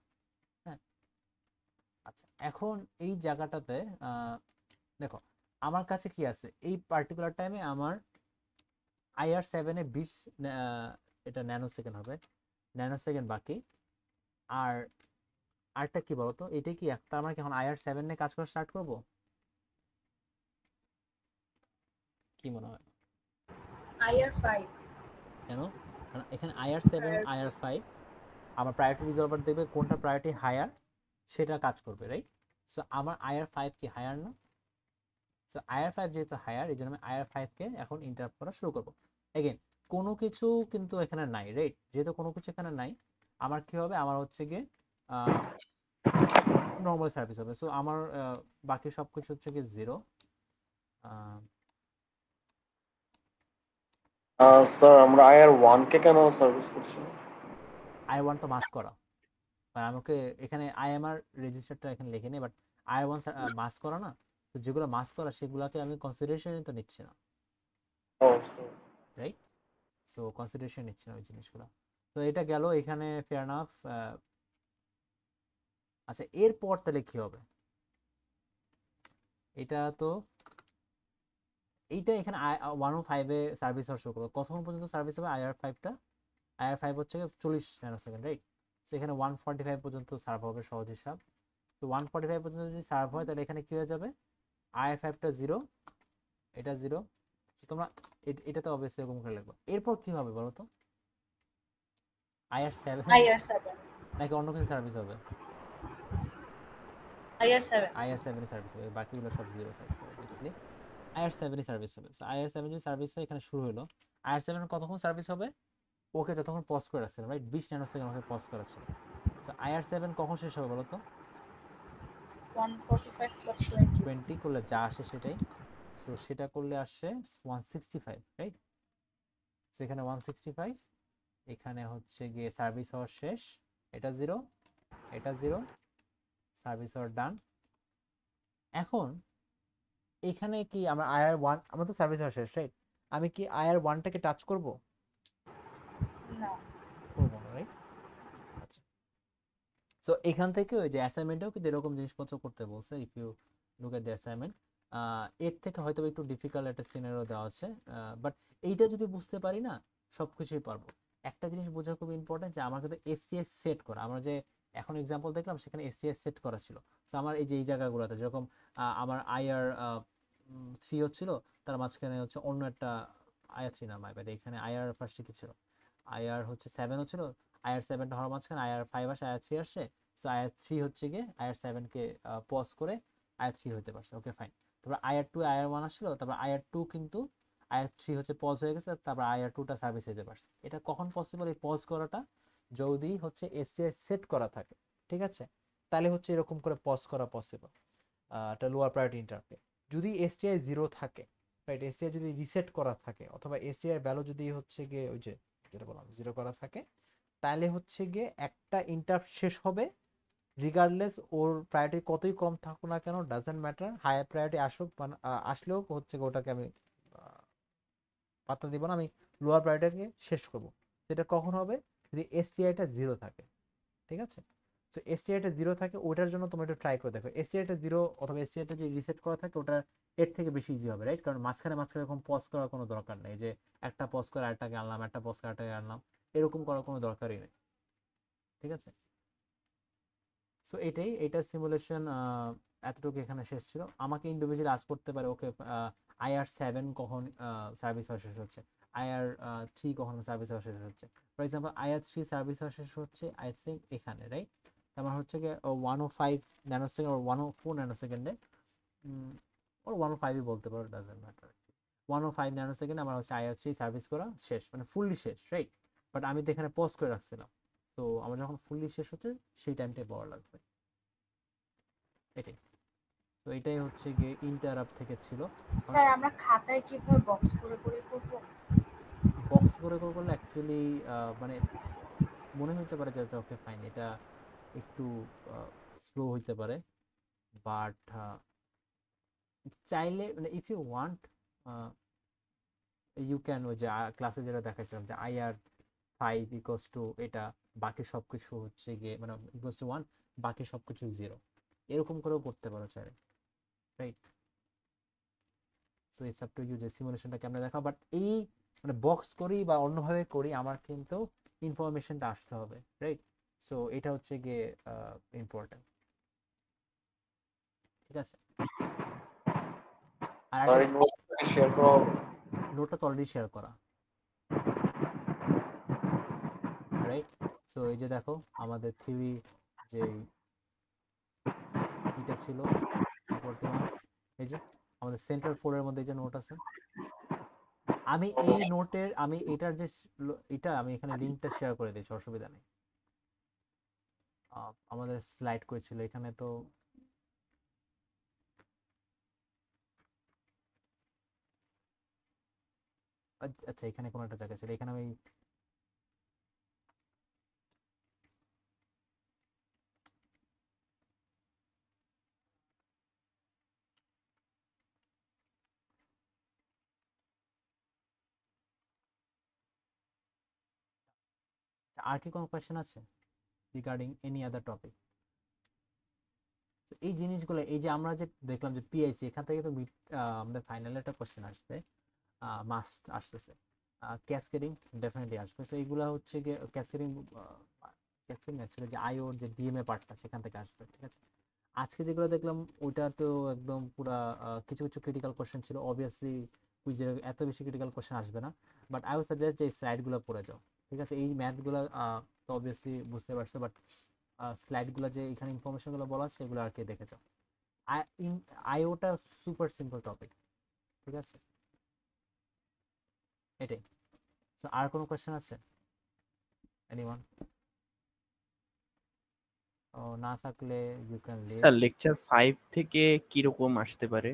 হ্যাঁ। আচ্ছা, এখন এই জায়গাটাতে দেখো আমার কাছে কি আছে এই পার্টিকুলার টাইমে? আমার IR7 এ 20 এটা ন্যানো সেকেন্ড হবে, ন্যানো সেকেন্ড বাকি। আর আরটা কি বলতো, এটাই কি তার মানে কি এখন IR7 নিয়ে কাজ করা স্টার্ট করব? কি মনে হয়? IR5 কেন? কারণ এখানে IR7 IR5 আমার প্রায়োরিটি রিজলভার দেবে কোনটা প্রায়োরিটি হায়ার সেটা কাজ করবে, রাইট? সো আমার IR5 কি হায়ার না? সো IR5 যেহেতু হায়ার, এই জন্য আমি IR5 কে এখন ইন্টারাপ্ট করা শুরু করব। এগেন কোনো কিছু কিন্তু এখানে নাই, রাইট? যেহেতু কোনো কিছু এখানে নাই, আমার কি হবে? আমার হচ্ছে গিয়ে নর্মাল সার্ভিস হবে। সো আমার বাকি সব কিছু হচ্ছে গিয়ে জিরো। স্যার আমরা IR1 কে কেন সার্ভিস করছি না? IR1 তো মাস করা, মানে আমাকে এখানে IMR রেজিস্টারটা এখানে লিখে নেই, বাট IR1 মাস করা না। তো যেগুলো মাস করা সেগুলোকে আমি কনসিডারেশনে তো নিচ্ছি না, ও স্যার, রাইট? সো কনসিডারেশন নিচ্ছি না ওই জিনিসগুলো। তো এটা গেল এখানে, ফেয়ার এনাফ। আচ্ছা, এরপর তাহলে কি হবে? এটা তো এইটা এখানে 105 এ সার্ভিস হওয়ার শুরু করবে, কতক্ষণ পর্যন্ত সার্ভিস হবে IR5টা? IR5 হচ্ছে 40 ন্যানো সেকেন্ড, রাইট? সো এখানে 145 পর্যন্ত সার্ভ হবে, সহজ হিসাব। তো 145 পর্যন্ত যদি সার্ভ হয় তাহলে এখানে কি হয়ে যাবে, IR5টা 0, এটা 0। তো তোমরা এটা তো অবভিয়াসলি এরকম করে লিখবা। এরপর কি হবে বলো তো, IR7 IR7 নাকি অন্য কিছু সার্ভিস হবে? IR7 IR7 এ সার্ভিস হবে, বাকিগুলো সব 0 থাকবে অবভিয়াসলি। IR7 এ সার্ভিস হবে। সো IR7 যদি সার্ভিস হয়, এখানে শুরু হলো। IR7 কতক্ষণ সার্ভিস হবে? ওকে যতক্ষণ পজ করে রাখছিলাম, right? 20 nano second okay pause করা ছিল। সো IR7 কখন শেষ হবে বলো তো? 145 plus 20 20 করলে যা আসে সেটাই। সো সেটা করলে আসে 165, রাইট? সো এখানে 165, এখানে হচ্ছে গিয়ে সার্ভিস হওয়ার শেষ, এটা 0, এটা 0, সার্ভিস হওয়ার ডান। এখন এখানে কি আমরা IR1, আমরা তো সার্ভিস হওয়ার শেষ, রাইট? আমি কি IR1টাকে টাচ করব? না করবো না, রাইট? আচ্ছা, সো এখান থেকে ওই যে অ্যাসাইনমেন্টেও কিন্তু এরকম জিনিসপত্র করতে বলছে। If you look at the assignment, এর থেকে হয়তো একটু ডিফিকাল্ট একটা সিনারিও দেওয়া আছে, বাট এইটা যদি বুঝতে পারি না, সব কিছুই পারবো। একটা জিনিস বোঝা খুব ইম্পর্টেন্ট, যে আমার কিন্তু STS সেট করা, আমরা যে এখন এক্সাম্পল দেখলাম সেখানে STS সেট করা ছিল। সো আমার এই যে এই জায়গাগুলোতে যেরকম আমার IR3 হচ্ছিল, তার মাঝখানে হচ্ছে অন্য একটা IR3 না, মাই ব্যাড, এখানে IR ফার্স্টে কি ছিল, IR হচ্ছে 7 হচ্ছিল, IR7টা হওয়ার মাঝখানে IR5 আসে, IR3 আসে। সো IR3 হচ্ছে গিয়ে IR7কে পজ করে IR3 হতে পারছে, ওকে ফাইন। তারপর IR2 IR1 আসলো, তারপর IR2 কিন্তু IR3 হচ্ছে পজ হয়ে গেছে, তারপর IR2টা সার্ভিস হতে পারছে। এটা কখন পসিবল এই পজ করাটা? যদি হচ্ছে STI সেট করা থাকে, ঠিক আছে, তাহলে হচ্ছে এরকম করে পজ করা পসিবল, এটা লোয়ার প্রায়োরিটি ইন্টারফেস। যদি STI 0 থাকে, রাইট, STI যদি রিসেট করা থাকে, অথবা STI ভ্যালু যদি হচ্ছে গিয়ে ওই যে যেটা বললাম 0 করা থাকে, তাহলে হচ্ছে গিয়ে একটা ইন্টারাপ্ট শেষ হবে, রিগার্ডলেস ওর প্রায়োরিটি কতই কম থাকুক না কেন, ডাজেন্ট ম্যাটার, হায়ার প্রায়োরিটি আসুক আসলেও হচ্ছে ওটাকে আমি পাত্তা দিব না, আমি লোয়ার প্রায়োরিটিকে শেষ করব। সেটা কখন হবে? যদি STIটা 0 থাকে, ঠিক আছে? তো STIটা 0 থাকে, ওটার জন্য তোমরা একটু ট্রাই করে দেখো। STIটা 0 অথবা STIটা যদি রিসেট করা থাকে, ওটা এর থেকে বেশি ইজি হবে, রাইট? কারণ মাঝখানে মাঝখানে এরকম পজ করার কোনো দরকার নেই, যে একটা পজ করে আরেকটাকে আনলাম, একটা পজ করে আরেকটাকে আনলাম, এরকম করার কোনো দরকারই নেই, ঠিক আছে? সো এটা সিমুলেশন এতটুকু এখানে শেষ ছিল। আমাকে ইন্ডিভিজুয়ালি আজ করতে পারে, ওকে IR7 কখন সার্ভিস হওয়া শেষ হচ্ছে, IR3 কখন সার্ভিস হওয়া শেষ হচ্ছে। ফর এক্সাম্পল IR3 সার্ভিস হওয়া শেষ হচ্ছে আই থিঙ্ক এখানে, রাইট? আমার হচ্ছে গিয়ে 105 ন্যানো সেকেন্ড or 104 ন্যানো সেকেন্ডে, ওর 105ই বলতে পারো, ডাজেন্ট ম্যাটার। 105 ন্যানো সেকেন্ড আমার হচ্ছে IR3 সার্ভিস করা শেষ, মানে ফুললি শেষ, রাইট? বাট আমি তো এখানে পজ করে রাখছিলাম। তো আমার যখন ফুললি শেষ হচ্ছে, সেই টাইমটাই বড় লাগবে, এটাই। তো এটাই হচ্ছে গিয়ে ইন্টারাপ্ট থেকে ছিল। স্যার আমরা খাতায় কিভাবে বক্স করে করে করব? বক্স করে করলে অ্যাকচুয়ালি মানে মনে হইতে পারে যে ওকে ফাইন, এটা একটু স্লো হইতে পারে, বাট চাইলে মানে if you want you can, ওই যে ক্লাসে যেটা দেখাইছিলাম, যে IR5 ইকুয়ালস টু এটা, বাকি সব কিছু হচ্ছে গিয়ে মানে ইকুয়ালস টু 1, বাকি সব কিছু 0, এরকম করেও করতে পারো চাইলে, right? So it's up to you যে সিমুলেশনটা কেমনে দেখা। বাট এই মানে বক্স করি বা অন্যভাবে করি, আমার কিন্তু ইনফরমেশনটা আসতে হবে, রাইট? সো এটা হচ্ছে গিয়ে ইম্পর্টেন্ট, ঠিক আছে? আর আর একটা এই নোটটা শেয়ার করা হবে? নোটটা তো অলরেডি শেয়ার করা, রাইট? সো এই যে দেখো আমাদের থিওরি যে এটা ছিল, তারপর তোমার এই যে আমাদের সেন্ট্রাল 4-এর মধ্যে যে নোট আছে, আমি এই নোটের আমি এটার যে এটা আমি এখানে লিঙ্কটা শেয়ার করে দিয়েছি, অসুবিধা নেই। আমাদের স্লাইড করেছিল এখানে, তো আচ্ছা এখানে কোনো একটা জায়গা ছিল, এখানে আমি আর কি কোনো কোয়েশ্চেন আছে রিগার্ডিং এনি আদার টপিক? তো এই জিনিসগুলো, এই যে আমরা যে দেখলাম যে পিআইসি, এখান থেকে তো আমাদের ফাইনাল একটা কোশ্চেন আসবে, মাস্ট আসতেছে। ক্যাসকেডিং ডেফিনেটলি আসবে। সো এইগুলা হচ্ছে গিয়ে ক্যাসকেডিং অ্যাকচুয়ালি যে আইও যে ডিএমএ পার্টটা সেখান থেকে আসবে, ঠিক আছে। আজকে যেগুলো দেখলাম ওইটা তো একদম পুরা কিছু কিছু ক্রিটিক্যাল কোশ্চেন ছিল, অবভিয়াসলি কুইজের এত বেশি ক্রিটিক্যাল কোশ্চেন আসবে না, বাট আই উইল সাজেস্ট যে এই স্লাইডগুলো পড়ে যাও, ঠিক আছে। এই ম্যাথগুলো তো অবভিয়াসলি বুঝতে পারছো, বাট স্লাইডগুলো যে এখানে ইনফরমেশনগুলো বলা সেগুলো আর কি দেখে যাও। আইওটা সুপার সিম্পল টপিক, ঠিক আছে, এটাই। সো আর কোনো কোশ্চেন আছে এনিওয়ান? ও না থাকলে you can leave. Sir lecture 5 থেকে কিরকম আসতে পারে?